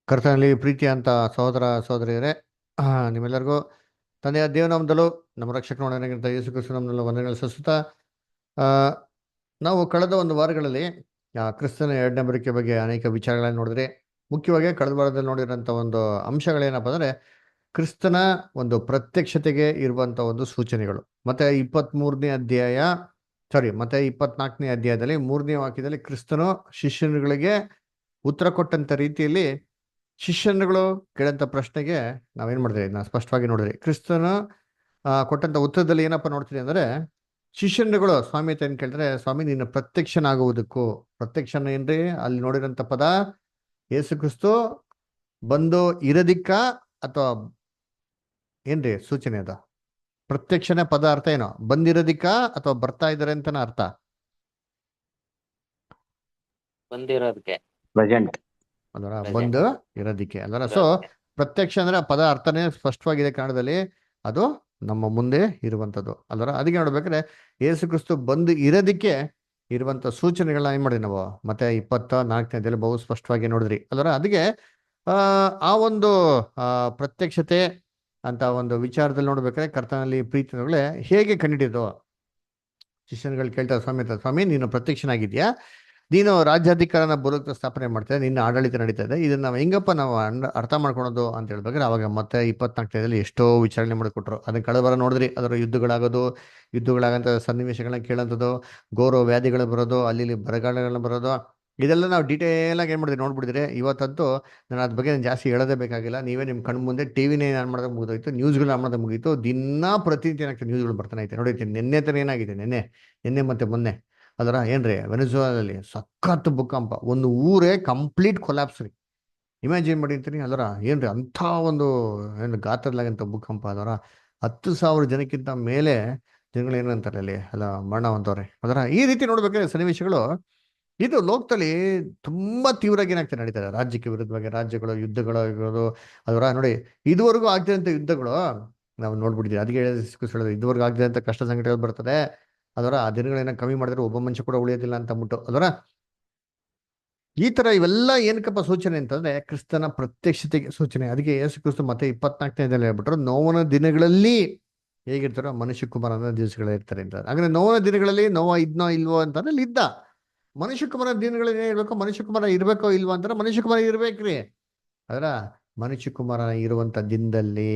ಕರ್ತನಲ್ಲಿ ಪ್ರೀತಿ ಅಂತ ಸಹೋದರ ಸಹೋದರಿಯರೇ, ನಿಮ್ಮೆಲ್ಲರಿಗೂ ತಂದೆಯ ದೇವನಾಮದಲ್ಲೂ ನಮ್ಮ ರಕ್ಷಕನಾಗಿದ್ದ ಯೇಸು ಕ್ರಿಸ್ತು ನಾಮದಲ್ಲೂ ವಂದನೆಗಳು ಸಲ್ಲಿಸುತ್ತಾ, ಆ, ನಾವು ಕಳೆದ ಒಂದು ವಾರಗಳಲ್ಲಿ ಕ್ರಿಸ್ತನ ಎರಡನೇ ಬರಿಕೆ ಬಗ್ಗೆ ಅನೇಕ ವಿಚಾರಗಳನ್ನು ನೋಡಿದ್ರೆ, ಮುಖ್ಯವಾಗಿ ಕಳೆದ ವಾರದಲ್ಲಿ ನೋಡಿರೋಂಥ ಒಂದು ಅಂಶಗಳೇನಪ್ಪ ಅಂದರೆ ಕ್ರಿಸ್ತನ ಒಂದು ಪ್ರತ್ಯಕ್ಷತೆಗೆ ಇರುವಂಥ ಒಂದು ಸೂಚನೆಗಳು. ಮತ್ತೆ 23ನೇ ಅಧ್ಯಾಯ, ಮತ್ತೆ 24ನೇ ಅಧ್ಯಾಯದಲ್ಲಿ 3ನೇ ವಾಕ್ಯದಲ್ಲಿ ಕ್ರಿಸ್ತನು ಶಿಷ್ಯರುಗಳಿಗೆ ಉತ್ತರ ಕೊಟ್ಟಂತ ರೀತಿಯಲ್ಲಿ ಶಿಷ್ಯರುಗಳು ಕೇಳಂತ ಪ್ರಶ್ನೆಗೆ ನಾವೇನ್ ಮಾಡಿದ್ರಿ, ನಾವು ಸ್ಪಷ್ಟವಾಗಿ ನೋಡಿದ್ರಿ. ಕ್ರಿಸ್ತನ ಕೊಟ್ಟಂತ ಉತ್ತರದಲ್ಲಿ ಏನಪ್ಪ ನೋಡ್ತೀರಿ ಅಂದ್ರೆ, ಶಿಷ್ಯರುಗಳು ಸ್ವಾಮಿ ಅಂತ ಏನ್ ಕೇಳ್ತಾರೆ, ಸ್ವಾಮಿ ನಿನ್ನ ಪ್ರತ್ಯಕ್ಷನಾಗುವುದಕ್ಕೂ, ಪ್ರತ್ಯಕ್ಷನ ಏನ್ರಿ ಅಲ್ಲಿ ನೋಡಿರಂತ ಪದ ಯೇಸು ಕ್ರಿಸ್ತು ಬಂದು ಇರೋದಿಕ್ಕ ಅಥವಾ ಏನ್ರಿ ಸೂಚನೆ ಅದ? ಪ್ರತ್ಯಕ್ಷನ ಪದ ಅರ್ಥ ಏನೋ, ಬಂದಿರೋದಿಕ್ಕ ಅಥವಾ ಬರ್ತಾ ಇದಾರೆ ಅಂತನ ಅರ್ಥ? ಬಂದಿರೋದಕ್ಕೆ ಪ್ರೆಸೆಂಟ್. ಅದರ Present. ಬಂದು ಇರೋದಿಕ್ಕೆ ಅಲ್ವರ. ಸೊ ಇರೋದಕ್ಕೆ. ಪ್ರತ್ಯಕ್ಷ ಅಂದ್ರೆ ಆ ಪದ ಅರ್ಥನೇ ಸ್ಪಷ್ಟವಾಗಿದೆ ಕನ್ನಡದಲ್ಲಿ, ಅದು ನಮ್ಮ ಮುಂದೆ ಇರುವಂತದ್ದು ಅಲ್ವರ. ಅದಕ್ಕೆ ನೋಡ್ಬೇಕಾದ್ರೆ ಯೇಸು ಕ್ರಿಸ್ತು ಬಂದು ಇರೋದಿಕ್ಕೆ ಇರುವಂತ ಸೂಚನೆಗಳನ್ನ ಏನ್ ಮಾಡಿದ್ವಿ ನಾವು ಮತ್ತೆ 24ನೇ ಬಹು ಸ್ಪಷ್ಟವಾಗಿ ನೋಡಿದ್ರಿ ಅಲ್ವರ. ಅದಕ್ಕೆ ಆ ಒಂದು ಪ್ರತ್ಯಕ್ಷತೆ ಅಂತ ಒಂದು ವಿಚಾರದಲ್ಲಿ ನೋಡ್ಬೇಕಾದ್ರೆ ಕರ್ತನಲ್ಲಿ ಪ್ರೀತಿಗಳೇ ಹೇಗೆ ಕಂಡಿಡಿದು ಶಿಷ್ಯನುಗಳು ಕೇಳ್ತಾರೆ, ಸ್ವಾಮಿ ನೀನು ಪ್ರತ್ಯಕ್ಷನಾಗಿದ್ಯಾ, ನೀನು ರಾಜ್ಯಾಧಿಕಾರನ ಬುರುಕ ಸ್ಥಾಪನೆ ಮಾಡ್ತಾರೆ, ನಿನ್ನ ಆಡಳಿತ ನಡೀತಾ ಇದೆ, ಇದನ್ನ ನಾವು ಹೆಂಗಪ್ಪ ನಾವು ಅರ್ಥ ಮಾಡ್ಕೊಳೋದು ಅಂತ ಹೇಳ್ಬೇಕಾದ್ರೆ ಅವಾಗ ಮತ್ತೆ 24ನೇದಲ್ಲಿ ಎಷ್ಟೋ ವಿಚಾರಣೆ ಮಾಡಿಕೊಟ್ರು. ಅದನ್ನ ಕಳೆದ ವಾರ ನೋಡಿದ್ರಿ. ಅದರ ಯುದ್ಧಗಳಾಗಂತ ಸನ್ನಿವೇಶಗಳನ್ನ ಕೇಳೋಂಥದ್ದು, ಗೌರವ ವ್ಯಾಧಿಗಳು ಬರೋದು, ಅಲ್ಲಿ ಬರಗಾಲಗಳನ್ನ ಬರೋದು, ಇದೆಲ್ಲ ನಾವು ಡೀಟೇಲ್ ಆಗಿ ಏನ್ ಮಾಡಿದ್ರಿ ನೋಡ್ಬಿಡಿದ್ರೆ. ಇವತ್ತಂತೂ ನಾನು ಅದ್ರ ಬಗ್ಗೆ ಜಾಸ್ತಿ ಹೇಳೋದೇ ಬೇಕಾಗಿಲ್ಲ. ನೀವೇ ನಿಮ್ಮ ಕಣ್ಣು ಮುಂದೆ ಟಿವಿನೇ ಏನ್ ಮಾಡೋದು ಮುಗಿದೋಯ್ತು, ನ್ಯೂಸ್ಗಳು ಮಾಡೋದು ಮುಗೀತು. ದಿನ ಪ್ರತಿನಿತ್ಯ ಏನಾಗ್ತದೆ, ನ್ಯೂಸ್ಗಳು ಬರ್ತಾನೆ ಐತೆ ನೋಡಿ. ನಿನ್ನೆ ತರ ಏನಾಗಿದೆ, ನಿನ್ನೆ ಮತ್ತೆ ಮೊನ್ನೆ ಅದರ ಏನ್ರಿ ವೆನೆಜುವೆಲಾದಲ್ಲಿ ಸಖತ್ ಭೂಕಂಪ, ಒಂದು ಊರೇ ಕಂಪ್ಲೀಟ್ ಕೊಲ್ಯಾಪ್ಸ್ ರೀ. ಇಮ್ಯಾಜಿನ್ ಮಾಡಿ ಅಂತೀನಿ ಅದರ ಏನ್ರಿ ಅಂಥ ಒಂದು ಏನು ಗಾತ್ರದಾಗಂತ ಭೂಕಂಪ. ಅದರ 10,000 ಜನಕ್ಕಿಂತ ಮೇಲೆ ಜನಗಳು ಏನಂತಾರೆ ಅಲ್ಲಿ ಅಲ್ಲ ಮರಣ ಹೊಂದವ್ರೆ. ಅದರ ಈ ರೀತಿ ನೋಡ್ಬೇಕಾದ್ರೆ ಸನ್ನಿವೇಶಗಳು ಇದು ಲೋಕದಲ್ಲಿ ತುಂಬಾ ತೀವ್ರವಾಗಿ ಏನಾಗ್ತದೆ ನಡೀತಾರೆ. ರಾಜ್ಯಕ್ಕೆ ವಿರುದ್ಧವಾಗಿ ರಾಜ್ಯಗಳು ಯುದ್ಧಗಳು ಇರೋದು ಅದರ ನೋಡಿ. ಇದುವರೆಗೂ ಆಗ್ತಿರೋಂಥ ಯುದ್ಧಗಳು ನಾವು ನೋಡ್ಬಿಟ್ಟಿದ್ದೀವಿ. ಅದಕ್ಕೆ ಹೇಳೋದು ಇದುವರೆಗೂ ಆಗ್ತಿರೋಂಥ ಕಷ್ಟ ಸಂಕಟಗಳು ಬರ್ತದೆ ಅದರ. ಆ ದಿನಗಳೇನ ಕಮ್ಮಿ ಮಾಡಿದ್ರೆ ಒಬ್ಬ ಮನುಷ್ಯ ಕೂಡ ಉಳಿಯೋದಿಲ್ಲ ಅಂತ ಅಂದ್ಬಿಟ್ಟು ಅದರ. ಈ ತರ ಇವೆಲ್ಲ ಏನಕ್ಕಪ್ಪ ಸೂಚನೆ ಅಂತಂದ್ರೆ ಕ್ರಿಸ್ತನ ಪ್ರತ್ಯಕ್ಷತೆಗೆ ಸೂಚನೆ. ಅದಕ್ಕೆ ಯೇಸು ಕ್ರಿಸ್ತು ಮತ್ತೆ 24ನೇದಲ್ಲಿ ಹೇಳ್ಬಿಟ್ರು, ನೋವನ ದಿನಗಳಲ್ಲಿ ಹೇಗಿರ್ತಾರೋ ಮನುಷ್ಯ ಕುಮಾರನ ದಿವಸಗಳು ಇರ್ತಾರೆ ಅಂತ. ಹಾಗಾದ್ರೆ ನೋವನ ದಿನಗಳಲ್ಲಿ ನೋವ ಇದ್ನೋ ಇಲ್ವೋ ಅಂತಂದ್ರೆ ಅಲ್ಲಿ ಇದ್ದ. ಮನುಷ್ಯ ಕುಮಾರನ ದಿನಗಳಲ್ಲಿ ಏನ್ ಹೇಳ್ಬೇಕು, ಮನುಷ್ಯ ಕುಮಾರ ಇರ್ಬೇಕೋ ಇಲ್ವೋ ಅಂತಾರೆ, ಮನುಷ್ಯ ಕುಮಾರ ಇರ್ಬೇಕ್ರಿ. ಅದರ ಮನುಷ್ಯ ಕುಮಾರ ಇರುವಂತ ದಿನದಲ್ಲಿ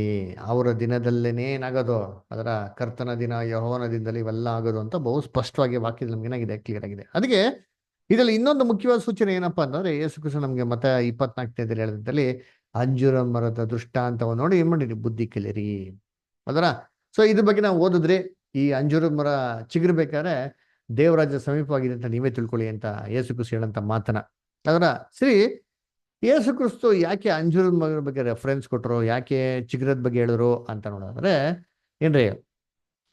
ಅವರ ದಿನದಲ್ಲೇನೇ ಏನಾಗೋದು, ಅದರ ಕರ್ತನ ದಿನ ಯೆಹೋವನ ದಿನದಲ್ಲಿ ಇವೆಲ್ಲ ಆಗೋದು ಅಂತ ಬಹು ಸ್ಪಷ್ಟವಾಗಿ ವಾಕ್ಯದಲ್ಲಿ ನಮ್ಗೆ ಏನಾಗಿದೆ, ಕ್ಲಿಯರ್ ಆಗಿದೆ. ಅದಕ್ಕೆ ಇದರಲ್ಲಿ ಇನ್ನೊಂದು ಮುಖ್ಯವಾದ ಸೂಚನೆ ಏನಪ್ಪಾ ಅಂತಂದ್ರೆ, ಯೇಸು ಕ್ರಿಸ್ತ ನಮ್ಗೆ ಮತ್ತೆ 24ನೇದಲ್ಲಿ ಹೇಳಿದಲ್ಲಿ ಅಂಜೂರ ಮರದ ದೃಷ್ಟಾಂತವನ್ನು ನೋಡಿ ಏನ್ ಮಾಡಿರಿ, ಬುದ್ಧಿ ಕಲಿರಿ ಅದರ. ಸೊ ಇದ್ರ ಬಗ್ಗೆ ನಾವು ಓದಿದ್ರೆ, ಈ ಅಂಜೂರ ಮರ ಚಿಗುರ್ಬೇಕಾದ್ರೆ ದೇವರಾಜ್ಯ ಸಮೀಪವಾಗಿದೆ ಅಂತ ನೀವೇ ತಿಳ್ಕೊಳ್ಳಿ ಅಂತ ಯೇಸು ಕ್ರಿಸ್ತ ಹೇಳಂತ ಮಾತನ ಅದರ. ಸರಿ, ಯೇಸು ಕ್ರಿಸ್ತು ಯಾಕೆ ಅಂಜೂರದ ಮರದ ಬಗ್ಗೆ ರೆಫರೆನ್ಸ್ ಕೊಟ್ಟರು, ಯಾಕೆ ಚಿಗುರದ ಬಗ್ಗೆ ಹೇಳಿದ್ರು ಅಂತ ನೋಡಿದ್ರೆ ಏನ್ರಿ,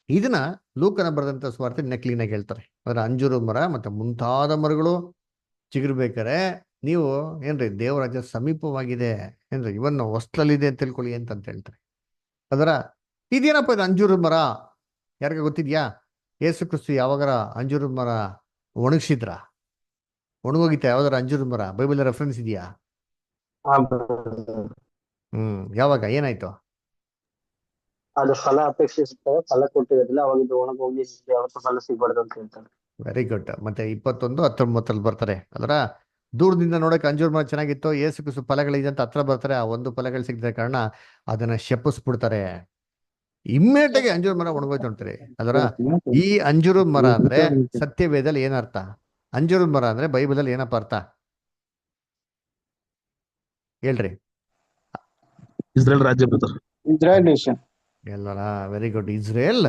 ಇದನ್ನ ಲೂಕನ ಬರೆದಂತ ಸ್ವಾರ್ಥ ಕ್ಲೀನ್ ಆಗಿ ಹೇಳ್ತಾರೆ. ಅದರ ಅಂಜೂರದ ಮರ ಮತ್ತೆ ಮುಂತಾದ ಮರಗಳು ಚಿಗುರ್ಬೇಕಾರೆ ನೀವು ಏನ್ರಿ ದೇವರಾಜ್ಯ ಸಮೀಪವಾಗಿದೆ ಏನ್ರಿ, ಇವನ್ನ ಹೊಸ್ಲಲ್ಲಿದೆ ಅಂತ ತಿಳ್ಕೊಳ್ಳಿ ಅಂತ ಹೇಳ್ತಾರೆ ಅದರ. ಇದೇನಪ್ಪ ಇದು ಅಂಜೂರದ ಮರ, ಯಾರಿಗ ಗೊತ್ತಿದ್ಯಾ? ಯೇಸು ಕ್ರಿಸ್ತು ಯಾವಾಗಾರ ಅಂಜೂರದ ಮರ ಒಣಗಿಸಿದ್ರ, ಒಣಗೋಗಿತ್ತ ಯಾವ್ದಾರ ಅಂಜೂರದ ಮರ? ಬೈಬಲ್ ರೆಫರೆನ್ಸ್ ಇದೆಯಾ? ಯಾವಾಗ ಏನಾಯ್ತು? ಅದು ಫಲ ಅಪೇಕ್ಷಿಸುತ್ತಾರೆ, ಫಲ ಕೊಟ್ಟಿರೋದಿಲ್ಲ, ಅವಾಗ ಇದು ಒಣಗೋಗಿ ಯಾವತ್ತೂ ಫಲ ಸಿಗ್ಬಾರ್ದು ಅಂತ ಹೇಳ್ತಾರೆ. Very good. ಮತ್ತೆ 21:19 ಬರ್ತಾರೆ ಅದರ. ದೂರದಿಂದ ನೋಡಕ್ಕೆ ಅಂಜೂರ ಮರ ಚೆನ್ನಾಗಿತ್ತು, ಏಸು ಕುಸು ಫಲಗಳಿದೆ ಅಂತ ಹತ್ರ ಬರ್ತಾರೆ, ಆ ಒಂದು ಫಲಗಳು ಸಿಗದ ಕಾರಣ ಅದನ್ನ ಶಪಿಸ್ಬಿಡ್ತಾರೆ. ಇಮ್ಮಿಡಿಯೇಟ್ ಆಗಿ ಅಂಜೂರ ಮರ ಒಣಗೋಯ್ತು ಅಂತಾರೆ ಅದರ. ಈ ಅಂಜೂರದ ಮರ ಅಂದ್ರೆ ಸತ್ಯವೇದಲ್ಲಿ ಏನರ್ಥ? ಅಂಜೂರದ ಮರ ಅಂದ್ರೆ ಬೈಬಲಲ್ಲಿ ಏನಪ್ಪ ಅರ್ಥ ಹೇಳ್ರಿ? ಇಸ್ರೇಲ್ ರಾಜ್ಯ ಬ್ರದರ್. ಇಸ್ರಾಯೇಲ್ ನೇಷನ್ ಎಲ್ಲರ ವೆರಿ ಗುಡ್, ಇಸ್ರೇಲ್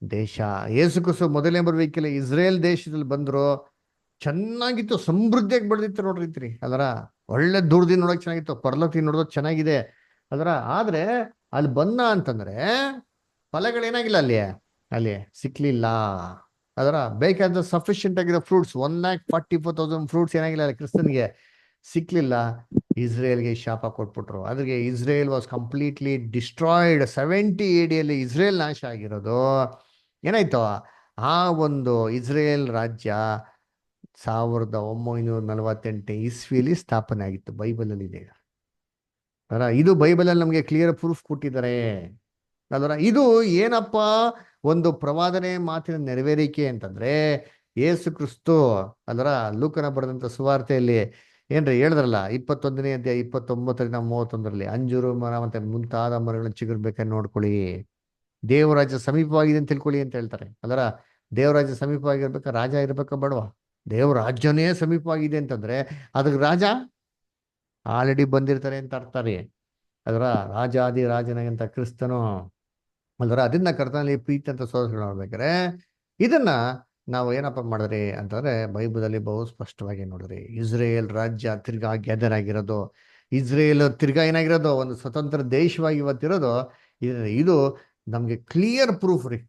ದೇಶ. ಯೇಸು ಕ್ರಿಸ್ತು ಮೊದಲನೇ ಬರುವಿಕೆಲ್ಲ ಇಸ್ರೇಲ್ ದೇಶದಲ್ಲಿ ಬಂದ್ರು, ಚೆನ್ನಾಗಿತ್ತು, ಸಮೃದ್ಧಿಯಾಗಿ ಬೆಳೆದಿತ್ತು ನೋಡ್ರಿ ಅದರ. ಒಳ್ಳೆ ದೂರದಿಂದ ನೋಡಕ್ ಚೆನ್ನಾಗಿತ್ತು, ಪರಲೋಕದಿಂದ ನೋಡೋದು ಚೆನ್ನಾಗಿದೆ ಅದರ. ಆದ್ರೆ ಅಲ್ಲಿ ಬಂದ ಅಂತಂದ್ರೆ ಫಲಗಳೇನಾಗಿಲ್ಲ, ಅಲ್ಲಿ ಸಿಕ್ಲಿಲ್ಲ ಅದರ. ಬೇಕಾದ ಸಫಿಶಿಯಂಟ್ ಆಗಿರೋ ಫ್ರೂಟ್ಸ್ 1,44,000 ಫ್ರೂಟ್ಸ್ ಏನಾಗಿಲ್ಲ ಅಲ್ಲಿ ಕ್ರಿಸ್ತನ್ಗೆ ಸಿಕ್ಲಿಲ್ಲ. ಇಸ್ರೇಲ್ಗೆ ಶಾಪ ಕೊಟ್ಬಿಟ್ರು. ಅದ್ರಿಗೆ Israel was completely destroyed. 70 AD Israel ನಾಶ ಆಗಿರೋದು. ಏನಾಯ್ತು, ಆ ಒಂದು ಇಸ್ರೇಲ್ ರಾಜ್ಯ 1948 ಇಸ್ವಿಲಿ ಸ್ಥಾಪನೆ ಆಗಿತ್ತು. ಬೈಬಲ್ ಅಲ್ಲಿ ಇದೆ. ಅಲ್ಲ ಇದು ಬೈಬಲಲ್ಲಿ ನಮಗೆ ಕ್ಲಿಯರ್ ಪ್ರೂಫ್ ಕೊಟ್ಟಿದ್ದಾರೆ ಅಲ್ವರ. ಇದು ಏನಪ್ಪ ಒಂದು ಪ್ರವಾದನೆ ಮಾತಿನ ನೆರವೇರಿಕೆ ಅಂತಂದ್ರೆ ಯೇಸು ಕ್ರಿಸ್ತು ಅಲ್ವರ ಲೂಕನ ಬರೆದಂತ ಸುವಾರ್ತೆಯಲ್ಲಿ ಏನ್ರಿ ಹೇಳಿದ್ರಲ್ಲ 21ನೇ ಅಧ್ಯಾಯ 29ರಿಂದ 31ರಲ್ಲಿ ಅಂಜೂರು ಮರ ಮತ್ತೆ ಮುಂತಾದ ಮರಗಳನ್ನ ಚಿಗುರ್ಬೇಕಾದ್ರೆ ನೋಡ್ಕೊಳ್ಳಿ, ದೇವರಾಜ್ಯ ಸಮೀಪವಾಗಿದೆ ಅಂತ ತಿಳ್ಕೊಳ್ಳಿ ಅಂತ ಹೇಳ್ತಾರೆ. ಅದರ ದೇವರಾಜ್ಯ ಸಮೀಪವಾಗಿರ್ಬೇಕಾ, ರಾಜ ಇರ್ಬೇಕಾ ಬೇಡವಾ? ದೇವರಾಜ್ಯನೇ ಸಮೀಪವಾಗಿದೆ ಅಂತಂದ್ರೆ ಅದಕ್ಕೆ ರಾಜ ಆಲ್ರೆಡಿ ಬಂದಿರ್ತಾರೆ ಅಂತ ಅರ್ಥ ರೀ. ಅದರ ರಾಜಾದಿ ರಾಜನಾಗಂತ ಕ್ರಿಸ್ತನು ಅಲ್ವರ. ಅದನ್ನ ಕರ್ತನಲ್ಲಿ ಪ್ರೀತಿ ಅಂತ ಸೋದರಗಳು ನೋಡ್ಬೇಕಾರೆ ಇದನ್ನ ನಾವು ಏನಪ್ಪ ಮಾಡಿದ್ರಿ ಅಂತಂದ್ರೆ ಬೈಬಲಲ್ಲಿ ಬಹು ಸ್ಪಷ್ಟವಾಗಿ ನೋಡಿದ್ರಿ. ಇಸ್ರೇಲ್ ರಾಜ್ಯ ತಿರ್ಗಾ ಗ್ಯಾದರ್ ಆಗಿರೋದು, ಇಸ್ರೇಲ್ ತಿರ್ಗಾ ಏನಾಗಿರೋದು ಒಂದು ಸ್ವತಂತ್ರ ದೇಶವಾಗಿ ಇವತ್ತಿರೋದು, ಇದು ನಮ್ಗೆ ಕ್ಲಿಯರ್ ಪ್ರೂಫ್ ರೀ.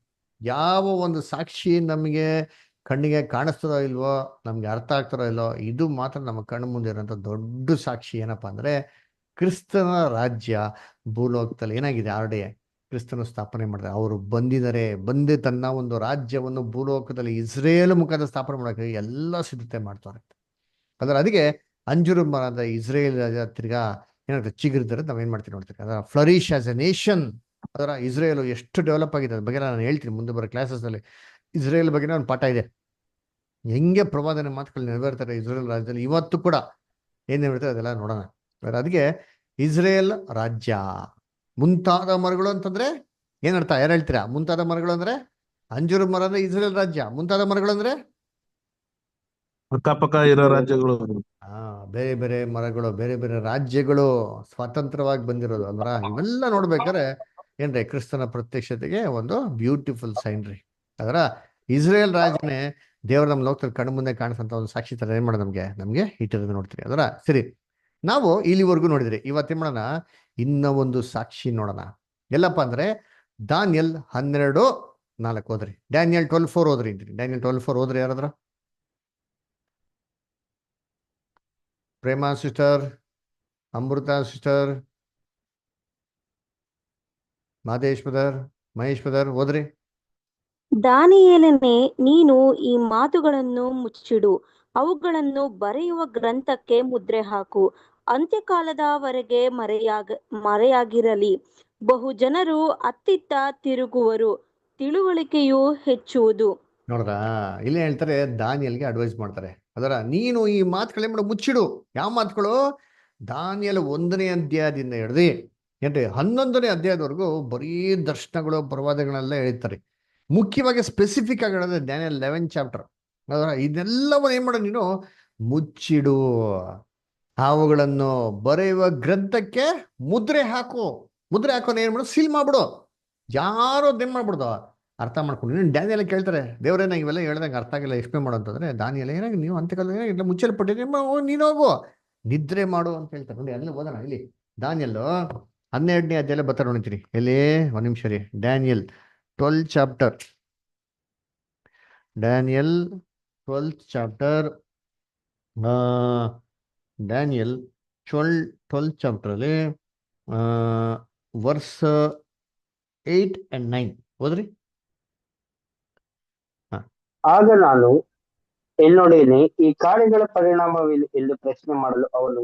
ಯಾವ ಒಂದು ಸಾಕ್ಷಿ ನಮಗೆ ಕಣ್ಣಿಗೆ ಕಾಣಿಸ್ತದೋ ಇಲ್ವೋ, ನಮ್ಗೆ ಅರ್ಥ ಆಗ್ತಾರೋ ಇಲ್ವೋ, ಇದು ಮಾತ್ರ ನಮ್ಮ ಕಣ್ಣು ಮುಂದೆ ಇರೋಂಥ ದೊಡ್ಡ ಸಾಕ್ಷಿ ಏನಪ್ಪಾ ಅಂದ್ರೆ ಕ್ರಿಸ್ತನ ರಾಜ್ಯ ಭೂಲೋಕದಲ್ಲಿ ಏನಾಗಿದೆ ಆಲ್ರೆಡಿ ಕ್ರಿಸ್ತನು ಸ್ಥಾಪನೆ ಮಾಡಿದ್ರೆ ಅವರು ಬಂದು ತನ್ನ ಒಂದು ರಾಜ್ಯವನ್ನು ಭೂಲೋಕದಲ್ಲಿ ಇಸ್ರೇಲ್ ಮುಖಾಂತರ ಸ್ಥಾಪನೆ ಮಾಡೋಕೆ ಎಲ್ಲ ಸಿದ್ಧತೆ ಮಾಡ್ತಾರೆ. ಅದಕ್ಕೆ ಅಂಜೂರ ಮರದ ಇಸ್ರೇಲ್ ರಾಜ ತಿರ್ಗಾ ಏನಾಗುತ್ತೆ ಚಿಗುರಿದರೆ ನಾವೇನ್ ಮಾಡ್ತೀವಿ ನೋಡ್ತೀವಿ. ಅದರ ಫ್ಲರಿಶ್ ಆಸ್ ಎ ನೇಷನ್. ಅದರ ಇಸ್ರೇಲ್ ಎಷ್ಟು ಡೆವಲಪ್ ಆಗಿದೆ ಅದ್ರ ಬಗ್ಗೆ ನಾನು ಹೇಳ್ತೀನಿ ಮುಂದೆ ಬರೋ ಕ್ಲಾಸಸ್ನಲ್ಲಿ. ಇಸ್ರೇಲ್ ಬಗ್ಗೆ ಒಂದು ಪಾಠ ಇದೆ, ಹೆಂಗೆ ಪ್ರವಾದನೆ ಮಾತುಗಳು ನೆರವೇರ್ತಾರೆ ಇಸ್ರೇಲ್ ರಾಜ್ಯದಲ್ಲಿ ಇವತ್ತು ಕೂಡ ಏನ್ ನೆರವೇರ್ತಾರೆ ಅದೆಲ್ಲ ನೋಡೋಣ. ಅದಕ್ಕೆ ಇಸ್ರೇಲ್ ರಾಜ್ಯ ಮುಂತಾದ ಮರಗಳು ಅಂತಂದ್ರೆ ಏನರ್ಥ? ಯಾರು ಹೇಳ್ತೀರಾ? ಮುಂತಾದ ಮರಗಳು ಅಂದ್ರೆ ಅಂಜೂರ ಮರ ಅಂದ್ರೆ ಇಸ್ರೇಲ್ ರಾಜ್ಯ, ಮುಂತಾದ ಮರಗಳು ಅಂದ್ರೆ ಅಕ್ಕಪಕ್ಕ ಇರೋ ರಾಜ್ಯಗಳು. ಬೇರೆ ಬೇರೆ ಮರಗಳು, ಬೇರೆ ಬೇರೆ ರಾಜ್ಯಗಳು ಸ್ವತಂತ್ರವಾಗಿ ಬಂದಿರೋದು ಅಲ್ವರ. ಇವೆಲ್ಲ ನೋಡ್ಬೇಕಾದ್ರೆ ಏನ್ರಿ ಕ್ರಿಸ್ತನ ಪ್ರತ್ಯಕ್ಷತೆಗೆ ಒಂದು ಬ್ಯೂಟಿಫುಲ್ ಸೈನ್ ರೀ. ಅದರ ಇಸ್ರೇಲ್ ರಾಜ್ಯನೇ ದೇವರ ನಮ್ಮ ಲೋಕದಲ್ಲಿ ಕಣ್ಣು ಮುಂದೆ ಕಾಣಿಸಂತ ಒಂದು ಸಾಕ್ಷಿ ತರ ಏನ್ ಮಾಡೋದು ನಮ್ಗೆ ಇಟ್ಟಿರೋದು ನೋಡ್ತೀರಿ. ಅದರ ಸರಿ, ನಾವು ಇಲ್ಲಿವರೆಗೂ ನೋಡಿದ್ರಿ. ಇವತ್ತೇನ್ ಮಾಡೋಣ, ಇನ್ನ ಒಂದು ಸಾಕ್ಷಿ ನೋಡೋಣ. ಎಲ್ಲಪ್ಪ ಅಂದ್ರೆ ದಾನಿಯಲ್ 12:4 ಓದ್ರಿ. ಡ್ಯಾನಿಯಲ್ 12:4 ಓದ್ರಿ. ಡ್ಯಾನಿಯಲ್ 12:4 ಓದ್ರಿ ಯಾರಾದ್ರ? Prema sister, Amrita sister, Madesh brother, Mahesh brother ಓದ್ರಿ. ದಾನಿಯೇಲನೇ, ನೀನು ಈ ಮಾತುಗಳನ್ನು ಮುಚ್ಚಿಡು, ಅವುಗಳನ್ನು ಬರೆಯುವ ಗ್ರಂಥಕ್ಕೆ ಮುದ್ರೆ ಹಾಕು. ಅಂತ್ಯಕಾಲದವರೆಗೆ ಮರೆಯಾಗಿರಲಿ. ಬಹು ಜನರು ಅತ್ತಿತ್ತ ತಿರುಗುವರು, ತಿಳುವಳಿಕೆಯು ಹೆಚ್ಚುವುದು. ನೋಡ್ರಾ, ಇಲ್ಲೇ ಹೇಳ್ತಾರೆ ದಾನಿಯಲ್ಗೆ ಅಡ್ವೈಸ್ ಮಾಡ್ತಾರೆ. ಅದರ ನೀನು ಈ ಮಾತುಗಳೇನ್ ಮಾಡು, ಮುಚ್ಚಿಡು. ಯಾವ ಮಾತುಗಳು? ದಾನಿಯಲ್ 1ನೇ ಅಧ್ಯಾಯದಿಂದ ಹಿಡ್ದು ಏನ್ರಿ 11ನೇ ಅಧ್ಯಾಯದವರೆಗೂ ಬರೀ ದರ್ಶನಗಳು ಪ್ರವಾದಗಳೆಲ್ಲ ಹೇಳ್ತಾರೆ. ಮುಖ್ಯವಾಗಿ ಸ್ಪೆಸಿಫಿಕ್ ಆಗಿ ಹೇಳೋದು ಡ್ಯಾನಿಯಲ್ 11 ಚಾಪ್ಟರ್. ಅದರ ಇದೆಲ್ಲವನ್ನ ಏನ್ ಮಾಡು ನೀನು, ಮುಚ್ಚಿಡು. ಅವುಗಳನ್ನು ಬರೆಯುವ ಗ್ರಂಥಕ್ಕೆ ಮುದ್ರೆ ಹಾಕು. ಮುದ್ರೆ ಹಾಕೋನ ಏನ್ ಮಾಡು, ಸೀಲ್ ಮಾಡ್ಬಿಡು. ಯಾರು ಅದೇನ್ ಮಾಡ್ಬಿಡ್ದು ಅರ್ಥ ಮಾಡ್ಕೊಂಡು. ನೀನು ಡ್ಯಾನಿಯಲ್ ಕೇಳ್ತಾರೆ, ದೇವರೇನ ಇವೆಲ್ಲ ಹೇಳ್ದಂಗೆ ಅರ್ಥ ಆಗಿಲ್ಲ ಎಕ್ಸ್ಪ್ಲೇನ್ ಮಾಡು ಅಂತಂದ್ರೆ, ದಾನಿಯಲ್ ಏನಾಗಿ ನೀವು ಅಂತ್ಯಕಾಲ ಇಲ್ಲ ಮುಚ್ಚಲ್ಪಟ್ಟಿರಿ, ನೀನು ಹೋಗು ನಿದ್ರೆ ಮಾಡು ಅಂತ ಹೇಳ್ತಾರೆ. ನೋಡಿ ಅಲ್ಲಿ ಓದೋಣ. ಇಲ್ಲಿ ದಾನಿಯಲ್ 12ನೇ ಅಧ್ಯಾಯ ಬರ್ತಾರೆ ನೋಡ್ತೀರಿ. ಎಲ್ಲಿ ಒಂದ್ ನಿಮಿಷ ರೀ. Daniel 12 chapter, Daniel 12 chapter, Daniel 12 chapter ಅಲ್ಲಿ ವರ್ಸ್ 8 and 9 ಓದ್ರಿ. ಆಗ ನಾನು ಎನ್ನೊಡನೆ ಈ ಕಾರ್ಯಗಳ ಪರಿಣಾಮವೇನು ಎಂದು ಪ್ರಶ್ನೆ ಮಾಡಲು ಅವನು,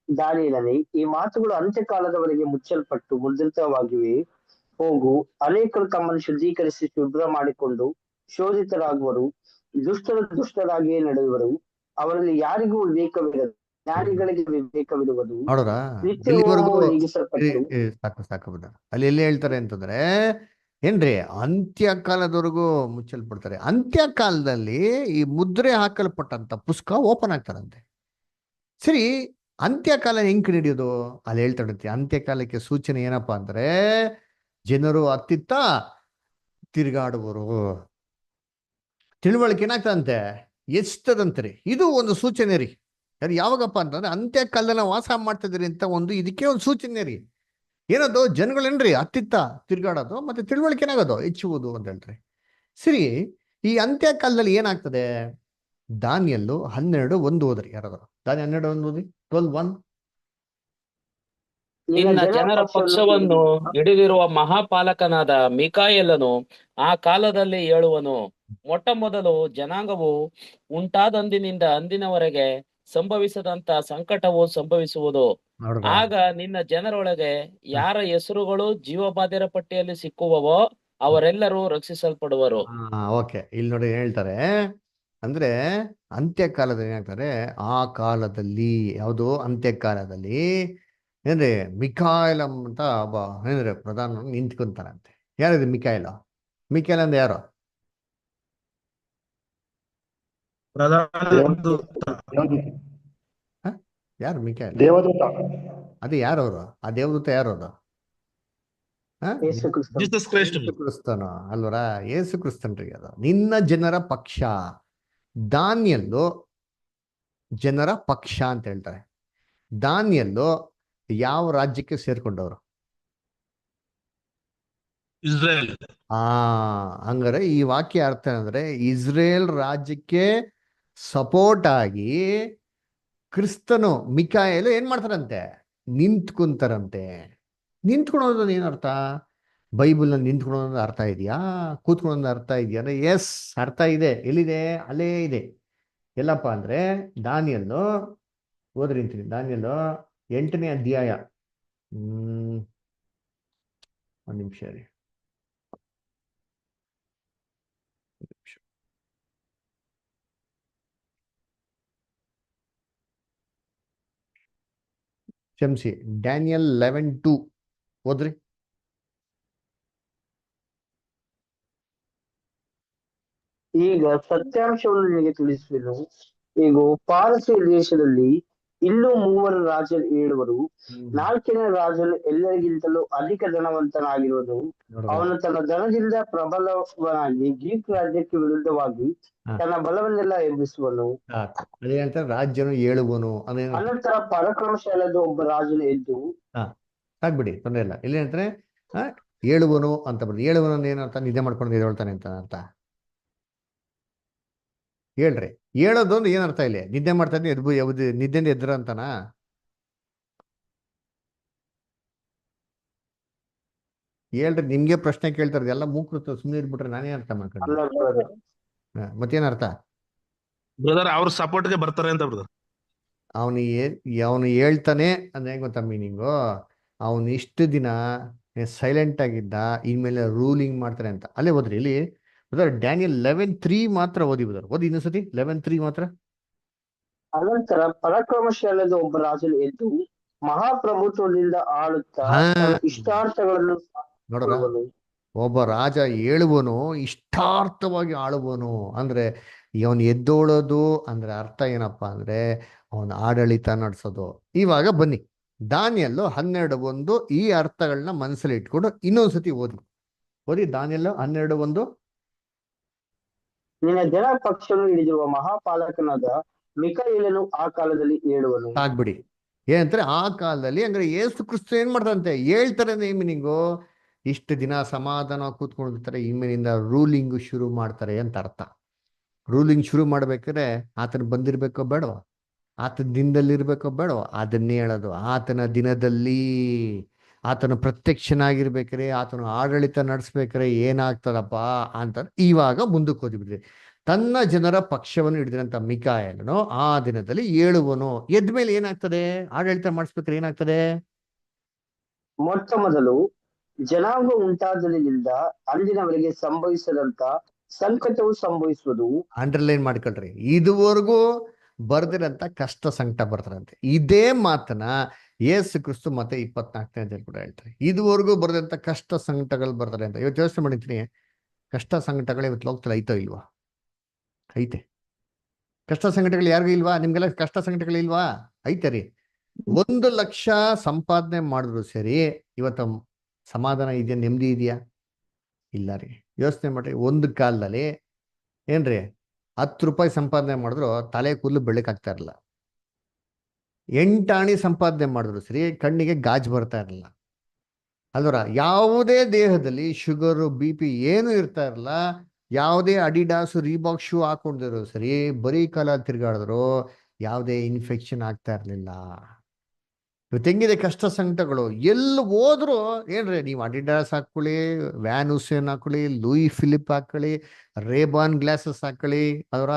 ದಾನಿಯೇಲನೇ, ಈ ಮಾತುಗಳು ಅಂತ್ಯಕಾಲದವರೆಗೆ ಮುಚ್ಚಲ್ಪಟ್ಟು ಮುದ್ರಿತವಾಗಿವೆ. ಹೋಗು, ಅನೇಕರು ತಮ್ಮನ್ನು ಶುದ್ಧೀಕರಿಸಿ ಶುಭ್ರ ಮಾಡಿಕೊಂಡು ಶೋಧಿತರಾಗುವರು, ದುಷ್ಟರಾಗಿಯೇ ನಡೆಯುವರು. ಅವರಲ್ಲಿ ಯಾರಿಗೂ ವಿವೇಕವಿರದು, ಜ್ಞಾನಿಗಳಿಗೆ ವಿವೇಕವಿರುವುದು. ನೋಡ್ರ, ಸಾಕು ಬಿಡ. ಅಲ್ಲಿ ಎಲ್ಲಿ ಹೇಳ್ತಾರೆ ಅಂತಂದ್ರೆ ಏನ್ರಿ, ಅಂತ್ಯಕಾಲದವರೆಗೂ ಮುಚ್ಚಲ್ಪಡ್ತಾರೆ. ಅಂತ್ಯಕಾಲದಲ್ಲಿ ಈ ಮುದ್ರೆ ಹಾಕಲ್ಪಟ್ಟಂತ ಪುಸ್ತಕ ಓಪನ್ ಆಗ್ತಾರಂತೆ. ಸರಿ, ಅಂತ್ಯಕಾಲ ಹೆಂಗ್ ಹಿಡಿಯೋದು? ಅಲ್ಲಿ ಹೇಳ್ತಾರಂತೆ ಅಂತ್ಯಕಾಲಕ್ಕೆ ಸೂಚನೆ ಏನಪ್ಪಾ ಅಂದ್ರೆ ಜನರು ಅತ್ತಿತ್ತ ತಿರುಗಾಡುವರು, ತಿಳುವಳಿಕೆ ಏನಾಗ್ತದಂತೆ, ಎಷ್ಟದಂತ್ರಿ. ಇದು ಒಂದು ಸೂಚನೆ ರೀ. ಅದು ಯಾವಾಗಪ್ಪ ಅಂತಂದ್ರೆ ಅಂತ್ಯಕಾಲದಲ್ಲಿ ವಾಸ ಮಾಡ್ತಾ ಇದೀರಿ ಅಂತ ಒಂದು ಇದಕ್ಕೆ ಒಂದು ಸೂಚನೆ ರೀ. ಏನದು? ಜನಗಳೇನ್ರಿ ಅತ್ತಿತ್ತ ತಿರ್ಗಾಡೋದು ಮತ್ತೆ ತಿಳುವಳಿಕೆ ಏನಾಗೋದು ಹೆಚ್ಚುವುದು ಅಂತ ಹೇಳ್ತಾರೆ. ಸರಿ, ಈ ಅಂತ್ಯಕಾಲದಲ್ಲಿ ಏನಾಗ್ತದೆ? ದಾನಿಯಲ್ಲು 12:1 ಓದ್ರಿ ಯಾರಾದ್ರು. ದಾನಿಯಲ್ 12:1 ಓದಿ. 12:1. ನಿನ್ನ ಜನರ ಪಕ್ಷವನ್ನು ಹಿಡಿದಿರುವ ಮಹಾಪಾಲಕನಾದ ಮಿಕಾಯೇಲನು ಆ ಕಾಲದಲ್ಲಿ ಹೇಳುವನು, ಮೊಟ್ಟ ಮೊದಲು ಜನಾಂಗವು ಉಂಟಾದಂದಿನಿಂದ ಅಂದಿನವರೆಗೆ ಸಂಭವಿಸದಂತ ಸಂಕಟವು ಸಂಭವಿಸುವುದು. ನೋಡ್ರ ಆಗ ನಿನ್ನ ಜನರೊಳಗೆ ಯಾರ ಹೆಸರುಗಳು ಜೀವಬಾಧ್ಯರ ಪಟ್ಟಿಯಲ್ಲಿ ಸಿಕ್ಕುವವೋ ಅವರೆಲ್ಲರೂ ರಕ್ಷಿಸಲ್ಪಡುವರು. ಓಕೆ, ಇಲ್ಲಿ ನೋಡಿ ಏನ್ ಹೇಳ್ತಾರೆ ಅಂದ್ರೆ ಅಂತ್ಯಕಾಲದಲ್ಲಿ ಏನಾಗ್ತಾರೆ, ಆ ಕಾಲದಲ್ಲಿ ಯಾವುದು ಅಂತ್ಯಕಾಲದಲ್ಲಿ ಏನ್ರಿ ಮಿಕಾಯಲ್ ಅಂತ ಒಬ್ಬ ಏನ್ರಿ ಪ್ರಧಾನ ನಿಂತ್ಕೊಂತಾರಂತೆ. ಯಾರಿದೆ ಮಿಕಾಯಲ? ಮಿಕಾಯಲ್ ಅಂದ್ರೆ ಯಾರು? ಪ್ರಧಾನ ದೂತ. ಯಾರು ಮಿಕಾಯಲ್? ದೇವದೂತ. ಅದೇ ಯಾರವರು? ಆ ದೇವದೂತ ಯಾರವರು? ಯೇಸು ಕ್ರಿಸ್ತ. Jesus Christ. ಯೇಸು ಕ್ರಿಸ್ತನು ಅಲ್ವರ? ಯೇಸು ಕ್ರಿಸ್ತನ್ರಿ ಅದು. ನಿನ್ನ ಜನರ ಪಕ್ಷ. ದಾನಿಯಲ್ಲು ಜನರ ಪಕ್ಷ ಅಂತ ಹೇಳ್ತಾರೆ. ದಾನಿಯಲ್ಲು ಯಾವ ರಾಜ್ಯಕ್ಕೆ ಸೇರ್ಕೊಂಡವರು? ಇಸ್ರೇಲ್. ಹಂಗಾರೆ ಈ ವಾಕ್ಯ ಅರ್ಥ ಅಂದ್ರೆ ಇಸ್ರೇಲ್ ರಾಜ್ಯಕ್ಕೆ ಸಪೋರ್ಟ್ ಆಗಿ ಕ್ರಿಸ್ತನು ಮಿಕಾಯಲು ಏನ್ ಮಾಡ್ತಾರಂತೆ? ನಿಂತ್ಕೊಂತಾರಂತೆ. ನಿಂತ್ಕೊಳೋದು ಏನರ್ಥ? ಬೈಬಲ್ನ ನಿಂತ್ಕೊಳೋದು ಅರ್ಥ ಇದೆಯಾ? ಕೂತ್ಕೊಳ್ಳೋದು ಅರ್ಥ ಇದೆಯಾ ಅಂದ್ರೆ ಎಸ್, ಅರ್ಥ ಇದೆ. ಎಲ್ಲಿದೆ? ಅಲ್ಲೇ ಇದೆ. ಎಲ್ಲಪ್ಪ ಅಂದ್ರೆ ದಾನಿಯಲ್ಲು ಓದ್ರಿಂತೀನಿ. ದಾನಿಯಲ್ಲು 8ನೇ ಅಧ್ಯಾಯ. ಒಂದ್ ನಿಮಿಷ ರೀ. ಕ್ಷಮಿಸಿ, ಡ್ಯಾನಿಯಲ್ 11:2 ಓದ್ರಿ. ಈಗ ಸತ್ಯಾಂಶವನ್ನು ನಿನಗೆ ತಿಳಿಸುವೆನು. ಈಗ ಪಾರಸಿಯ ದೇಶದಲ್ಲಿ ಇನ್ನೂ 3 ರಾಜರು ಏಳುವರು. 4ನೇ ರಾಜನು ಎಲ್ಲರಿಗಿಂತಲೂ ಅಧಿಕ ಧನವಂತನಾಗಿರುವನು. ಅವನು ತನ್ನ ಧನದಿಂದ ಪ್ರಬಲವನಾಗಿ ಗ್ರೀಕ್ ರಾಜ್ಯಕ್ಕೆ ವಿರುದ್ಧವಾಗಿ ತನ್ನ ಬಲವನ್ನೆಲ್ಲ ಎಬ್ಬಿಸುವನು. ಅದೇ ಹೇಳ್ತಾರೆ ರಾಜ್ಯನು ಏಳುವನು. ಅನಂತರ ಪರಾಕ್ರಮಶಾಲದ ಒಬ್ಬ ರಾಜನು ಎದ್ದು ಸಾಕ್ಬಿಡಿ, ತೊಂದರೆ ಇಲ್ಲ. ಇಲ್ಲಿ ಹೇಳ್ತಾರೆ ಏಳುವನು ಅಂತ ಬರ್ದು. ಏಳುವನು ಅಂದ್ರೆ ಏನರ್ಥ? ನಿದ್ದೆ ಮಾಡ್ಕೊಂಡು ಹೇಳ್ತಾನೆ ಅಂತ ಅರ್ಥ. ಹೇಳ್ರಿ, ಹೇಳೋದು ಅಂದ್ರೆ ಏನರ್ಥ? ಇಲ್ಲಿ ನಿದ್ದೆ ಮಾಡ್ತಾ ಇದ್ದೆ, ನಿದ್ದೆಯಿಂದ ಎದ್ರ ಅಂತಾನ? ಹೇಳ್ರಿ, ನಿಮ್ಗೆ ಪ್ರಶ್ನೆ ಕೇಳ್ತಾರೆ, ಎಲ್ಲ ಮೂಕೃತ ಸುಮ್ಮನೆ ಇರ್ಬಿಟ್ರೆ ನಾನೇ ಅರ್ಥ ಮಾಡ್ಕೊಂಡು ಮತ್ತೇನ್ ಅರ್ಥ? ಬ್ರದರ್ ಅವ್ರ ಸಪೋರ್ಟ್ಗೆ ಬರ್ತಾರೆ ಅಂತ ಬ್ರದರ್. ಅವನು ಹೇಳ್ತಾನೆ ಅಂದ್ರೆ ಹೆಂಗ್ ಗೊತ್ತಾ ಮೀನಿಂಗು? ಅವನು ಇಷ್ಟು ದಿನ ಸೈಲೆಂಟ್ ಆಗಿದ್ದ, ಇನ್ಮೇಲೆ ರೂಲಿಂಗ್ ಮಾಡ್ತಾನೆ ಅಂತ. ಅಲ್ಲೇ ಹೋದ್ರಿ ಇಲ್ಲಿ ಡ್ಯಾನಿಯಲ್ 11:3 ಮಾತ್ರ ಓದಿ ಬದರ್. ಓದಿ ಇನ್ನೊಂದ್ಸತಿ 11:3 ಮಾತ್ರ. ಅನಂತರ ಪರಾಕ್ರಮಶಾಲದ ಒಬ್ಬ ರಾಜನು ಎದ್ದು ಮಹಾಪ್ರಭುತ್ವದಿಂದ ಆಳುತ್ತಾ ತನ್ನ ಇಷ್ಟಾರ್ಥಗಳನ್ನು ನೋಡ್ರ, ಒಬ್ಬ ರಾಜ ಏಳುವನು, ಇಷ್ಟಾರ್ಥವಾಗಿ ಆಳುವನು ಅಂದ್ರೆ ಇವನು ಎದ್ದೋಳೋದು ಅಂದ್ರೆ ಅರ್ಥ ಏನಪ್ಪಾ ಅಂದ್ರೆ ಅವನ ಆಡಳಿತ ನಡೆಸೋದು. ಇವಾಗ ಬನ್ನಿ ದಾನಿಯಲ್ಲು 12:1 ಈ ಅರ್ಥಗಳನ್ನ ಮನಸ್ಸಲ್ಲಿ ಇಟ್ಕೊಂಡು ಇನ್ನೊಂದ್ಸತಿ ಓದಿ ದಾನಿಯಲ್ಲು 12:1. ನಿನ್ನ ಜನ ಪಕ್ಷವನ್ನು ಹಿಡಿದಿರುವ ಮಹಾಪಾಲಕನಾದ ಮಿಕಾಯೇಲನು ಆ ಕಾಲದಲ್ಲಿ ಏಳುವನು. ಆಗ್ಬಿಡಿ. ಏನಂತಾರೆ ಆ ಕಾಲದಲ್ಲಿ? ಅಂದ್ರೆ ಯೇಸು ಕ್ರಿಸ್ತ ಏನ್ ಮಾಡ್ತಾರಂತೆ? ಹೇಳ್ತಾರೆ ಮೀನಿಂಗು, ಇಷ್ಟು ದಿನ ಸಮಾಧಾನ ಕೂತ್ಕೊಂಡಿರ್ತಾರೆ, ಇನ್ಮೇಲಿಂದ ರೂಲಿಂಗ್ ಶುರು ಮಾಡ್ತಾರೆ ಅಂತ ಅರ್ಥ. ರೂಲಿಂಗ್ ಶುರು ಮಾಡ್ಬೇಕಾದ್ರೆ ಆತನ ಬಂದಿರ್ಬೇಕೋ ಬೇಡವಾ? ಆತನ ದಿನದಲ್ಲಿರ್ಬೇಕೋ ಬೇಡವಾ? ಅದನ್ನೇ ಹೇಳೋದು. ಆತನ ದಿನದಲ್ಲಿ ಆತನ ಪ್ರತ್ಯಕ್ಷನಾಗಿರ್ಬೇಕಾರೆ, ಆತನ ಆಡಳಿತ ನಡೆಸ್ಬೇಕಾರೆ ಏನಾಗ್ತದಪ್ಪ ಅಂತ ಇವಾಗ ಮುಂದಕ್ಕೆ ಓದಿಬಿಡ್ರಿ. ತನ್ನ ಜನರ ಪಕ್ಷವನ್ನು ಹಿಡಿದಿರಂತ ಮಿಕಾಯಲನು ಆ ದಿನದಲ್ಲಿ ಏಳುವನು. ಎದ್ಮೇಲೆ ಏನಾಗ್ತದೆ? ಆಡಳಿತ ಮಾಡಿಸ್ಬೇಕಾದ್ರೆ ಏನಾಗ್ತದೆ? ಮೊಟ್ಟ ಮೊದಲು ಜನಾಂಗ ಉಂಟಾದದಿಂದ ಅಂದಿನವರೆಗೆ ಸಂಭವಿಸದಂತ ಸಂಕಟವು ಸಂಭವಿಸುವುದು. ಅಂಡರ್ಲೈನ್ ಮಾಡ್ಕೊಳ್ರಿ, ಇದುವರೆಗೂ ಬರ್ದಿರಂತ ಕಷ್ಟ ಸಂಕಟ ಬರ್ತಾರಂತೆ. ಇದೇ ಮಾತನ್ನ ಯೇಸು ಕ್ರಿಸ್ತು ಮತ್ತೆ 24ನೇ ಅಧ್ಯಾಯ ಕೂಡ ಹೇಳ್ತಾರೆ. ಇದುವರೆಗೂ ಬರ್ದಿರಂತ ಕಷ್ಟ ಸಂಕಟಗಳು ಬರ್ತಾರೆ ಅಂತ. ಇವತ್ತು ಯೋಚನೆ ಮಾಡಿರ್ತೀನಿ, ಕಷ್ಟ ಸಂಕಟಗಳು ಇವತ್ತು ಲೋಕದಲ್ಲಿ ಐತೋ ಇಲ್ವಾ? ಐತೆ. ಕಷ್ಟ ಸಂಕಟಗಳು ಯಾರಿಗೂ ಇಲ್ವಾ? ನಿಮ್ಗೆಲ್ಲ ಕಷ್ಟ ಸಂಕಟಗಳು ಇಲ್ವಾ? ಐತೆ ರೀ. 1 ಲಕ್ಷ ಸಂಪಾದನೆ ಮಾಡಿದ್ರು ಸರಿ, ಇವತ್ತು ಸಮಾಧಾನ ಇದೆಯಾ? ನೆಮ್ಮದಿ ಇದೆಯಾ? ಇಲ್ಲ ರೀ. ಯೋಚನೆ ಮಾಡ್ರಿ, ಒಂದು ಕಾಲದಲ್ಲಿ ಏನ್ರಿ 10 ರೂಪಾಯಿ ಸಂಪಾದನೆ ಮಾಡಿದ್ರು ತಲೆ ಕೂದಲು ಬೆಳಕಾಗ್ತಾ ಇರಲಿಲ್ಲ. 8 ಆಣಿ ಸಂಪಾದನೆ ಮಾಡಿದ್ರು ಸರಿ, ಕಣ್ಣಿಗೆ ಗಾಜ್ ಬರ್ತಾ ಇರಲಿಲ್ಲ. ಅಲ್ವರ? ಯಾವುದೇ ದೇಹದಲ್ಲಿ ಶುಗರು BP ಏನು ಇರ್ತಾ ಇರಲ್ಲ. ಯಾವುದೇ ಅಡಿಡಾಸ್ ರೀಬಾಕ್ ಶೂ ಹಾಕೊಂಡಿದ್ರು ಸರಿ, ಬರೀ ಕಾಲ ತಿರ್ಗಾಡಿದ್ರು ಯಾವುದೇ ಇನ್ಫೆಕ್ಷನ್ ಆಗ್ತಾ ಇರ್ಲಿಲ್ಲ. ಇವತ್ತು ಹೆಂಗಿದೆ ಕಷ್ಟ ಸಂಕಟಗಳು? ಎಲ್ಲಿ ಹೋದ್ರು ಏನ್ರಿ, ನೀವು ಅಡಿಡಾಸ್ ಹಾಕೊಳ್ಳಿ, ವ್ಯಾನ್ ಹುಸೇನ್ ಹಾಕೊಳ್ಳಿ, ಲೂಯಿ ಫಿಲಿಪ್ ಹಾಕೊಳ್ಳಿ, ರೇಬಾನ್ ಗ್ಲಾಸಸ್ ಹಾಕೊಳ್ಳಿ, ಅದರ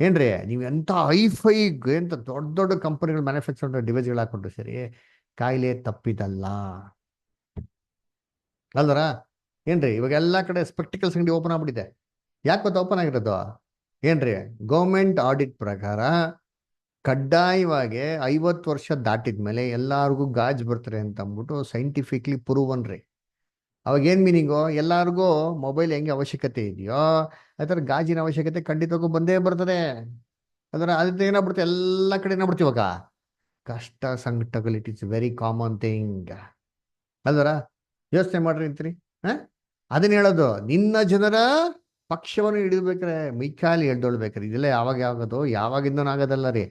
ಏನ್ರಿ ನೀವು ಎಂಥ ಹೈಫೈ ಎಂತ ದೊಡ್ಡ ದೊಡ್ಡ ಕಂಪನಿಗಳು ಮ್ಯಾನುಫ್ಯಾಕ್ಚರ್ ಡಿವೈಸ್ಗಳು ಹಾಕೊಂಡ್ರು ಸರಿ, ಕಾಯಿಲೆ ತಪ್ಪಿದಲ್ಲ ಅಲ್ದರ. ಏನ್ರಿ ಇವಾಗ ಎಲ್ಲ ಕಡೆ ಸ್ಪೆಕ್ಟಿಕಲ್ಸ್ ಅಂಗಡಿ ಓಪನ್ ಆಗ್ಬಿಟ್ಟಿದೆ. ಯಾಕೆ ಗೊತ್ತಾ ಓಪನ್ ಆಗಿರೋದು? ಏನ್ರಿ ಗೌರ್ಮೆಂಟ್ ಆಡಿಟ್ ಪ್ರಕಾರ ಕಡ್ಡಾಯವಾಗಿ 50 ವರ್ಷ ದಾಟಿದ್ಮೇಲೆ ಎಲ್ಲಾರ್ಗೂ ಗಾಜ್ ಬರ್ತಾರೆ ಅಂತ ಅಂದ್ಬಿಟ್ಟು ಸೈಂಟಿಫಿಕ್ಲಿ ಪ್ರೂವನ್ ರೀ. ಅವಾಗ ಏನ್ ಮೀನಿಂಗು? ಎಲ್ಲಾರ್ಗೂ ಮೊಬೈಲ್ ಹೆಂಗೆ ಅವಶ್ಯಕತೆ ಇದೆಯೋ ಆ ಥರ ಗಾಜಿನ ಅವಶ್ಯಕತೆ ಖಂಡಿತವಾಗೂ ಬಂದೇ ಬರ್ತದೆ. ಅದರ ಅದ್ರ ಏನಾಗ್ಬಿಡುತ್ತೆ, ಎಲ್ಲ ಕಡೆ ಏನಾಗ್ಬಿಡ್ತೀವಿ ಇವಾಗ ಕಷ್ಟ ಸಂಕಟಗಳು. It is very common thing ಅಲ್ವರ. ಯೋಚನೆ ಮಾಡ್ರಿ ಅಂತೀರಿ. ಅದನ್ನ ಹೇಳೋದು, ನಿನ್ನ ಜನರ ಪಕ್ಷವನ್ನು ಹಿಡಿದ್ಬೇಕಾರೆ ಮೈಕಾಲಿ ಎಳ್ದೊಳ್ಬೇಕಾರೆ. ಇದೆಲ್ಲ ಯಾವಾಗ ಆಗೋದು? ಯಾವಾಗಿಂದನೂ ಆಗೋದಲ್ಲ ರೀ.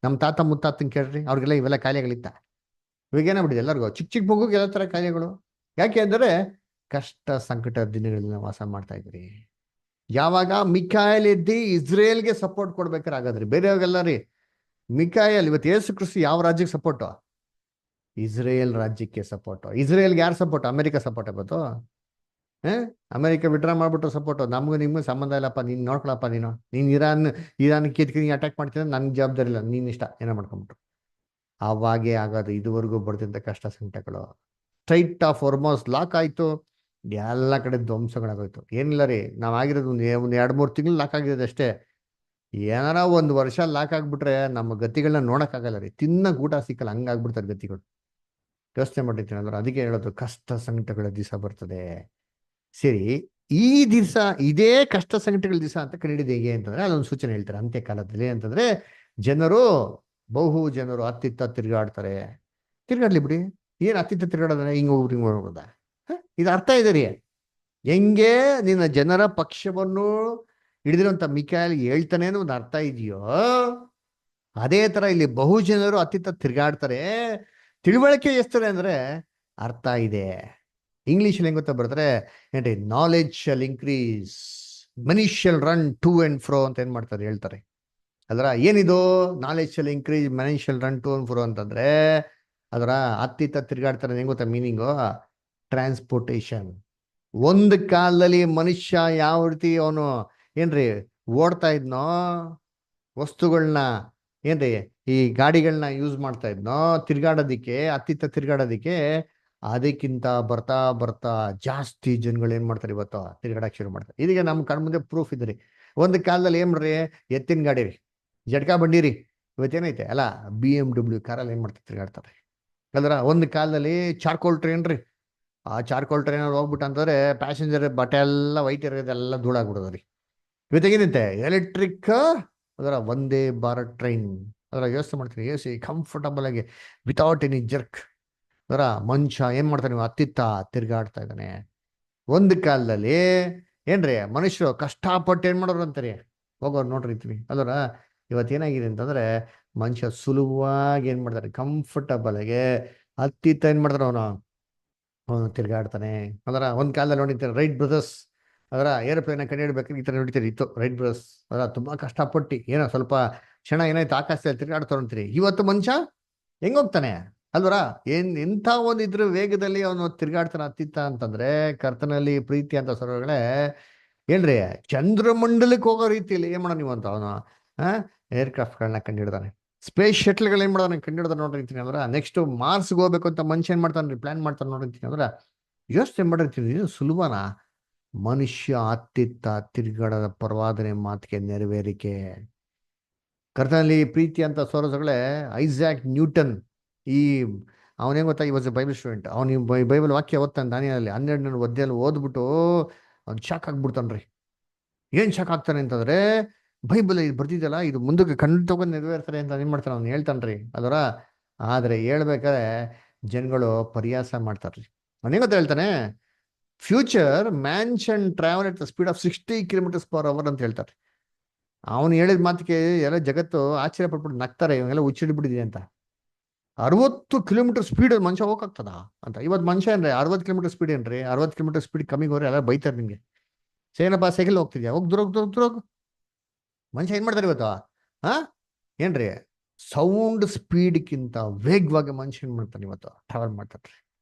ನಮ್ಮ ತಾತ ಮುತ್ತಾತನ್ ಕೇಳ್ರಿ, ಅವ್ರಿಗೆಲ್ಲ ಇವೆಲ್ಲ ಕಾಯಿಲೆಗಳಿತ್ತ. ಇವಾಗ ಏನಾಗ್ಬಿಟ್ಟಿದೆ ಎಲ್ಲರಿಗೂ, ಚಿಕ್ಕ ಚಿಕ್ಕ ಮಗುಗೆ ಎಲ್ಲ ಥರ ಕಾಯಿಲೆಗಳು. ಯಾಕೆ ಅಂದರೆ ಕಷ್ಟ ಸಂಕಟ ದಿನಗಳನ್ನ ವಾಸ ಮಾಡ್ತಾ ಇದ್ರಿ. ಯಾವಾಗ ಮಿಕಾಯಲ್ ಎದ್ದಿ ಇಸ್ರೇಲ್ಗೆ ಸಪೋರ್ಟ್ ಕೊಡ್ಬೇಕಾರೆ ಆಗೋದ್ರಿ, ಬೇರೆಯವ್ರಿಗೆಲ್ಲ ರೀ. ಮಿಕಾಯಲ್ ಇವತ್ತು ಯೇಸು ಕ್ರಿಸ್ತು ಯಾವ ರಾಜ್ಯಕ್ಕೆ ಸಪೋರ್ಟು? ಇಸ್ರೇಲ್ ರಾಜ್ಯಕ್ಕೆ ಸಪೋರ್ಟು. ಇಸ್ರೇಲ್ಗೆ ಯಾರು ಸಪೋರ್ಟ್? ಅಮೆರಿಕ ಸಪೋರ್ಟ್ ಆಗೋದು. ಅಮೆರಿಕ ವಿಡ್ರಾ ಮಾಡ್ಬಿಟ್ಟು ಸಪೋರ್ಟು. ನಮಗೂ ನಿಮ್ಗೂ ಸಂಬಂಧ ಇಲ್ಲಪ್ಪ, ನೀನು ನೋಡ್ಕೊಳಪ್ಪ, ನೀನು ಇರಾನ್ ಕಿತ್ಕಿ ಅಟ್ಯಾಕ್ ಮಾಡ್ತೀನಿ, ನನ್ಗೆ ಜವಾಬ್ದಾರಿ ಇಲ್ಲ, ನೀನು ಇಷ್ಟ ಏನೋ ಮಾಡ್ಕೊಂಬಿಟ್ರು. ಅವಾಗೇ ಆಗೋದು ಇದುವರೆಗೂ ಬರ್ತಿದ್ದ ಕಷ್ಟ ಸಂಕಟಗಳು. ಸ್ಟ್ರೈಟ್ ಆಫ್ ಹೊರ್ಮೋಸ್ ಲಾಕ್ ಆಯಿತು, ಎಲ್ಲ ಕಡೆ ಧ್ವಂಸಗಳಾಗೋಯ್ತು. ಏನಿಲ್ಲ ರೀ, ನಾವು ಆಗಿರೋದು ಒಂದು 2-3 ತಿಂಗಳು ಲಾಕ್ ಆಗಿರೋದು ಅಷ್ಟೇ. ಏನಾರ 1 ವರ್ಷ ಲಾಕ್ ಆಗಿಬಿಟ್ರೆ ನಮ್ಮ ಗತಿಗಳನ್ನ ನೋಡೋಕ್ಕಾಗಲ್ಲ ರೀ. ತಿನ್ನಕ್ಕೆ ಊಟ ಸಿಕ್ಕಲ್ಲ, ಹಂಗಾಗ್ಬಿಡ್ತಾರೆ ಗತಿಗಳು. ಯೋಚನೆ ಮಾಡಿರ್ತೀನಿ ಅಂದ್ರೆ ಅದಕ್ಕೆ ಹೇಳೋದು, ಕಷ್ಟ ಸಂಕಟಗಳ ದಿವಸ ಬರ್ತದೆ. ಸರಿ, ಈ ದಿವಸ ಇದೇ ಕಷ್ಟ ಸಂಕಟಗಳ ದಿವಸ ಅಂತ ಕಂಡಿಡಿದು ಹೇಗೆ ಅಂತಂದ್ರೆ ಅದೊಂದು ಸೂಚನೆ ಹೇಳ್ತಾರೆ. ಅಂತ್ಯಕಾಲದಲ್ಲಿ ಅಂತಂದ್ರೆ ಬಹು ಜನರು ಅತ್ತಿತ್ತ ತಿರುಗಾಡ್ತಾರೆ. ತಿರುಗಾಡ್ಲಿ ಬಿಡಿ, ಏನು ಅತ್ತಿತ್ತ ತಿರುಗಾಡೋದ್ರೆ ಹಿಂಗೆ ಹೋಗೋದ? ಇದು ಅರ್ಥ ಇದೆ ರೀ. ಹೆಂಗೆ ನಿನ್ನ ಜನರ ಪಕ್ಷವನ್ನು ಹಿಡಿದಿರುವಂತ ಮಿಕಾಯಲ್ ಹೇಳ್ತಾನೆ ಅನ್ನೋ ಒಂದು ಅರ್ಥ ಇದೆಯೋ, ಅದೇ ತರ ಇಲ್ಲಿ ಬಹು ಜನರು ಅತ್ತಿತ್ತ ತಿರುಗಾಡ್ತಾರೆ. ತಿಳುವಳಿಕೆ ಎಷ್ತಾರೆ ಅಂದ್ರೆ ಅರ್ಥ ಇದೆ. ಇಂಗ್ಲಿಷಲ್ಲಿ ಹೆಂಗ್ ಗೊತ್ತಾ ಬರ್ತಾರೆ ಏನ್ರಿ, knowledge shall increase, money shall run to and fro ಅಂತ ಏನ್ ಮಾಡ್ತಾರೆ ಹೇಳ್ತಾರೆ. ಅದರ ಏನಿದು knowledge shall increase money shall run to and fro ಅಂತಂದ್ರೆ ಅದರ ಅತ್ತಿತ್ತ ತಿರುಗಾಡ್ತಾರೆ. ಹೆಂಗ್ ಗೊತ್ತಾ ಮೀನಿಂಗು? ಟ್ರಾನ್ಸ್ಪೋರ್ಟೇಶನ್. ಒಂದು ಕಾಲದಲ್ಲಿ ಮನುಷ್ಯ ಯಾವ ರೀತಿ ಅವನು ಏನ್ರಿ ಓಡ್ತಾ ಇದ್ನೋ, ವಸ್ತುಗಳನ್ನ ಏನ್ರಿ ಈ ಗಾಡಿಗಳನ್ನ ಯೂಸ್ ಮಾಡ್ತಾ ಇದ್ನೋ ತಿರ್ಗಾಡೋದಿಕ್ಕೆ, ಅತ್ತಿತ್ತ ತಿರ್ಗಾಡೋದಿಕ್ಕೆ, ಅದಕ್ಕಿಂತ ಬರ್ತಾ ಬರ್ತಾ ಜಾಸ್ತಿ ಜನಗಳು ಏನ್ ಮಾಡ್ತಾರೆ ಇವತ್ತು ತಿರ್ಗಾಡಕ್ ಶುರು ಮಾಡ್ತಾರೆ. ಇದೀಗ ನಮ್ಮ ಕಣ್ಮುಂದೆ ಪ್ರೂಫ್ ಇದ್ರಿ. ಒಂದು ಕಾಲದಲ್ಲಿ ಏನ್ ಮಾಡ್ರಿ, ಎತ್ತಿನ ಗಾಡಿ ರೀ, ಜಟ್ಕಾ ಬಂಡಿ ರೀ. ಇವತ್ತೇನೈತೆ ಅಲ್ಲ, BMW ಕಾರಲ್ಲಿ ಏನ್ ಮಾಡ್ತಾರೆ ತಿರ್ಗಾಡ್ತಾರೆ ಅಲ್ರ. ಒಂದು ಕಾಲದಲ್ಲಿ ಚಾರ್ಕೋಲ್ ಟ್ರೈನ್ ರೀ, ಆ ಚಾರ್ಕೋಲ್ ಟ್ರೈನ್ ಹೋಗ್ಬಿಟ್ಟು ಅಂತಂದ್ರೆ ಪ್ಯಾಸೆಂಜರ್ ಬಟ್ಟೆ ಎಲ್ಲ ವೈಟ್ ಇರೋದೆಲ್ಲ ಧೂಳಾಗ್ಬಿಡೋದು ರೀ. ಇವತ್ತೇನೈತೆ ಎಲೆಕ್ಟ್ರಿಕ್ ಅದರ ವಂದೇ ಭಾರತ್ ಟ್ರೈನ್. ಅದರ ಯೋಚನೆ ಮಾಡ್ತೀನಿ, ಎಸಿ ಕಂಫರ್ಟಬಲ್ ಆಗಿ ವಿತೌಟ್ ಎನಿ ಜರ್ಕ್. ಅದರ ಮನುಷ್ಯ ಏನ್ ಮಾಡ್ತಾನೆ, ನೀವು ಅತ್ತಿತ್ತ ತಿರ್ಗಾಡ್ತಾ ಇದ್ದಾನೆ. ಒಂದು ಕಾಲದಲ್ಲಿ ಏನ್ರಿ ಮನುಷ್ಯರು ಕಷ್ಟಪಟ್ಟು ಏನ್ ಮಾಡೋರು ಅಂತಾರೆ, ಹೋಗೋರು ನೋಡ್ರಿರ್ತೀವಿ ಅದರ. ಇವತ್ತೇನಾಗಿದೆ ಅಂತಂದ್ರೆ ಮನುಷ್ಯ ಸುಲಭವಾಗಿ ಏನ್ ಮಾಡ್ತಾರೆ, ಕಂಫರ್ಟಬಲ್ ಆಗಿ ಅತ್ತಿತ್ತ ಏನ್ ಮಾಡ್ತಾರೆ, ಅವನು ತಿರ್ಗಾಡ್ತಾನೆ. ಅದರ ಒಂದು ಕಾಲದಲ್ಲಿ ನೋಡಿರ್ತಾರೆ ರೈಟ್ ಬ್ರದರ್ಸ್, ಅದರ ಏರೋಪ್ಲೇನ್ ಕಂಡುಹಿಡ್ಬೇಕಾದ್ರೆ ಈ ಥರ ನೋಡ್ತೀರಿ ಇತ್ತು ರೈಟ್ ಬ್ರದರ್ಸ್. ಅದರ ತುಂಬಾ ಕಷ್ಟಪಟ್ಟು ಏನೋ ಸ್ವಲ್ಪ ಕ್ಷಣ ಏನಾಯ್ತು ಆಕಾಶದಲ್ಲಿ ತಿರ್ಗಾಡ್ತಾ ಅಂತೀರಿ. ಇವತ್ತು ಮನುಷ್ಯ ಹೆಂಗೋಗ್ತಾನೆ ಅಲ್ವರ, ಎಂಥ ಒಂದು ಇದ್ರ ವೇಗದಲ್ಲಿ ಅವನು ತಿರ್ಗಾಡ್ತಾನೆ ಅತ್ತಿತ್ತ ಅಂತಂದ್ರೆ, ಕರ್ತನಲ್ಲಿ ಪ್ರೀತಿ ಅಂತ ಸರೋಗಳೇ ಏನ್ರಿ ಚಂದ್ರಮಂಡಲಕ್ಕೆ ಹೋಗೋ ರೀತಿಯಲ್ಲಿ ಏನ್ ಮಾಡೋಣ ನೀವು ಅಂತ ಅವನು ಏರ್ಕ್ರಾಫ್ಟ್ಗಳನ್ನ ಕಂಡಿಡ್ದಾನೆ. ಸ್ಪೇಸ್ ಶಟ್ಲ್ಗಳು ಏನ್ ಮಾಡೋಣ ಕಂಡಿಡ್ದಾನೆ ನೋಡಿರ್ತೀನಿ ಅಂದ್ರೆ. ನೆಕ್ಸ್ಟ್ ಮಾರ್ಸ್ಗೆ ಹೋಗ್ಬೇಕು ಅಂತ ಮನುಷ್ಯ ಏನ್ ಮಾಡ್ತಾನೆ, ಪ್ಲಾನ್ ಮಾಡ್ತಾನೆ ನೋಡಿರ್ತೀನಿ ಅಂದ್ರೆ. ಯೋಚನೆ ಮಾಡಿರ್ತೀನಿ, ಇದು ಸುಲಭನಾ? ಮನುಷ್ಯ ಅತ್ತಿತ್ತ ತಿರ್ಗಾಡದ ಪರವಾದನೆ ಮಾತಿಗೆ ನೆರವೇರಿಕೆ. ಕರ್ತನಲ್ಲಿ ಪ್ರೀತಿ ಅಂತ ಸೋರಸಗಳೇ ಐಸಾಕ್ ನ್ಯೂಟನ್, ಈ ಅವನೇನ್ ಗೊತ್ತಾ, ಈ ವಾಸ್ ಎ ಬೈಬಲ್ ಸ್ಟೂಡೆಂಟ್. ಅವನು ಬೈಬಲ್ ವಾಕ್ಯ ಓದ್ತಾನೆ ದಾನಿಯಲ್ಲಿ 12 ಒದ್ದೆಯಲ್ಲಿ ಓದ್ಬಿಟ್ಟು ಅವ್ನು ಶಾಕ್ ಆಗ್ಬಿಡ್ತಾನ್ರಿ. ಏನ್ ಶಾಕ್ ಆಗ್ತಾನೆ ಅಂತಂದ್ರೆ, ಬೈಬಲ್ ಇದು ಬರ್ತಿದ್ದಲ್ಲ, ಇದು ಮುಂದಕ್ಕೆ ಖಂಡಿತವಾಗಿ ನೆರವೇರ್ತಾರೆ ಅಂತ ಏನ್ ಮಾಡ್ತಾನೆ ಅವ್ನು ಹೇಳ್ತಾನ್ರಿ ಅದರ. ಆದ್ರೆ ಹೇಳ್ಬೇಕಾದ್ರೆ ಜನಗಳು ಪರಿಹಾಸ ಮಾಡ್ತಾರ್ರಿ. ಅವನೇನ್ ಗೊತ್ತಾ ಹೇಳ್ತಾನೆ, future mansion travel at the speed of 60 km/h ಅಂತ ಹೇಳ್ತಾರೆ. ಅವನು ಹೇಳಿದ ಮಾತಿಗೆ ಎಲ್ಲ ಜಗತ್ತು ಆಶ್ಚರ್ಯ ಪಟ್ಬಿಟ್ಟು ನಗ್ತಾರೆ, ಇವಾಗೆಲ್ಲ ಹುಚ್ಚಿಡ್ಬಿಟ್ಟಿದೆ ಅಂತ. 60 ಕಿಲೋಮೀಟರ್ ಸ್ಪೀಡ್ ಮನುಷ್ಯ ಹೋಗಕ್ಕಾಗ್ತದ ಅಂತ. ಇವತ್ತು ಮನುಷ್ಯ ಏನ್ರಿ 60 ಕಿಲೋಮೀಟರ್ ಸ್ಪೀಡ್ ಏನ್ರಿ, 60 ಕಿಲೋಮೀಟರ್ ಸ್ಪೀಡ್ ಕಮ್ಮಿಗೆ ಹೋದ್ರೆ ಎಲ್ಲ ಬೈತಾರೆ ನಿಮ್ಗೆ. ಸೇನಪ್ಪ ಸೈಕಲ್ ಹೋಗ್ತಿದ್ಯಾ, ಹೋಗಿ ದುರೋಗ್. ಮನುಷ್ಯ ಏನ್ ಮಾಡ್ತಾರೆ ಇವತ್ತು ಏನ್ರಿ ಸೌಂಡ್ ಸ್ಪೀಡ್ಗಿಂತ ವೇಗವಾಗಿ ಮನುಷ್ಯ ಏನ್ ಮಾಡ್ತಾನೆ ಇವತ್ತು ಟ್ರಾವೆಲ್ ಮಾಡ್ತಾರೆ.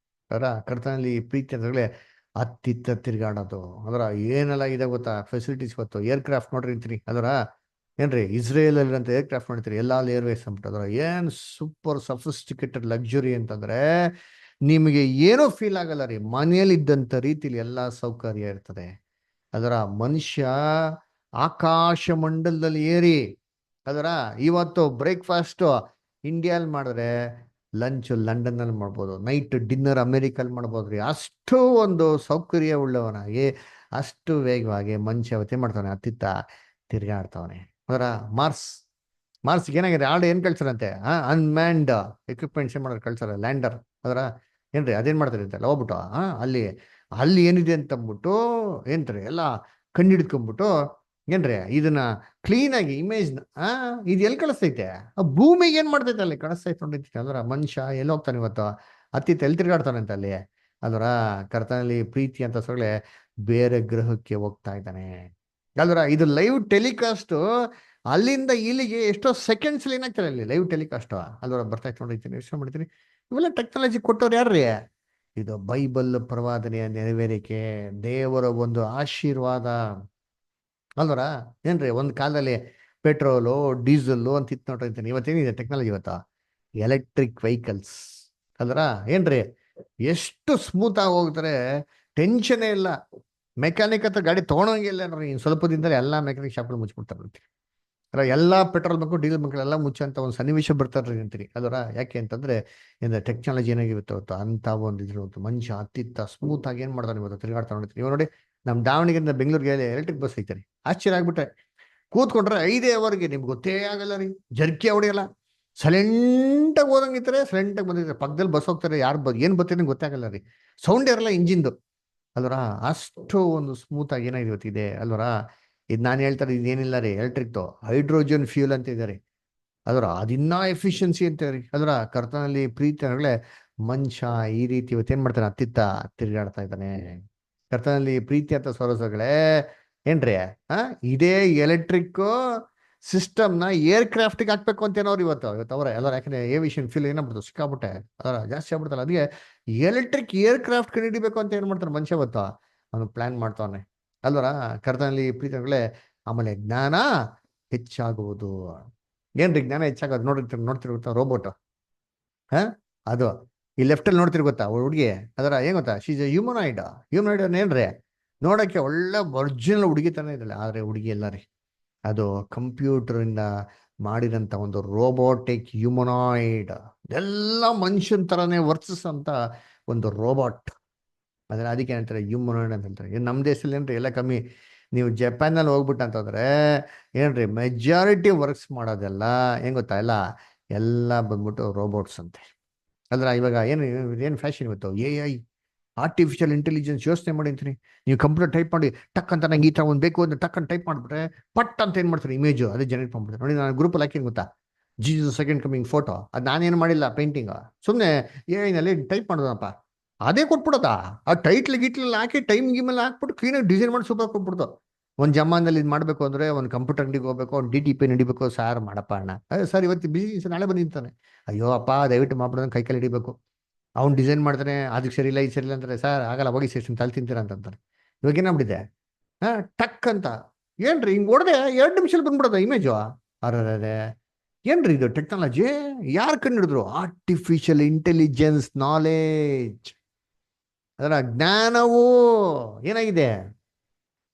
ಅದರ ಕರ್ತನಲ್ಲಿ ಪ್ರೀತಿ ಅಂದ್ರೆ ಅತ್ತಿತ್ತ ತಿರ್ಗಾಡೋದು. ಅದರ ಏನೆಲ್ಲ ಇದೆ ಗೊತ್ತಾ ಫೆಸಿಲಿಟೀಸ್. ಇವತ್ತು ಏರ್ಕ್ರಾಫ್ಟ್ ನೋಡಿರ್ತೀರಿ ಅದರ, ಏನ್ರಿ ಇಸ್ರೇಲ್ ಅಲ್ಲಿರಂತ ಏರ್ಕ್ರಾಫ್ಟ್ ನೋಡ್ತೀರಿ ಎಲ್ಲಾ ಏರ್ವೇಸ್ ಅಂದ್ಬಿಟ್ಟು ಏನ್ ಸೂಪರ್ ಸಫಿಸ್ಟಿಕೇಟೆಡ್ ಲಕ್ಸುರಿ ಅಂತಂದ್ರೆ ನಿಮಗೆ ಏನೂ ಫೀಲ್ ಆಗಲ್ಲ ರೀ, ಮನೆಯಲ್ಲಿ ಇದ್ದಂತ ರೀತಿಲಿ ಎಲ್ಲಾ ಸೌಕರ್ಯ ಇರ್ತದೆ. ಅದರ ಮನುಷ್ಯ ಆಕಾಶ ಮಂಡಲದಲ್ಲಿ ಏರಿ ಅದರ ಇವತ್ತು ಬ್ರೇಕ್ಫಾಸ್ಟ್ ಇಂಡಿಯಾಲ್ ಮಾಡಿದ್ರೆ ಲಂಚ್ ಲಂಡನ್ ಅಲ್ಲಿ ಮಾಡ್ಬೋದು, ನೈಟ್ ಡಿನ್ನರ್ ಅಮೆರಿಕಲ್ಲಿ ಮಾಡ್ಬೋದ್ರಿ. ಅಷ್ಟು ಒಂದು ಸೌಕರ್ಯ ಉಳ್ಳವನಾಗಿ ಅಷ್ಟು ವೇಗವಾಗಿ ಮನುಷ್ಯ ಅವತ್ತೇ ಮಾಡ್ತಾನೆ, ಅತ್ತಿತ್ತ ತಿರ್ಗಾಡ್ತಾವನೆ. ಅದರ ಮಾರ್ಸ್ಗೆ ಏನಾಗಿದೆ ಆಲ್ರೆಡಿ ಏನ್ ಕಳ್ಸಾರಂತೆ, ಅನ್ಮ್ಯಾನ್ಡ್ ಎಕ್ವಿಪ್ಮೆಂಟ್ಸ್ ಏನ್ ಮಾಡೋರು ಕಳ್ಸಾರ, ಲ್ಯಾಂಡರ್. ಅದರ ಏನ್ರಿ ಅದೇನ್ ಮಾಡ್ತಾರೆ ಅಂತೆಲ್ಲ ಹೋಗ್ಬಿಟ್ಟು ಅಲ್ಲಿ ಅಲ್ಲಿ ಏನಿದೆ ಅಂತ ಅಂದ್ಬಿಟ್ಟು ಏನ್ರಿ ಎಲ್ಲ ಕಂಡಿಡ್ಕೊಂಡ್ಬಿಟ್ಟು ಏನ್ರಿ ಇದನ್ನ ಕ್ಲೀನ್ ಆಗಿ ಇಮೇಜ್ ಇದು ಎಲ್ಲಿ ಕಳಿಸ್ತೈತೆ, ಆ ಭೂಮಿಗೆ ಏನ್ ಮಾಡ್ತೈತೆ ಅಲ್ಲಿ ಕಳಿಸ್ತೈತೆ ನೋಡಿರ್ತೀನಿ. ಅದರ ಮನುಷ್ಯ ಎಲ್ಲಿ ಹೋಗ್ತಾನೆ ಇವತ್ತು, ಅತ್ತಿತ್ತ ಎಲ್ಲಿ ತಿರ್ಗಾಡ್ತಾನೆ ಅಂತ ಅಲ್ಲಿ. ಅದರ ಕರ್ತನಲ್ಲಿ ಪ್ರೀತಿ ಅಂತ ಸೊಳ್ಳೆ ಬೇರೆ ಗ್ರಹಕ್ಕೆ ಹೋಗ್ತಾ ಇದ್ದಾನೆ. ಅಲ್ವರ ಇದು ಲೈವ್ ಟೆಲಿಕಾಸ್ಟ್ ಅಲ್ಲಿಂದ ಇಲ್ಲಿಗೆ ಎಷ್ಟೋ ಸೆಕೆಂಡ್ಸ್ ಏನಾಗ್ತಾರೆ ಅಲ್ಲಿ ಲೈವ್ ಟೆಲಿಕಾಸ್ಟ್ ಅಲ್ವರ ಬರ್ತಾ ಇತ್ತು ನೋಡಿರ್ತೀನಿ, ಯೋಚನೆ ಮಾಡ್ತೀನಿ. ಇವೆಲ್ಲ ಟೆಕ್ನಾಲಜಿ ಕೊಟ್ಟವ್ರು ಯಾರ್ರೀ? ಇದು ಬೈಬಲ್ ಪ್ರವಾದನೆಯ ನೆರವೇರಿಕೆ, ದೇವರ ಒಂದು ಆಶೀರ್ವಾದ ಅಲ್ವರ. ಏನ್ರಿ ಒಂದ್ ಕಾಲದಲ್ಲಿ ಪೆಟ್ರೋಲು ಡೀಸೆಲ್ ಅಂತ ಇತ್ತು ನೋಡಿರ್ತೀನಿ, ಇವತ್ತೇನಿದೆ ಟೆಕ್ನಾಲಜಿ, ಇವತ್ತು ಎಲೆಕ್ಟ್ರಿಕ್ ವೆಹಿಕಲ್ಸ್ ಅಲ್ವರ. ಏನ್ರಿ ಎಷ್ಟು ಸ್ಮೂತ್ ಆಗಿ ಹೋಗ್ತಾರೆ, ಟೆನ್ಷನೇ ಇಲ್ಲ. ಮೆಕ್ಯಾನಿಕ್ ಹತ್ರ ಗಾಡಿ ತೊಗೊಳಂಗಿಲ್ಲ ನೋಡ್ರಿ, ಇನ್ನು ಸ್ವಲ್ಪ ದಿನದಲ್ಲಿ ಎಲ್ಲಾ ಮೆಕ್ಯಾನಿಕ್ ಶಾಪ್ಗಳು ಮುಚ್ಚಿಬಿಡ್ತಾರೆ. ಎಲ್ಲಾ ಪೆಟ್ರೋಲ್ ಬಂಕು ಡೀಸೆಲ್ ಬಂಕ್ಗಳೆಲ್ಲ ಮುಚ್ಚಂತ ಒಂದು ಸನ್ನಿವೇಶ ಬರ್ತಾರ್ರಿ ಅಂತೀರಿ. ಅದರ ಯಾಕೆ ಅಂತಂದ್ರೆ ಟೆಕ್ನಾಲಜಿ ಏನಾಗಿರುತ್ತೆ ಅಂತ ಒಂದು ಇದ್ರ ಮನುಷ್ಯ ಅತ್ತಿತ್ತ ಸ್ಮೂತ್ ಆಗಿ ಏನ್ ಮಾಡ್ತಾನೆ ಇವತ್ತು ತಿರುಗಾಡ್ತಾ ನೋಡ್ತೀರಿ. ಇವಾಗ ನೋಡಿ ನಮ್ ದಾವಣಗೆರೆಯಿಂದ ಬೆಂಗಳೂರಿಗೆ ಎಲೆಕ್ಟ್ರಿಕ್ ಬಸ್ ಐತೆ ರೀ, ಆಶ್ಚರ್ಯ ಆಗ್ಬಿಟ್ರೆ. ಕೂತ್ಕೊಂಡ್ರೆ 5 ಅವರ್ಗೆ ನಿಮ್ಗೆ ಗೊತ್ತೇ ಆಗಲ್ಲ ರೀ, ಜರ್ಕಿ ಹೊಡಿಯಲ್ಲ, ಸೈಲೆಂಟಾಗಿ ಹೋದಂಗಿರ್ತಾರೆ, ಸೈಲೆಂಟಾಗಿ ಬಂದಿರ್ತಾರೆ. ಪಕ್ಕದಲ್ಲಿ ಬಸ್ ಹೋಗ್ತಾರೆ, ಯಾರು ಏನ್ ಬರ್ತಾರೆ ಗೊತ್ತೇ ಆಗಲ್ಲ ರೀ, ಸೌಂಡ್ ಇರಲ್ಲ ಇಂಜಿನ್ದು ಅಲ್ವರ. ಅಷ್ಟು ಒಂದು ಸ್ಮೂತ್ ಆಗಿ ಏನಾಗಿದೆ ಇವತ್ತಿದೆ ಅಲ್ವರ. ಇದು ನಾನು ಹೇಳ್ತಾರೆ ಇದೇನಿಲ್ಲ ರೀ, ಎಲೆಕ್ಟ್ರಿಕ್ದು ಹೈಡ್ರೋಜನ್ ಫ್ಯೂಲ್ ಅಂತ ಇದ್ದಾರೆ ಅದರ, ಅದಿನ್ನ ಎಫಿಷಿಯನ್ಸಿ ಅಂತ ರೀ. ಅದರ ಕರ್ತನಲ್ಲಿ ಪ್ರೀತಿ ಮನುಷ್ಯ ಈ ರೀತಿ ಇವತ್ತೇನ್ ಮಾಡ್ತಾನೆ, ಅತ್ತಿತ್ತ ತಿರುಗಾಡ್ತಾ ಇದ್ದಾನೆ. ಕರ್ತನಲ್ಲಿ ಪ್ರೀತಿ ಅಂತ ಸೊರಸಗಳೇ ಏನ್ರಿ ಇದೇ ಎಲೆಕ್ಟ್ರಿಕ್ ಸಿಸ್ಟಮ್ನ ಏರ್ ಕ್ರಾಫ್ಟ್ಗೆ ಹಾಕ್ಬೇಕು ಅಂತ ಏನೋರು ಇವತ್ತು ಅವರ ಎಲ್ಲರೂ. ಯಾಕಂದ್ರೆ ಏವಿಯೇಷನ್ ಫ್ಯೂಲ್ ಏನಾಗ್ಬಿಡ್ತು ಸಿಕ್ಕಾಬಿಟ್ಟೆ ಅದರ ಜಾಸ್ತಿ ಆಗ್ಬಿಡ್ತಲ್ಲ, ಅದಕ್ಕೆ ಎಲೆಕ್ಟ್ರಿಕ್ ಏರ್ ಕ್ರಾಫ್ಟ್ ಕಂಡಿಡಿಬೇಕು ಅಂತ ಏನ್ ಮಾಡ್ತಾನೆ ಮನುಷ್ಯ ಇವತ್ತು, ಅವನು ಪ್ಲಾನ್ ಮಾಡ್ತಾನೆ ಅಲ್ವರ. ಕರ್ತನಲ್ಲಿ ಪ್ರೀತಿಗಳೇ ಆಮೇಲೆ ಜ್ಞಾನ ಹೆಚ್ಚಾಗುವುದು. ಏನ್ರಿ ಜ್ಞಾನ ಹೆಚ್ಚಾಗೋದು ನೋಡ್ತಿರ್ ಗೊತ್ತಾ ರೋಬೋಟ್, ಅದು ಈ ಲೆಫ್ಟ್ ಅಲ್ಲಿ ನೋಡ್ತಿರ್ ಗೊತ್ತಾ ಹುಡುಗಿ, ಅದರ ಏನ್ ಗೊತ್ತಾ, ಶೀಸ್ ಎ ಹ್ಯೂಮನಾಯ್ಡ್. ಏನ್ರಿ ನೋಡಕ್ಕೆ ಒಳ್ಳೆ ಒರಿಜಿನಲ್ ಹುಡುಗಿ ತಾನೇ ಇರಲ್ಲ, ಆದ್ರೆ ಹುಡುಗಿ ಎಲ್ಲ ರೀ ಅದು ಕಂಪ್ಯೂಟರ್ ಇಂದ ಮಾಡಿದಂತ ಒಂದು ರೋಬೋಟಿಕ್ ಹ್ಯೂಮನಾಯ್ಡ್, ಎಲ್ಲ ಮನುಷ್ಯನ್ ತರಾನೇ ವರ್ತಿಸಂತ ಒಂದು ರೋಬೋಟ್. ಅಂದ್ರೆ ಅದಕ್ಕೆ ಏನಂತಾರೆ ಹ್ಯೂಮನಾಯ್ಡ್ ಅಂತ ಹೇಳ್ತಾರೆ. ನಮ್ ದೇಶದಲ್ಲಿ ಏನ್ರಿ ಎಲ್ಲ ಕಮ್ಮಿ. ನೀವು ಜಪಾನಲ್ಲಿ ಹೋಗ್ಬಿಟ್ಟು ಅಂತಂದ್ರೆ ಏನ್ರಿ ಮೆಜಾರಿಟಿ ವರ್ಕ್ಸ್ ಮಾಡೋದೆಲ್ಲ ಹೆಂಗ್ ಗೊತ್ತಾ, ಎಲ್ಲ ಬಂದ್ಬಿಟ್ಟು ರೋಬೋಟ್ಸ್ ಅಂತೆ. ಅದ್ರ ಇವಾಗ ಏನು ಫ್ಯಾಷನ್ ಇವತ್ತು AI ಆರ್ಟಿಫಿಷಿಯಲ್ ಇಂಟೆಲಿಜೆನ್ಸ್. ಯೋಚನೆ ಮಾಡಿ ಅಂತೀನಿ, ನೀವು ಕಂಪ್ಯೂಟರ್ ಟೈಪ್ ಮಾಡಿ ಟಕ್ ಅಂತ ನಂಗೆ ಈ ಥರ ಒಂದು ಬೇಕು ಅಂತ ಟಕ್ ಅಂತ ಟೈಪ್ ಮಾಡಿಬಿಟ್ರೆ ಪಟ್ ಅಂತ ಏನು ಮಾಡ್ತಾರೆ ಇಮೇಜು ಅದೇ ಜನರೇಟ್ ಮಾಡ್ಬಿಡ್ತಾರೆ. ನೋಡಿ ನಾನು ಗ್ರೂಪಲ್ಲಿ ಹಾಕಿನ ಗೊತ್ತಾ, ಜೀಸಸ್ ಸೆಕೆಂಡ್ ಕಮಿಂಗ್ ಫೋಟೋ, ಅದು ನಾನೇನು ಮಾಡಿಲ್ಲ ಪೇಂಟಿಂಗ್, ಸುಮ್ಮನೆ AI ಟೈಪ್ ಮಾಡೋದಪ್ಪ, ಅದೇ ಕೊಟ್ಬಿಡೋದಾ. ಆ ಟೈಟ್ಲ್ ಗಿಟ್ಲೆಲ್ಲ ಹಾಕಿ ಟೈಮ್ ಗಿಮೆಲ್ಲ ಹಾಕ್ಬಿಟ್ಟು ಕ್ಲೀನಾಗಿ ಡಿಸೈನ್ ಮಾಡಿ ಸೂಪರ್ ಕೊಟ್ಬಿಡ್ತು. ಒಂದು ಜಮಾನಲ್ಲಿ ಇದು ಮಾಡಬೇಕು ಅಂದರೆ ಒಂದು ಕಂಪ್ಯೂಟರ್ ಅಂಗಡಿಗೆ ಹೋಗ್ಬೇಕು, ಒಂದು DTP ನಡಿಬೇಕು, ಸಾರ್ ಮಾಡಪ್ಪ ಅಣ್ಣ, ಅದೇ ಸರ್ ಇವತ್ತು ಬಿಸಿ ನಾಳೆ ಬಂದಿರ್ತಾನೆ, ಅಯ್ಯೋ ಅಪ್ಪ ದಯವಿಟ್ಟು ಮಾಡ್ಬಿಡೋದು ಕೈ ಕೈಲಿ ಹಿಡಿಬೇಕು. ಅವ್ನು ಡಿಸೈನ್ ಮಾಡ್ತಾನೆ, ಅದಕ್ಕೆ ಸರಿ ಇಲ್ಲ ಇದು ಸರಿ ಇಲ್ಲ ಅಂತಾರೆ, ಸರ್ ಆಗಲ್ಲ ಹೋಗಿ ಸೆಷನ್ ತಲೆ ತಿಂತೀರ ಅಂತಂತಾರೆ. ಇವಾಗ ಏನಾಗ್ಬಿಟ್ಟಿದೆ ಟಕ್ ಅಂತ ಏನ್ರಿ ಹಿಂಗೆ ಹೊಡೆದೆ 2 ನಿಮಿಷದಲ್ಲಿ ಬಂದ್ಬಿಡೋದು ಇಮೇಜು. ಅರೆ ಏನ್ರಿ ಇದು ಟೆಕ್ನಾಲಜಿ ಯಾರು ಕಂಡು ಹಿಡಿದ್ರು? Artificial intelligence knowledge. ಅದರ ಜ್ಞಾನವು ಏನಾಗಿದೆ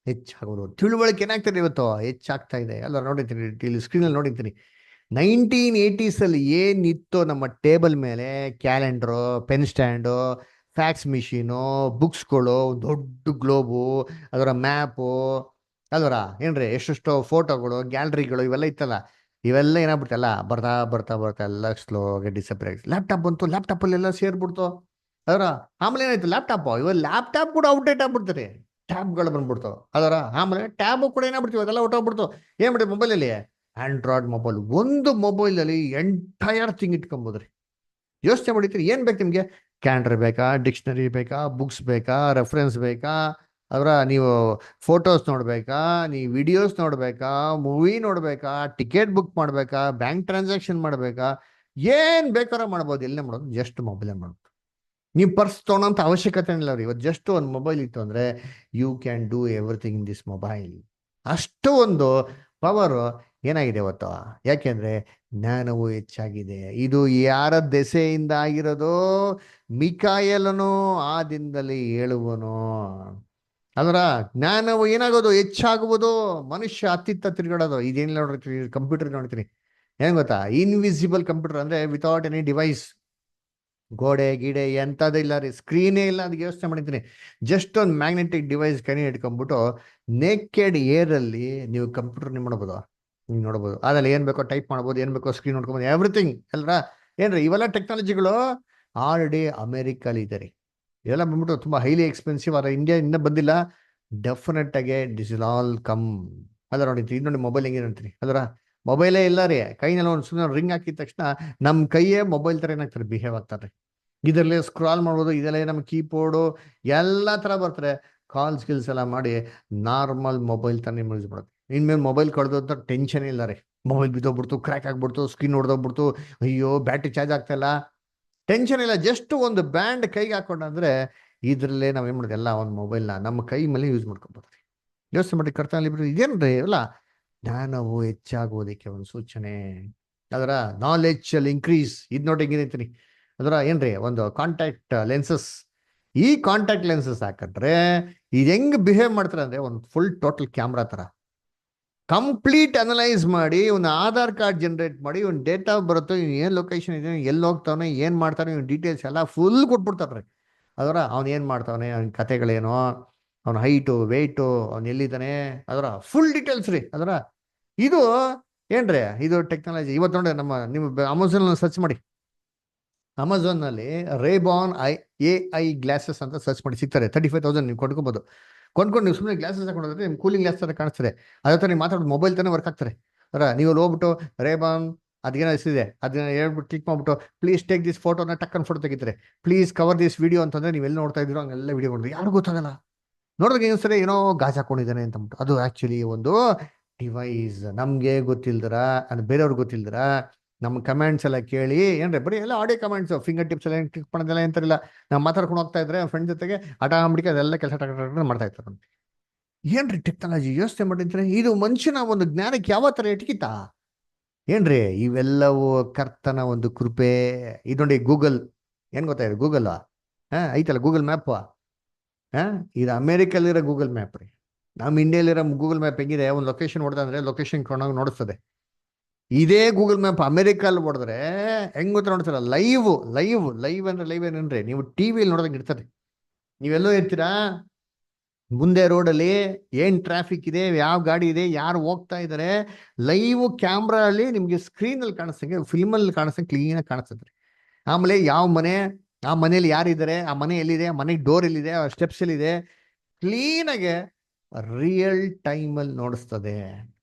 ಹೆಚ್ಚಾಗೋದು, ತಿಳುವಳಿಕೆ ಏನಾಗ್ತದೆ ಇವತ್ತು ಹೆಚ್ಚಾಗ್ತಾ ಇದೆ. ಎಲ್ಲ ನೋಡಿರ್ತೀನಿ ಇಲ್ಲಿ ಸ್ಕ್ರೀನಲ್ಲಿ ನೋಡಿರ್ತೀನಿ. 1980s ಏನಿತ್ತು ನಮ್ಮ ಟೇಬಲ್ ಮೇಲೆ, calendar, pen stand, fax machine, ಬುಕ್ಸ್ಗಳು, ದೊಡ್ಡ ಗ್ಲೋಬು, ಅದರ ಮ್ಯಾಪು ಅಲ್ವರ ಏನ್ರಿ ಎಷ್ಟೆಷ್ಟೋ ಫೋಟೋಗಳು, ಗ್ಯಾಲರಿಗಳು ಇವೆಲ್ಲ ಇತ್ತಲ್ಲ, ಇವೆಲ್ಲ ಏನಾಗ್ಬಿಟ್ಟಲ್ಲ ಬರ್ತಾ ಬರ್ತಾ ಬರ್ತಾ ಎಲ್ಲ ಸ್ಲೋ ಆಗಿ ಡಿಸಪೇರ್ ಆಗಿ ಲ್ಯಾಪ್ಟಾಪ್ ಬಂತು, ಲ್ಯಾಪ್ಟಾಪಲ್ಲಿ ಎಲ್ಲ ಸೇರ್ಬಿಡ್ತು ಅದರ. ಆಮೇಲೆ ಏನಾಯ್ತು ಲ್ಯಾಪ್ಟಾಪ್, ಇವಾಗ ಲ್ಯಾಪ್ಟಾಪ್ ಕೂಡ ಔಟ್ಡೇಟ್ ಆಗ್ಬಿಡ್ತಾರೆ, ಟ್ಯಾಬ್ಗಳು ಬಂದ್ಬಿಡ್ತಾವೆ ಅದರ. ಆಮೇಲೆ ಟ್ಯಾಬು ಕೂಡ ಏನಾಗ್ಬಿಡ್ತೀವಿ ಅದೆಲ್ಲ ಹೊಟ್ಟೋಗ್ಬಿಡ್ತು. ಏನ್ ಬಿಡಿ ಮೊಬೈಲಲ್ಲಿ ಆಂಡ್ರಾಯ್ಡ್ ಮೊಬೈಲ್, ಒಂದು ಮೊಬೈಲಲ್ಲಿ ಎಂಟೈರ್ ಥಿಂಗ್ ಇಟ್ಕೊಂಬೋದ್ರಿ. ಯೋಚನೆ ಮಾಡಿರ್ತೀರಿ ಏನ್ ಬೇಕು ನಿಮ್ಗೆ, ಕ್ಯಾಲೆಂಡರ್ ಬೇಕಾ, ಡಿಕ್ಷನರಿ ಬೇಕಾ, ಬುಕ್ಸ್ ಬೇಕಾ, ರೆಫರೆನ್ಸ್ ಬೇಕಾ, ಅದರ ನೀವು ಫೋಟೋಸ್ ನೋಡ್ಬೇಕಾ, ನೀವು ವಿಡಿಯೋಸ್ ನೋಡ್ಬೇಕಾ, ಮೂವಿ ನೋಡ್ಬೇಕಾ, ಟಿಕೆಟ್ ಬುಕ್ ಮಾಡ್ಬೇಕಾ, ಬ್ಯಾಂಕ್ ಟ್ರಾನ್ಸಾಕ್ಷನ್ ಮಾಡ್ಬೇಕಾ, ಏನ್ ಬೇಕಾದ್ರೂ ಮಾಡ್ಬೋದು. ಎಲ್ಲೇ ಮಾಡೋದು ಜಸ್ಟ್ ಮೊಬೈಲೇ ಮಾಡ್ಬೋದು. ನೀವು ಪರ್ಸ್ ತೊಗೊಳೋಂಥ ಅವಶ್ಯಕತೆ ಇಲ್ಲ ರೀ. ಇವತ್ತು ಜಸ್ಟ್ ಒಂದು ಮೊಬೈಲ್ ಇತ್ತು ಅಂದ್ರೆ you can do everything in this mobile. ಅಷ್ಟು ಒಂದು ಪವರ್ ಏನಾಗಿದೆ ಇವತ್ತು? ಯಾಕೆಂದ್ರೆ ಜ್ಞಾನವು ಹೆಚ್ಚಾಗಿದೆ. ಇದು ಯಾರ ದೆಸೆಯಿಂದ ಆಗಿರೋದು? ಮಿಕಾಯೇಲನು ಆ ದಿನದಲ್ಲಿ ಹೇಳುವನು. ಅದರ ಜ್ಞಾನವು ಏನಾಗೋದು? ಹೆಚ್ಚಾಗುವುದು. ಮನುಷ್ಯ ಅತ್ತಿತ್ತ ತಿರುಗಾಡೋದು. ಇದೇನಿಲ್ಲ ನೋಡ್ರಿ, ಕಂಪ್ಯೂಟರ್ ನೋಡ್ತೀನಿ, ಏನ್ ಗೊತ್ತಾ? ಇನ್ವಿಸಿಬಲ್ ಕಂಪ್ಯೂಟರ್, ಅಂದ್ರೆ ವಿತೌಟ್ ಎನಿ ಡಿವೈಸ್. ಗೋಡೆ ಗೀಡೆ ಎಂಥದ್ದು ಇಲ್ಲ ರೀ, ಸ್ಕ್ರೀನೇ ಇಲ್ಲ. ಅದಕ್ಕೆ ಯೋಚನೆ ಮಾಡಿದ್ದೀನಿ, ಜಸ್ಟ್ ಒಂದು ಮ್ಯಾಗ್ನೆಟಿಕ್ ಡಿವೈಸ್ ಕೈ ಇಟ್ಕೊಂಡ್ಬಿಟ್ಟು ನೇಕೆಡ್ ಏರಲ್ಲಿ ನೀವು ಕಂಪ್ಯೂಟರ್ ನೀವು ಮಾಡ್ಬೋದು, ನೀವು ನೋಡ್ಬೋದು. ಅದ್ರಲ್ಲಿ ಏನ್ ಬೇಕೋ ಟೈಪ್ ಮಾಡ್ಬೋದು, ಏನ್ ಬೇಕೋ ಸ್ಕ್ರೀನ್ ನೋಡ್ಕೊಬೋದು, ಎವ್ರಿಥಿಂಗ್ ಅಲ್ರ. ಏನ್ರಿ ಇವೆಲ್ಲ ಟೆಕ್ನಾಲಜಿಗಳು ಆಲ್ರೆಡಿ ಅಮೆರಿಕಲ್ಲಿ ಇದೆ ರೀ. ಇದೆಲ್ಲ ಬಂದ್ಬಿಟ್ಟು ತುಂಬಾ ಹೈಲಿ ಎಕ್ಸ್ಪೆನ್ಸಿವ್. ಆದ್ರೆ ಇಂಡಿಯಾ ಇನ್ನೂ ಬಂದಿಲ್ಲ. ಡೆಫಿನೆಟ್ ಆಗಿ ದಿಸ್ ಇಲ್ ಆಲ್ ಕಮ್. ಅಲ್ಲ ನೋಡಿ, ಇದು ನೋಡಿ ಮೊಬೈಲ್ ಹೆಂಗೆ ಅಂತೀನಿ ಅದರ. ಮೊಬೈಲೇ ಇಲ್ಲ ರೀ, ಕೈನಲ್ಲಿ ಒಂದು ಸುಮ್ಮನೆ ರಿಂಗ್ ಹಾಕಿದ ತಕ್ಷಣ ನಮ್ಮ ಕೈಯೇ ಮೊಬೈಲ್ ಥರ ಏನಾಗ್ತಾರೆ, ಬಿಹೇವ್ ಆಗ್ತಾರೆ. ಇದರಲ್ಲಿ ಸ್ಕ್ರಾಲ್ ಮಾಡ್ಬೋದು, ಇದೆಲ್ಲ ನಮ್ಮ ಕೀಬೋರ್ಡು ಎಲ್ಲ ಥರ ಬರ್ತಾರೆ. ಕಾಲ್ ಸ್ಕಿಲ್ಸ್ ಎಲ್ಲ ಮಾಡಿ ನಾರ್ಮಲ್ ಮೊಬೈಲ್ ತಾನೇ ಯೂಸ್ ಮಾಡೋದು. ಇನ್ಮೇಲೆ ಮೊಬೈಲ್ ಕಳೆದು ಅಂತ ಟೆನ್ಷನ್ ಇಲ್ಲ ರೀ. ಮೊಬೈಲ್ ಬಿದ್ದೋಗ್ಬಿಡ್ತು, ಕ್ರ್ಯಾಕ್ ಆಗ್ಬಿಡ್ತು, ಸ್ಕ್ರೀನ್ ಹೊಡೆದೋಗ್ಬಿಡ್ತು, ಅಯ್ಯೋ ಬ್ಯಾಟ್ರಿ ಚಾರ್ಜ್ ಆಗ್ತಾ ಇಲ್ಲ, ಟೆನ್ಷನ್ ಇಲ್ಲ. ಜಸ್ಟ್ ಒಂದು ಬ್ಯಾಂಡ್ ಕೈಗೆ ಹಾಕೊಂಡ್ರೆ ಇದ್ರಲ್ಲೇ ನಾವ್ ಏನ್ ಮಾಡೋದು, ಎಲ್ಲ ಒಂದು ಮೊಬೈಲ್ನ ನಮ್ಮ ಕೈ ಮೇಲೆ ಯೂಸ್ ಮಾಡ್ಕೊಬೋದು. ಯೋಚನೆ ಮಾಡಿ, ಕರ್ತನಲ್ಲಿ ಇದೇನ್ರಿ ಅಲ್ಲ, ಜ್ಞಾನವು ಹೆಚ್ಚಾಗುವುದಕ್ಕೆ ಒಂದು ಸೂಚನೆ. ಅದರ ನಾಲೆಡ್ಜ್ ಅಲ್ಲಿ ಇನ್ಕ್ರೀಸ್. ಇದು ನೋಡಿ ಹೆಂಗಿರ್ತೀನಿ ಅದರ ಏನ್ರಿ, ಒಂದು ಕಾಂಟ್ಯಾಕ್ಟ್ ಲೆನ್ಸಸ್. ಈ ಕಾಂಟ್ಯಾಕ್ಟ್ ಲೆನ್ಸಸ್ ಹಾಕಿದ್ರೆ ಇದು ಹೆಂಗ್ ಬಿಹೇವ್ ಮಾಡ್ತಾರೆ ಅಂದ್ರೆ, ಒಂದು ಫುಲ್ ಟೋಟಲ್ ಕ್ಯಾಮ್ರಾ ತರ ಕಂಪ್ಲೀಟ್ ಅನಲೈಸ್ ಮಾಡಿ, ಒಂದು ಆಧಾರ್ ಕಾರ್ಡ್ ಜನರೇಟ್ ಮಾಡಿ, ಒಂದು ಡೇಟಾ ಬರುತ್ತೆ, ಏನು ಲೊಕೇಶನ್ ಇದೆ, ಎಲ್ಲಿ ಹೋಗ್ತಾವನೆ, ಏನು ಮಾಡ್ತಾನೆ, ಇವ್ನ ಡೀಟೇಲ್ಸ್ ಎಲ್ಲ ಫುಲ್ ಕೊಟ್ಬಿಡ್ತಾರೆ. ಅದರ ಅವ್ನು ಏನು ಮಾಡ್ತಾವನೆ, ಅವ್ನ ಕತೆಗಳೇನೋ, ಅವ್ನ ಹೈಟು ವೆಯ್ಟು, ಅವ್ನು ಎಲ್ಲಿದ್ದಾನೆ, ಅದರ ಫುಲ್ ಡೀಟೇಲ್ಸ್ ರೀ. ಅದರ ಇದು ಏನ್ರಿ, ಇದು ಟೆಕ್ನಾಲಜಿ. ಇವತ್ತು ನೋಡಿ, ನಿಮ್ಮ ಅಮೆಝಾನ್ ಸರ್ಚ್ ಮಾಡಿ, ಅಮೆಝಾನ್ನಲ್ಲಿ ರೇಬಾನ್ AI ಗ್ಲಾಸಸ್ ಅಂತ ಸರ್ಚ್ ಮಾಡಿ ಸಿಗ್ತಾರೆ. 35,000 ನೀವು ಕೊಂಡ್ಕೊಬೋದು. ಕೊಂಡ್ಕೊಂಡು ನೀವು ಸುಮ್ಮನೆ ಗ್ಲಾಸಸ್ ಹಾಕೊಂಡ್ರೆ ನಿಮ್ಗೆ ಕೂಲಿಂಗ್ ಗ್ಲಾಸ್ ಥರ ಕಾಣಿಸ್ತಾರೆ. ಅದೇ ಥರ ನೀವು ಮಾತಾಡೋದು ಮೊಬೈಲ್ ತಾನೇ ವರ್ಕ್ ಆಗ್ತಾರೆ. ಅದರ ನೀವು ಹೋಗ್ಬಿಟ್ಟು ರೇಬಾನ್ ಅದೇನೋ ಹೆಸರಿದೆ, ಅದನ್ನ ಹೇಳ್ಬಿಟ್ಟು ಕ್ಲಿಕ್ ಮಾಡ್ಬಿಟ್ಟು ಪ್ಲೀಸ್ ಟೇಕ್ ದಿಸ್ ಫೋಟೋನ ಟಕ್ಕನ್ ಫೋಟೋ ತೆಗಿತಾರೆ. ಪ್ಲೀಸ್ ಕವರ್ ದಿಸ್ ವಿಡಿಯೋ ಅಂತಂದ್ರೆ ನೀವೆಲ್ಲ ನೋಡ್ತಾ ಇದ್ದೀರೋ ಹಂಗೆಲ್ಲ ವಿಡಿಯೋ ಮಾಡಿದ್ರೆ ಯಾರು ಗೊತ್ತಾಗಲ್ಲ. ನೋಡಿದ್ರೆ ಏನು ಸರಿ ಏನೋ ಗಾಜ್ ಹಾಕೊಂಡಿದ್ದಾನೆ ಅಂತಂದ್ಬಿಟ್ಟು, ಅದು ಆ್ಯಕ್ಚುಲಿ ಒಂದು ಡಿವೈಸ್. ನಮಗೆ ಗೊತ್ತಿಲ್ದರ, ಅದು ಬೇರೆಯವ್ರಿಗೆ ಗೊತ್ತಿಲ್ದರ ನಮ್ಮ ಕಮೆಂಟ್ಸ್ ಎಲ್ಲ ಕೇಳಿ ಏನ್ರಿ, ಬರೀ ಎಲ್ಲ ಆಡಿಯೋ ಕಮೆಂಟ್ಸ್, ಫಿಂಗರ್ ಟಿಪ್ಸ್ ಎಲ್ಲ ಕ್ಲಿಕ್ ಮಾಡೋದೆಲ್ಲ ಎಂತಾರಿಲ್ಲ. ನಾವು ಮಾತಾಡ್ಕೊಂಡು ಹೋಗ್ತಾ ಇದ್ರೆ ಫ್ರೆಂಡ್ ಜೊತೆಗೆ ಆಟೋಮೆಟಿಕ್ ಅದೆಲ್ಲ ಕೆಲಸ ಮಾಡ್ತಾ ಇರ್ತಾರೆ. ಏನ್ರಿ ಟೆಕ್ನಾಲಜಿ, ಯೋಚನೆ ಮಾಡಿದ್ರೆ ಇದು ಮನುಷ್ಯನ ಒಂದು ಜ್ಞಾನಕ್ಕೆ ಯಾವ ಥರ ಎಟಕಿತ ಏನ್ರಿ. ಇವೆಲ್ಲವೂ ಕರ್ತನ ಒಂದು ಕೃಪೆ. ಇದು ನೋಡಿ ಗೂಗಲ್, ಏನ್ ಗೊತ್ತಾಯಿದೆ ಗೂಗಲ್ ಐತಲ್ಲ, ಗೂಗಲ್ ಮ್ಯಾಪ್. ಇದು ಅಮೇರಿಕಲ್ಲಿರೋ ಗೂಗಲ್ ಮ್ಯಾಪ್ ರೀ. ನಮ್ಮ ಇಂಡಿಯಾಲಿರೋ ಗೂಗಲ್ ಮ್ಯಾಪ್ ಹೆಂಗಿದೆ, ಒಂದು ಲೊಕೇಶನ್ ಹೊಡೆದಂದ್ರೆ ಲೊಕೇಶನ್ ಕೊಂಡೋಗಿ ನೋಡಿಸ್ತದೆ. ಇದೇ ಗೂಗಲ್ ಮ್ಯಾಪ್ ಅಮೆರಿಕಲ್ಲಿ ಹೊಡೆದ್ರೆ ಹೆಂಗ್ ಗೊತ್ತ ನೋಡ್ತಾರ, ಲೈವ್ ಅಂದ್ರೆ ಲೈವ್ ಏನೇನ್ರಿ, ನೀವು ಟಿವಿಯಲ್ಲಿ ನೋಡೋದಂಗೆ ಇರ್ತದೆ. ನೀವೆಲ್ಲೋ ಇರ್ತೀರಾ, ಮುಂದೆ ರೋಡಲ್ಲಿ ಏನ್ ಟ್ರಾಫಿಕ್ ಇದೆ, ಯಾವ ಗಾಡಿ ಇದೆ, ಯಾರು ಹೋಗ್ತಾ ಇದಾರೆ, ಲೈವ್ ಕ್ಯಾಮ್ರಾ ಅಲ್ಲಿ ನಿಮ್ಗೆ ಸ್ಕ್ರೀನ್ ಅಲ್ಲಿ ಕಾಣಿಸ್ತಂಗೆ, ಫಿಲ್ಮ್ ಅಲ್ಲಿ ಕಾಣಿಸ್ತಂಗೆ ಕ್ಲೀನ್ ಆಗಿ ಕಾಣಿಸ್ತದೆ. ಆಮೇಲೆ ಯಾವ ಮನೆ, ಆ ಮನೇಲಿ ಯಾರಿದ್ದಾರೆ, ಆ ಮನೆ ಎಲ್ಲಿದೆ, ಆ ಮನೆಗೆ ಡೋರ್ ಎಲ್ಲಿದೆ, ಆ ಸ್ಟೆಪ್ಸ್ ಎಲ್ಲಿದೆ, ಕ್ಲೀನಾಗೆ ರಿಯಲ್ ಟೈಮಲ್ಲಿ ನೋಡಿಸ್ತದೆ.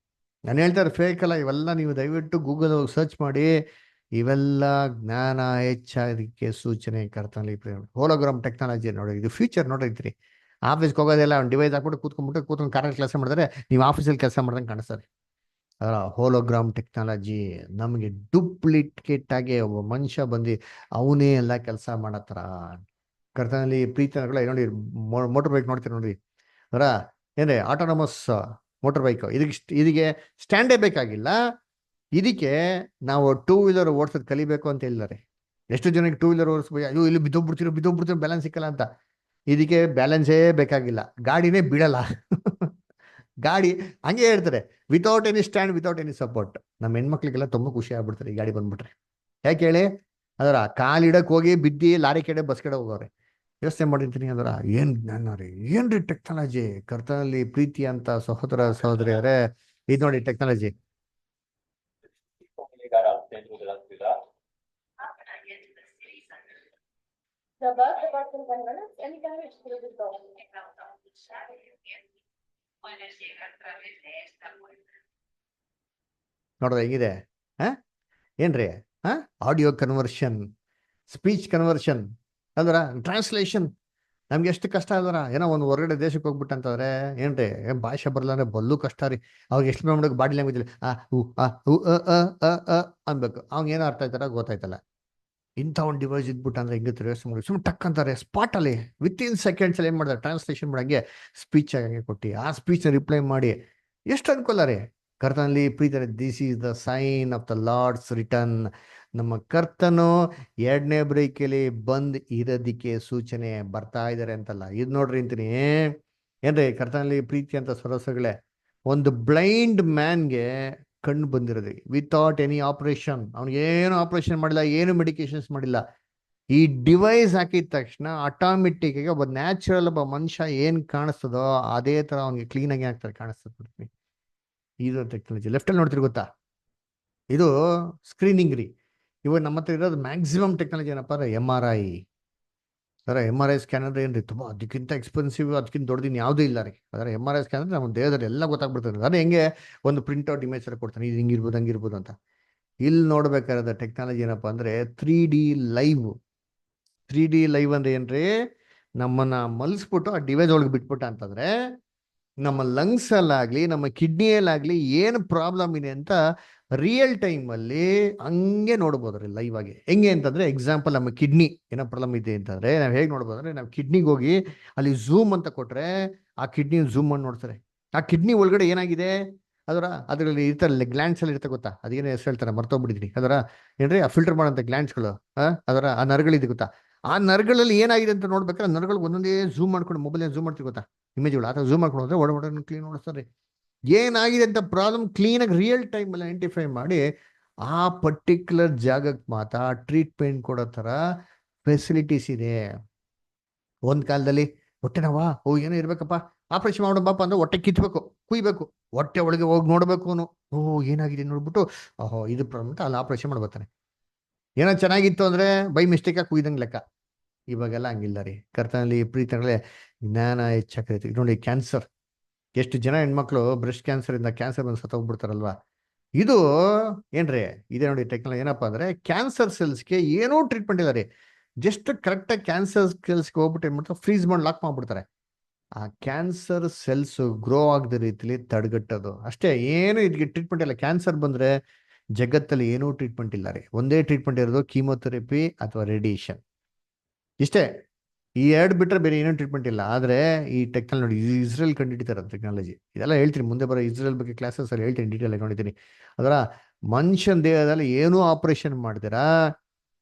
ನಾನು ಹೇಳ್ತಾರೆ ಫೇಕ್ ಅಲ್ಲ, ಇವೆಲ್ಲ ನೀವು ದಯವಿಟ್ಟು ಗೂಗಲ್ ಸರ್ಚ್ ಮಾಡಿ. ಇವೆಲ್ಲ ಜ್ಞಾನ ಹೆಚ್ಚಾಗೋದಕ್ಕೆ ಸೂಚನೆ. ಕರ್ತನಲ್ಲಿ ಹೋಲೋಗ್ರಾಮ್ ಟೆಕ್ನಾಲಜಿ ನೋಡಿ, ಇದು ಫ್ಯೂಚರ್ ನೋಡಿದ್ರಿ. ಆಫೀಸ್ಗೆ ಹೋಗೋದೆಲ್ಲ ಒಂದು ಡಿವೈಸ್ ಹಾಕ್ಬಿಟ್ಟು ಕೂತ್ಕೊಂಡು ಕಾರಲ್ಲಿ ಕೆಲಸ ಮಾಡಿದ್ರೆ ನೀವು ಆಫೀಸಲ್ಲಿ ಕೆಲಸ ಮಾಡ್ದಂಗೆ ಕಾಣಿಸ್ತಾರೆ. ಅದರ ಹೋಲೋಗ್ರಾಮ್ ಟೆಕ್ನಾಲಜಿ ನಮಗೆ ಡೂಪ್ಲಿಕೇಟ್ ಆಗಿ ಒಬ್ಬ ಮನುಷ್ಯ ಬಂದು ಅವನೇ ಎಲ್ಲ ಕೆಲಸ ಮಾಡತ್ತರ. ಕರ್ತನಲ್ಲಿ ಪ್ರೀತಿಗಳು ನೋಡಿ, ಮೋಟರ್ ಬೈಕ್ ನೋಡ್ತೀರಿ ನೋಡಿ, ಅದರ ಏನೇ ಆಟೋನಮಸ್ ಮೋಟರ್ ಬೈಕ್. ಇದಕ್ಕೆ ಸ್ಟ್ಯಾಂಡೇ ಬೇಕಾಗಿಲ್ಲ. ಇದಕ್ಕೆ ನಾವು 2 ವೀಲರ್ ಓಡಿಸೋದು ಕಲಿಬೇಕು ಅಂತ ಹೇಳಿದ್ದಾರೆ. ಎಷ್ಟು ಜನಕ್ಕೆ 2 ವೀಲರ್ ಓಡಿಸ್ಬೇಕು, ಅಯ್ಯೋ ಇಲ್ಲಿ ಬಿದ್ದೋಗ್ಬಿಡ್ತೀರೋ ಬ್ಯಾಲೆನ್ಸ್ ಸಿಕ್ಕಲ್ಲ ಅಂತ. ಇದಕ್ಕೆ ಬ್ಯಾಲೆನ್ಸೇ ಬೇಕಾಗಿಲ್ಲ, ಗಾಡಿನೇ ಬಿಡಲ್ಲ. ಗಾಡಿ ಹಂಗೆ ಹೇಳ್ತಾರೆ, without any stand, without any support. ನಮ್ಮ ಹೆಣ್ಮಕ್ಳಿಗೆಲ್ಲ ತುಂಬ ಖುಷಿ ಆಗ್ಬಿಡ್ತಾರೆ ಈ ಗಾಡಿ ಬಂದ್ಬಿಟ್ರೆ. ಯಾಕೆ ಹೇಳಿ, ಅದರ ಕಾಲಿಡಕ್ಕೆ ಹೋಗಿ ಬಿದ್ದು ಲಾರಿ ಕಡೆ ಬಸ್ ಕಡೆ ಹೋಗೋರೆ. ಯೋಚನೆ ಮಾಡಿರ್ತೀನಿ, ಅದರ ಏನ್ ಜ್ಞಾನ ರೀ, ಏನ್ರಿ ಟೆಕ್ನಾಲಜಿ. ಕರ್ತನಲ್ಲಿ ಪ್ರೀತಿ ಅಂತ ಸಹೋದರ ಸಹೋದರಿಯರೇ, ಇದು ನೋಡಿ ಟೆಕ್ನಾಲಜಿ. ನೋಡ್ರಿ ಹೆಂಗಿದೆ, ಏನ್ರಿ, ಆಡಿಯೋ ಕನ್ವರ್ಷನ್, ಸ್ಪೀಚ್ ಕನ್ವರ್ಷನ್, ಅಲ್ದ್ರ ಟ್ರಾನ್ಸ್ಲೇಷನ್. ನಮ್ಗೆ ಎಷ್ಟು ಕಷ್ಟ ಅಲ್ವರ. ಏನೋ ಒಂದು ಹೊರಗಡೆ ದೇಶಕ್ಕೆ ಹೋಗ್ಬಿಟ್ಟಂತಂದ್ರೆ ಏನ್ರಿ, ಭಾಷೆ ಬರಲ್ಲ ಅಂದ್ರೆ ಬಲ್ಲೂ ಕಷ್ಟ ರೀ. ಅವ್ರಿಗೆ ಎಷ್ಟು ಮಾಡೋಕೆ ಬಾಡಿ ಲ್ಯಾಂಗ್ವೇಜ್ ಅನ್ಬೇಕು, ಅವ್ನಿಗೆ ಏನೋ ಅರ್ಥ ಆಯ್ತಾರ ಗೊತ್ತಾಯ್ತಲ್ಲ. ಇಂಥ ಒಂದು ಡಿವೈಸ್ ಇದ್ಬಿಟ್ಟು ಹೆಂಗಿರ್ತಾರೆ ಸುಮ್ಮನೆ ಟಕ್ ಅಂತಾರೆ ಸ್ಪಾಟಲ್ಲಿ, ವಿತಿನ್ ಸೆಕೆಂಡ್ಸಲ್ಲಿ ಏನು ಮಾಡ್ತಾರೆ, ಟ್ರಾನ್ಸ್ಲೇಷನ್ ಮಾಡಂಗೆ ಸ್ಪೀಚ್ ಆಗಂಗೆ ಕೊಟ್ಟು ಆ ಸ್ಪೀಚ್ನ ರಿಪ್ಲೈ ಮಾಡಿ. ಎಷ್ಟು ಅನ್ಕೊಲ್ಲ ರೀ. ಕರ್ತನಲ್ಲಿ ಪ್ರೀತಿಯ this is the sign of the lord's return. ನಮ್ಮ ಕರ್ತನು ಎರಡನೇ ಬರೀಕೆಯಲ್ಲಿ ಬಂದ್ ಇರೋದಿಕ್ಕೆ ಸೂಚನೆ ಬರ್ತಾ ಇದ್ದಾರೆ ಅಂತಲ್ಲ. ಇದು ನೋಡ್ರಿ ಅಂತೀನಿ ಏನ್ರಿ ಕರ್ತನಲ್ಲಿ ಪ್ರೀತಿ ಅಂತ ಸರಸಗಳೇ. ಒಂದು ಬ್ಲೈಂಡ್ ಮ್ಯಾನ್ಗೆ ಕಣ್ಣು ಬಂದಿರೋದು ವಿತೌಟ್ ಎನಿ ಆಪರೇಷನ್. ಅವ್ನಿಗೇನು ಆಪರೇಷನ್ ಮಾಡಿಲ್ಲ, ಏನು ಮೆಡಿಕೇಶನ್ಸ್ ಮಾಡಿಲ್ಲ. ಈ ಡಿವೈಸ್ ಹಾಕಿದ ತಕ್ಷಣ ಆಟೋಮೆಟಿಕ್ ಆಗಿ ಒಬ್ಬ ನ್ಯಾಚುರಲ್ ಒಬ್ಬ ಮನುಷ್ಯ ಏನ್ ಕಾಣಿಸ್ತದೋ ಅದೇ ತರ ಅವ್ನಿಗೆ ಕ್ಲೀನ್ ಆಗಿ ಆಗ್ತಾರೆ ಕಾಣಿಸ್ತದೆ. ಇದು ಟೆಕ್ನಾಲಜಿ. ಲೆಫ್ಟಲ್ಲಿ ನೋಡ್ತೀರಿ ಗೊತ್ತಾ, ಇದು ಸ್ಕ್ರೀನಿಂಗ್ ರೀ. ಇವಾಗ ನಮ್ಮ ಹತ್ರ ಇರೋದು ಮ್ಯಾಕ್ಸಿಮಮ್ ಟೆಕ್ನಾಲಜಿ ಏನಪ್ಪ ಅಂದ್ರೆ MRI. MRI ಸ್ಕ್ಯಾನರ್ ಏನ್ರಿ ತುಂಬ ಅದಕ್ಕಿಂತ ಎಕ್ಸ್ಪೆನ್ಸಿವ್, ಅದಕ್ಕಿಂತ ದೊಡ್ಡದಿನ ಯಾವುದೂ ಇಲ್ಲ ರೀ. ಆದರೆ MRI ಸ್ಕ್ಯಾನರ್ ನಮ್ಮ ದೇಹದಲ್ಲಿ ಎಲ್ಲ ಗೊತ್ತಾಗ್ಬಿಡ್ತದೆ. ಅದೇ ಹೆಂಗೆ ಒಂದು ಪ್ರಿಂಟ್ಔಟ್ ಇಮೇಜ್ ಕೊಡ್ತಾನೆ, ಇದು ಹಿಂಗಿರ್ಬೋದು ಹಂಗಿರ್ಬೋದು ಅಂತ. ಇಲ್ಲಿ ನೋಡ್ಬೇಕಾದ ಟೆಕ್ನಾಲಜಿ ಏನಪ್ಪ ಅಂದ್ರೆ 3D ಲೈವ್. 3D ಲೈವ್ ಅಂದ್ರೆ ಏನ್ರಿ, ನಮ್ಮನ್ನ ಮಲ್ಸ್ಬಿಟ್ಟು ಆ ಡಿವೈಸ್ ಒಳಗೆ ಬಿಟ್ಬಿಟ್ಟ ಅಂತಂದ್ರೆ ನಮ್ಮ ಲಂಗ್ಸ್ ಅಲ್ಲಾಗ್ಲಿ ನಮ್ಮ ಕಿಡ್ನಿಯಲ್ಲಾಗ್ಲಿ ಏನು ಪ್ರಾಬ್ಲಮ್ ಇದೆ ಅಂತ ರಿಯಲ್ ಟೈಮ್ ಅಲ್ಲಿ ಹಂಗೆ ನೋಡ್ಬೋದ್ರಿ ಲೈವ್ ಆಗಿ. ಹೆಂಗೆ ಅಂತಂದ್ರೆ ಎಕ್ಸಾಂಪಲ್ ನಮ್ಮ ಕಿಡ್ನಿ ಏನೋ ಪ್ರಾಬ್ಲಮ್ ಇದೆ ಅಂತಂದ್ರೆ ನಾವು ಹೇಗೆ ನೋಡ್ಬೋದು ಅಂದ್ರೆ, ನಾವು ಕಿಡ್ನಿಗೆ ಹೋಗಿ ಅಲ್ಲಿ ಝೂಮ್ ಅಂತ ಕೊಟ್ರೆ ಆ ಕಿಡ್ನಿ ಝೂಮ್ ಮಾಡಿ ನೋಡ್ತಾರೆ. ಆ ಕಿಡ್ನಿ ಒಳಗಡೆ ಏನಾಗಿದೆ ಅದರಲ್ಲಿ ಇರ್ತಾರೆ ಗ್ಲ್ಯಾಂಡ್ಸ್ ಅಲ್ಲಿ ಇರುತ್ತೆ ಗೊತ್ತಾ, ಅದೇನೇ ಹೆಸರು ಹೇಳ್ತಾರೆ ಮರ್ತೋಗ್ಬಿಟ್ಟಿದ್ದೀನಿ. ಏನ್ರಿ ಆ ಫಿಲ್ಟರ್ ಮಾಡೋಂಥ ಗ್ಲ್ಯಾಂಡ್ಸ್ಗಳು, ಆ ನರಗಳಿದೆ ಗೊತ್ತಾ. ಆ ನರಗಳಲ್ಲಿ ಏನಾಗಿದೆ ಅಂತ ನೋಡ್ಬೇಕಾದ್ರೆ ನರಗಳಿಗೆ ಒಂದೊಂದೇ ಝೂಮ್ ಮಾಡ್ಕೊಂಡು ಮೊಬೈಲ್ ಝೂಮ್ ಮಾಡ್ತೀವಿ ಗೊತ್ತಾ, ಇಮೇಜ್ಗಳು ಆ ಥರ ಝೂಮ್ ಮಾಡ್ಕೊಂಡು ಹೋದ್ರೆ ಒಡ ಕ್ಲೀನ್ ನೋಡಿಸ್ತಾರೆ. ಏನಾಗಿದೆ ಅಂತ ಪ್ರಾಬ್ಲಮ್ ಕ್ಲೀನಾಗಿ ರಿಯಲ್ ಟೈಮ್ ಅಲ್ಲಿ ಐಡೆಂಟಿಫೈ ಮಾಡಿ ಆ ಪರ್ಟಿಕ್ಯುಲರ್ ಜಾಗಕ್ಕೆ ಮಾತ್ರ ಟ್ರೀಟ್ಮೆಂಟ್ ಕೊಡೋ ಥರ ಫೆಸಿಲಿಟೀಸ್ ಇದೆ. ಒಂದು ಕಾಲದಲ್ಲಿ ಹೊಟ್ಟೆ ನೋವಾ, ಏನೋ ಇರ್ಬೇಕಪ್ಪ ಆಪರೇಷನ್ ಮಾಡೋಣಪ್ಪ ಅಂದ್ರೆ ಹೊಟ್ಟೆ ಕಿತ್ಬೇಕು, ಕುಯ್ಬೇಕು, ಹೊಟ್ಟೆ ಒಳಗೆ ಹೋಗಿ ನೋಡ್ಬೇಕು ಅವನು. ಏನಾಗಿದೆ ನೋಡ್ಬಿಟ್ಟು ಇದು ಪ್ರಾಬ್ಲಮ್ ಅಂತ ಅಲ್ಲಿ ಆಪರೇಷನ್ ಮಾಡ್ಬರ್ತಾನೆ. ಏನೋ ಚೆನ್ನಾಗಿತ್ತು ಅಂದ್ರೆ ಬೈ ಮಿಸ್ಟೇಕಾಗಿ ಕುಯ್ದಂಗೆ ಲೆಕ್ಕ. ಇವಾಗೆಲ್ಲ ಹಂಗಿಲ್ಲ ರೀ. ಕರ್ತನಲ್ಲಿ ಪ್ರೀತಿಗಳೇ ಜ್ಞಾನ ಹೆಚ್ಚಾಕೈತಿ. ನೋಡಿ ಕ್ಯಾನ್ಸರ್, ಎಷ್ಟು ಜನ ಹೆಣ್ಮಕ್ಳು ಬ್ರೆಸ್ಟ್ ಕ್ಯಾನ್ಸರಿಂದ ಕ್ಯಾನ್ಸರ್ ಬಂದು ಸತ್ತೋಗ್ಬಿಡ್ತಾರಲ್ವಾ. ಇದು ಏನ್ರಿ ಇದೆ ನೋಡಿ ಟೆಕ್ನಾಲಜಿ. ಏನಪ್ಪಾ ಅಂದ್ರೆ ಕ್ಯಾನ್ಸರ್ ಸೆಲ್ಸ್ಗೆ ಏನೂ ಟ್ರೀಟ್ಮೆಂಟ್ ಇಲ್ಲ ರೀ. ಜಸ್ಟ್ ಕರೆಕ್ಟಾಗಿ ಕ್ಯಾನ್ಸರ್ ಸೆಲ್ಸ್ಗೆ ಹೋಗ್ಬಿಟ್ಟು ಏನ್ ಮಾಡ್ತಾರೆ, ಫ್ರೀಸ್ ಮಾಡಿ ಲಾಕ್ ಮಾಡ್ಬಿಡ್ತಾರೆ. ಆ ಕ್ಯಾನ್ಸರ್ ಸೆಲ್ಸ್ ಗ್ರೋ ಆಗದ ರೀತಿಲಿ ತಡೆಗಟ್ಟೋದು ಅಷ್ಟೇ, ಏನು ಇದಕ್ಕೆ ಟ್ರೀಟ್ಮೆಂಟ್ ಇಲ್ಲ. ಕ್ಯಾನ್ಸರ್ ಬಂದ್ರೆ ಜಗತ್ತಲ್ಲಿ ಏನೂ ಟ್ರೀಟ್ಮೆಂಟ್ ಇಲ್ಲ ರೀ. ಒಂದೇ ಟ್ರೀಟ್ಮೆಂಟ್ ಇರೋದು ಕೀಮೋಥೆರಪಿ ಅಥವಾ ರೇಡಿಯೇಷನ್, ಇಷ್ಟೇ. ಈ ಎರಡು ಬಿಟ್ಟರೆ ಬೇರೆ ಏನೂ ಟ್ರೀಟ್ಮೆಂಟ್ ಇಲ್ಲ. ಆದರೆ ಈ ಟೆಕ್ನಾಲಜಿ ಇಸ್ರೇಲ್ ಕಂಡುಹಿಡಿತಾರೆ ಟೆಕ್ನಾಲಜಿ. ಇದೆಲ್ಲ ಹೇಳ್ತೀನಿ ಮುಂದೆ ಬರೋ ಇಸ್ರೇಲ್ ಬಗ್ಗೆ ಕ್ಲಾಸಸ್ ಅಲ್ಲಿ ಹೇಳ್ತೀನಿ, ಡೀಟೇಲ್ ಆಗಿ ನೋಡಿದ್ದೀನಿ. ಅದರ ಮನುಷ್ಯನ ದೇಹದಲ್ಲಿ ಏನೂ ಆಪರೇಷನ್ ಮಾಡ್ತೀರಾ,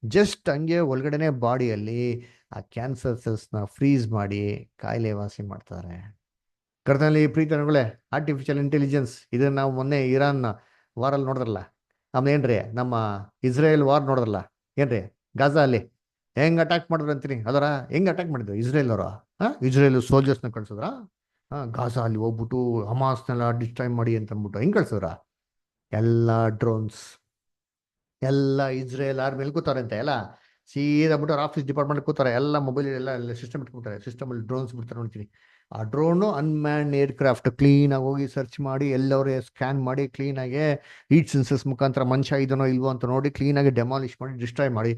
ಜಸ್ಟ್ ಹಂಗೆ ಒಳಗಡೆನೆ ಬಾಡಿಯಲ್ಲಿ ಆ ಕ್ಯಾನ್ಸರ್ ಸೆಲ್ಸ್ನ ಫ್ರೀಸ್ ಮಾಡಿ ಕಾಯಿಲೆ ವಾಸಿ ಮಾಡ್ತಾರೆ. ಕರ್ತನಲ್ಲಿ ಪ್ರೀತಿಗಳೇ ಆರ್ಟಿಫಿಷಿಯಲ್ ಇಂಟೆಲಿಜೆನ್ಸ್ ಇದನ್ನ ನಾವು ಮೊನ್ನೆ ಇರಾನ್ ವಾರಲ್ಲಿ ನೋಡಿದ್ರಲ್ಲ, ಆಮೇಲೆ ಏನ್ರಿ ನಮ್ಮ ಇಸ್ರೇಲ್ ವಾರ್ ನೋಡಿದ್ರಲ್ಲ, ಏನ್ರಿ ಗಾಜಾ ಅಲ್ಲಿ ಹೆಂಗ್ ಅಟ್ಯಾಕ್ ಮಾಡಿದ್ರು ಅಂತೀನಿ. ಹೆಂಗ್ ಅಟ್ಯಾಕ್ ಮಾಡಿದ್ರು ಇಸ್ರೇಲ್ ಅವರು, ಇಸ್ರೇಲ್ ಸೋಲ್ಜರ್ಸ್ನ ಕಳ್ಸಿದ್ರ, ಗಾಜಾ ಅಲ್ಲಿ ಹೋಗ್ಬಿಟ್ಟು ಹಮಾಸ್ನೆಲ್ಲ ಡಿಸ್ಟ್ರಾಯ್ ಮಾಡಿ ಅಂತ ಅಂದ್ಬಿಟ್ಟು ಹೆಂಗ್ ಕಳ್ಸಿದ್ರ. ಎಲ್ಲ ಡ್ರೋನ್ಸ್, ಎಲ್ಲ ಇಸ್ರೇಲ್ ಆರ್ಮೇಲೆ ಕೂತಾರೆ ಅಂತ ಎಲ್ಲ ಸೀದಾ ಬಿಟ್ಟು ಅವ್ರ ಆಫೀಸ್ ಡಿಪಾರ್ಟ್ಮೆಂಟ್ ಕೂತಾರೆ. ಎಲ್ಲ ಮೊಬೈಲ್ ಎಲ್ಲ ಸಿಸ್ಟಮ್ ಇಟ್ಕೊತಾರೆ. ಸಿಸ್ಟಮಲ್ಲಿ ಡ್ರೋನ್ಸ್ ಬಿಡ್ತಾರೆ ನೋಡ್ತೀನಿ. ಆ ಡ್ರೋನು ಅನ್ಮ್ಯಾನ್ ಏರ್ಕ್ರಾಫ್ಟ್ ಕ್ಲೀನಾಗಿ ಹೋಗಿ ಸರ್ಚ್ ಮಾಡಿ ಎಲ್ಲವರೇ ಸ್ಕ್ಯಾನ್ ಮಾಡಿ ಕ್ಲೀನಾಗಿ ಹೀಟ್ ಸೆನ್ಸಸ್ ಮುಖಾಂತರ ಮನುಷ್ಯ ಇದನೋ ಇಲ್ವೋ ಅಂತ ನೋಡಿ ಕ್ಲೀನಾಗಿ ಡೆಮಾಲಿಷ್ ಮಾಡಿ ಡಿಸ್ಟ್ರಾಯ್ ಮಾಡಿ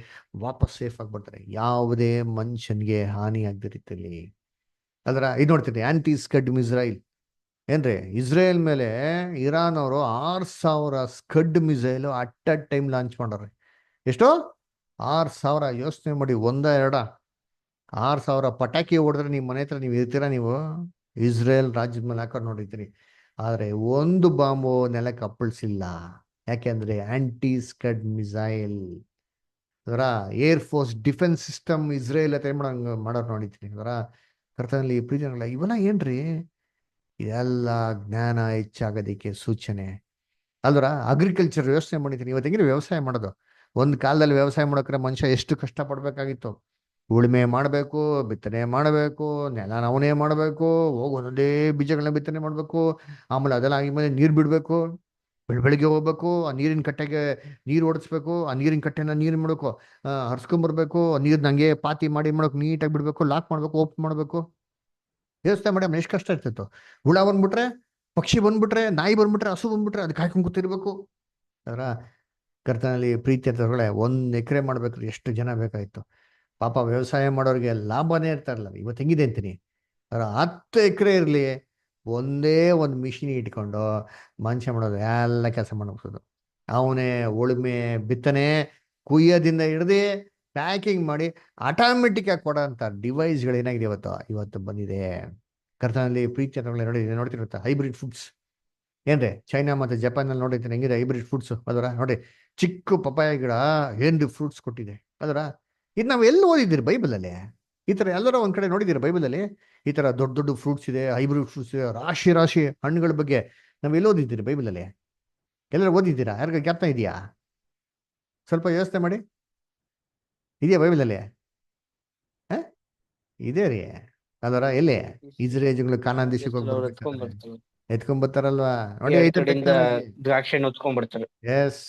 ವಾಪಸ್ ಸೇಫ್ ಆಗಿ ಬರ್ತಾರೆ, ಯಾವುದೇ ಮನುಷ್ಯನಿಗೆ ಹಾನಿ ಆಗದ ರೀತಿಯಲ್ಲಿ. ಇದು ನೋಡ್ತೀನಿ ಆಂಟಿ ಸ್ಕಡ್ ಮಿಸೈಲ್. ಏನ್ರಿ ಇಸ್ರೇಲ್ ಮೇಲೆ ಇರಾನ್ ಅವರು 6,000 Scud missile at time launch ಮಾಡ್ರಿ. ಎಷ್ಟು 6,000 ಯೋಚನೆ ಮಾಡಿ, ಒಂದ ಎರಡ 6,000 ಪಟಾಕಿ ಹೊಡೆದ್ರೆ ನಿಮ್ಮ ಮನೆ ಹತ್ರ ನೀವು ಇರ್ತೀರಾ, ನೀವು ಇಸ್ರೇಲ್ ರಾಜ್ಯದ ಮೇಲೆ ಹಾಕೊಂಡು ನೋಡಿರ್ತೀರಿ. ಆದರೆ ಒಂದು ಬಾಂಬು ನೆಲಕ್ಕೆ ಅಪ್ಪಳಿಸಿಲ್ಲ. ಯಾಕೆಂದ್ರೆ ಆಂಟಿ ಸ್ಕಡ್ ಮಿಸೈಲ್. ಅದರ air force defence system Israel ಹತ್ರ ಮಾಡೋರು ನೋಡಿದ್ದೀನಿ. ಅದರ ಕರ್ತನಲ್ಲಿ ಪ್ರೀತಿಗಳ ಇವೆಲ್ಲ ಏನ್ರಿ, ಇದೆಲ್ಲ ಜ್ಞಾನ ಹೆಚ್ಚಾಗೋದಕ್ಕೆ ಸೂಚನೆ ಅಲ್ವರ. ಅಗ್ರಿಕಲ್ಚರ್ ಯೋಚನೆ ಮಾಡಿದ್ದೀನಿ. ಇವತ್ತು ಹೆಂಗಿದ್ರೆ ವ್ಯವಸಾಯ ಮಾಡೋದು, ಒಂದು ಕಾಲದಲ್ಲಿ ವ್ಯವಸಾಯ ಮಾಡೋಕ್ರೆ ಮನುಷ್ಯ ಎಷ್ಟು ಕಷ್ಟಪಡ್ಬೇಕಾಗಿತ್ತು. ಉಳುಮೆ ಮಾಡಬೇಕು, ಬಿತ್ತನೆ ಮಾಡಬೇಕು, ನೆಲ ಅವನೇ ಮಾಡಬೇಕು, ಹೋಗಿ ಒಂದೊಂದೇ ಬೀಜಗಳನ್ನ ಬಿತ್ತನೆ ಮಾಡಬೇಕು, ಆಮೇಲೆ ಅದೆಲ್ಲ ಆಮೇಲೆ ನೀರು ಬಿಡಬೇಕು, ಬೆಳಗ್ಗೆ ಹೋಗ್ಬೇಕು, ಆ ನೀರಿನ ಕಟ್ಟೆಗೆ ನೀರು ಓಡಿಸ್ಬೇಕು, ಆ ನೀರಿನ ಕಟ್ಟೆನ ನೀರು ಮಾಡಬೇಕು, ಹರ್ಸ್ಕೊಂಬರ್ಬೇಕು, ನೀರ್ನ ಹಂಗೆ ಪಾತಿ ಮಾಡಿ ಮಾಡೋಕೆ ನೀಟಾಗಿ ಬಿಡಬೇಕು, ಲಾಕ್ ಮಾಡಬೇಕು, ಓಪನ್ ಮಾಡಬೇಕು. ವ್ಯವಸ್ಥೆ ಮಾಡಿ ಎಷ್ಟು ಕಷ್ಟ ಇರ್ತಿತ್ತು. ಹುಳ ಬಂದ್ಬಿಟ್ರೆ, ಪಕ್ಷಿ ಬಂದ್ಬಿಟ್ರೆ, ನಾಯಿ ಬಂದ್ಬಿಟ್ರೆ, ಹಸು ಬಂದ್ಬಿಟ್ರೆ ಅದು ಕಾಯ್ಕೊಂಡು ಕೂತಿರ್ಬೇಕು. ಅದರ ಕರ್ತನಲ್ಲಿ ಪ್ರೀತಿ ಅಂತಂದ್ರೆ 1 ಎಕರೆ ಮಾಡ್ಬೇಕ್ರಿ ಎಷ್ಟು ಜನ ಬೇಕಾಯ್ತು. ಪಾಪ ವ್ಯವಸಾಯ ಮಾಡೋರಿಗೆ ಲಾಭನೇ ಇರ್ತಾರಲ್ಲ. ಇವತ್ತು ಹೆಂಗಿದೆ ಅಂತೀನಿ, ಅದರ 10 ಎಕರೆ ಇರಲಿ, ಒಂದೇ ಒಂದು ಮಿಷಿನ್ ಇಟ್ಕೊಂಡು ಮನುಷ್ಯ ಮಾಡೋದು ಎಲ್ಲ ಕೆಲಸ ಮಾಡ್ಬೋದು. ಅವನೇ ಉಳುಮೆ, ಬಿತ್ತನೆ, ಕುಯ್ಯೋದಿಂದ ಹಿಡ್ದು ಪ್ಯಾಕಿಂಗ್ ಮಾಡಿ ಆಟೋಮೆಟಿಕ್ ಆಗಿ ಕೊಡೋ ಅಂತ ಡಿವೈಸ್ಗಳು ಏನಾಗಿದೆ ಇವತ್ತು ಬಂದಿದೆ. ಕರ್ತನಲ್ಲಿ ಪ್ರೀತಿ ನೋಡಿ ನೋಡ್ತಿರುತ್ತೆ ಹೈಬ್ರಿಡ್ ಫುಡ್ಸ್. ಏನ್ರಿ ಚೈನಾ ಮತ್ತು ಜಪಾನಲ್ಲಿ ನೋಡಿದ್ದೀನಿ ಹೆಂಗಿದೆ ಹೈಬ್ರಿಡ್ ಫ್ರೂಟ್ಸ್ ಅದರ ನೋಡಿ, ಚಿಕ್ಕ ಪಪಾಯ ಗಿಡ ಏನು ಫ್ರೂಟ್ಸ್ ಕೊಟ್ಟಿದೆ ಅದರ. ಇದು ನಾವು ಎಲ್ಲಿ ಓದಿದ್ದೀರಿ ಬೈಬಲಲ್ಲಿ? ಈ ಥರ ಎಲ್ಲರೂ ಒಂದು ಕಡೆ ನೋಡಿದ್ದೀರಿ ಬೈಬಲಲ್ಲಿ? ಈ ಥರ ದೊಡ್ಡ ದೊಡ್ಡ ಫ್ರೂಟ್ಸ್ ಇದೆ, ಹೈಬ್ರಿಡ್ ಫ್ರೂಟ್ಸ್ ಇದೆ, ರಾಶಿ ರಾಶಿ ಹಣ್ಣುಗಳ ಬಗ್ಗೆ ನಾವು ಎಲ್ಲಿ ಓದಿದ್ದೀರಿ ಬೈಬಲಲ್ಲಿ? ಎಲ್ಲರೂ ಓದಿದ್ದೀರಾ? ಯಾರಿಗ ಜ್ಞಾಪನ ಇದೆಯಾ? ಸ್ವಲ್ಪ ಯೋಚನೆ ಮಾಡಿ. ಇದೆಯಾ ಬೈಬಲಲ್ಲಿ? ಇದೆ ರೀ ಅದರ. ಎಲ್ಲಿ ಇಸ್ರೇಲ್ಗಳು ಕಾನಾನ್ ದೇಶಕ್ಕೆ ಹೋಗಿ ಬರ್ಬೇಕಾದ್ರೆ ಎತ್ಕೊಂಡ್ಬರ್ತಾರಲ್ವಾ ನೋಡಿ, ಐತೆ ಟೆಕ್ನಾಲಜಿ. ದ್ರಾಕ್ಷಿ ಉತ್ಕೊಂಡ್ಬಿಡ್ತಾರೆ. ಎಸ್,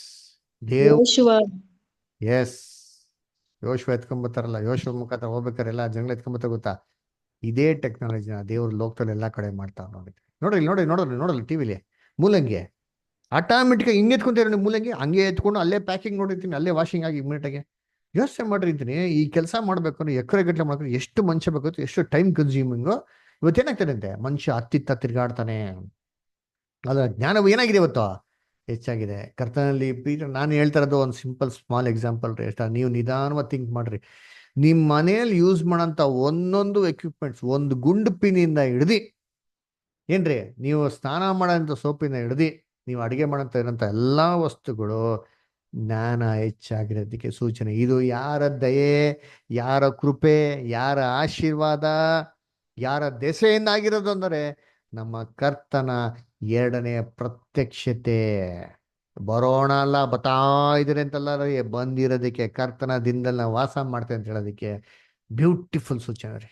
ದೇವ್ ಯೆಹೋಶುವ ಎಸ್, ಯೋಶುವ ಎತ್ಕೊಂಡ್ಬರ್ತಾರಲ್ಲ, ಯೋಶುವ ಮುಖಾಂತರ ಹೋಗ್ಬೇಕಾರೆ ಎಲ್ಲ ಜಂಗ್ಲ ಎತ್ಕೊಂಡ್ಬರ್ತಾರೆ ಗೊತ್ತಾ? ಇದೇ ಟೆಕ್ನಾಲಜಿನ ದೇವ್ರ ಲೋಕದಲ್ಲಿ ಎಲ್ಲಾ ಕಡೆ ಮಾಡ್ತಾರೆ ನೋಡಿ. ನೋಡ್ರಿ ಟಿವಿಲಿ ಮೂಲಂಗಿ ಆಟೋಮೆಟಿಕ್ ಹಿಂಗೆ ಎತ್ಕೊಂತೀರ ನೀವು, ಮೂಲಂಗಿ ಹಂಗೆ ಎತ್ಕೊಂಡು ಅಲ್ಲೇ ಪ್ಯಾಕಿಂಗ್ ನೋಡಿರ್ತೀನಿ, ಅಲ್ಲೇ ವಾಷಿಂಗ್ ಆಗಿ ಇಮಿಡಿಯೇಟಾಗಿ. ಯೋಚನೆ ಮಾಡಿರ್ತೀನಿ, ಈ ಕೆಲಸ ಮಾಡ್ಬೇಕು ಎಕರೆ ಗಟ್ಟಲೆ ಮಾಡ್ಕೊಂಡು ಎಷ್ಟು ಮನುಷ್ಯ ಬೇಕು, ಎಷ್ಟು ಟೈಮ್ ಕನ್ಸ್ಯೂಮಿಂಗು. ಇವತ್ತೇನಾಗ್ತದೆ ಅಂತೆ, ಮನುಷ್ಯ ಹತ್ತಿತ್ತ ತಿರ್ಗಾಡ್ತಾನೆ. ಅದರ ಜ್ಞಾನವು ಏನಾಗಿದೆ ಇವತ್ತು? ಹೆಚ್ಚಾಗಿದೆ. ಕರ್ತನಲ್ಲಿ ನಾನು ಹೇಳ್ತಾ ಇರೋದು ಒಂದು ಸಿಂಪಲ್ ಸ್ಮಾಲ್ ಎಕ್ಸಾಂಪಲ್ ರೀ. ಎಷ್ಟ ನೀವು ನಿಧಾನವಾಗಿ ಥಿಂಕ್ ಮಾಡ್ರಿ. ನಿಮ್ಮ ಮನೆಯಲ್ಲಿ ಯೂಸ್ ಮಾಡೋಂಥ ಒಂದೊಂದು ಎಕ್ವಿಪ್ಮೆಂಟ್ಸ್, ಒಂದು ಗುಂಡು ಪಿನಿಂದ ಹಿಡ್ದು ಏನ್ರಿ, ನೀವು ಸ್ನಾನ ಮಾಡೋಂಥ ಸೋಪಿಂದ ಹಿಡ್ದು ನೀವು ಅಡುಗೆ ಮಾಡೋಂಥ ಇರೋಂಥ ಎಲ್ಲ ವಸ್ತುಗಳು ಜ್ಞಾನ ಹೆಚ್ಚಾಗಿರೋದಕ್ಕೆ ಸೂಚನೆ. ಇದು ಯಾರ ದಯೆ, ಯಾರ ಕೃಪೆ, ಯಾರ ಆಶೀರ್ವಾದ, ಯಾರ ದೆಸೆಯಿಂದ ಆಗಿರೋದು ಅಂದರೆ ನಮ್ಮ ಕರ್ತನ ಎರಡನೇ ಪ್ರತ್ಯಕ್ಷತೆ. ಬರೋಣ ಅಲ್ಲ, ಬತ್ತಾ ಇದ್ದೀರಿ ಅಂತಲ್ಲ ರೀ, ಬಂದಿರೋದಕ್ಕೆ, ಕರ್ತನ ದಿನದಲ್ಲಿ ನಾವು ವಾಸ ಮಾಡ್ತೇವೆ ಅಂತ ಹೇಳೋದಕ್ಕೆ ಬ್ಯೂಟಿಫುಲ್ ಸೂಚನೆ ರೀ.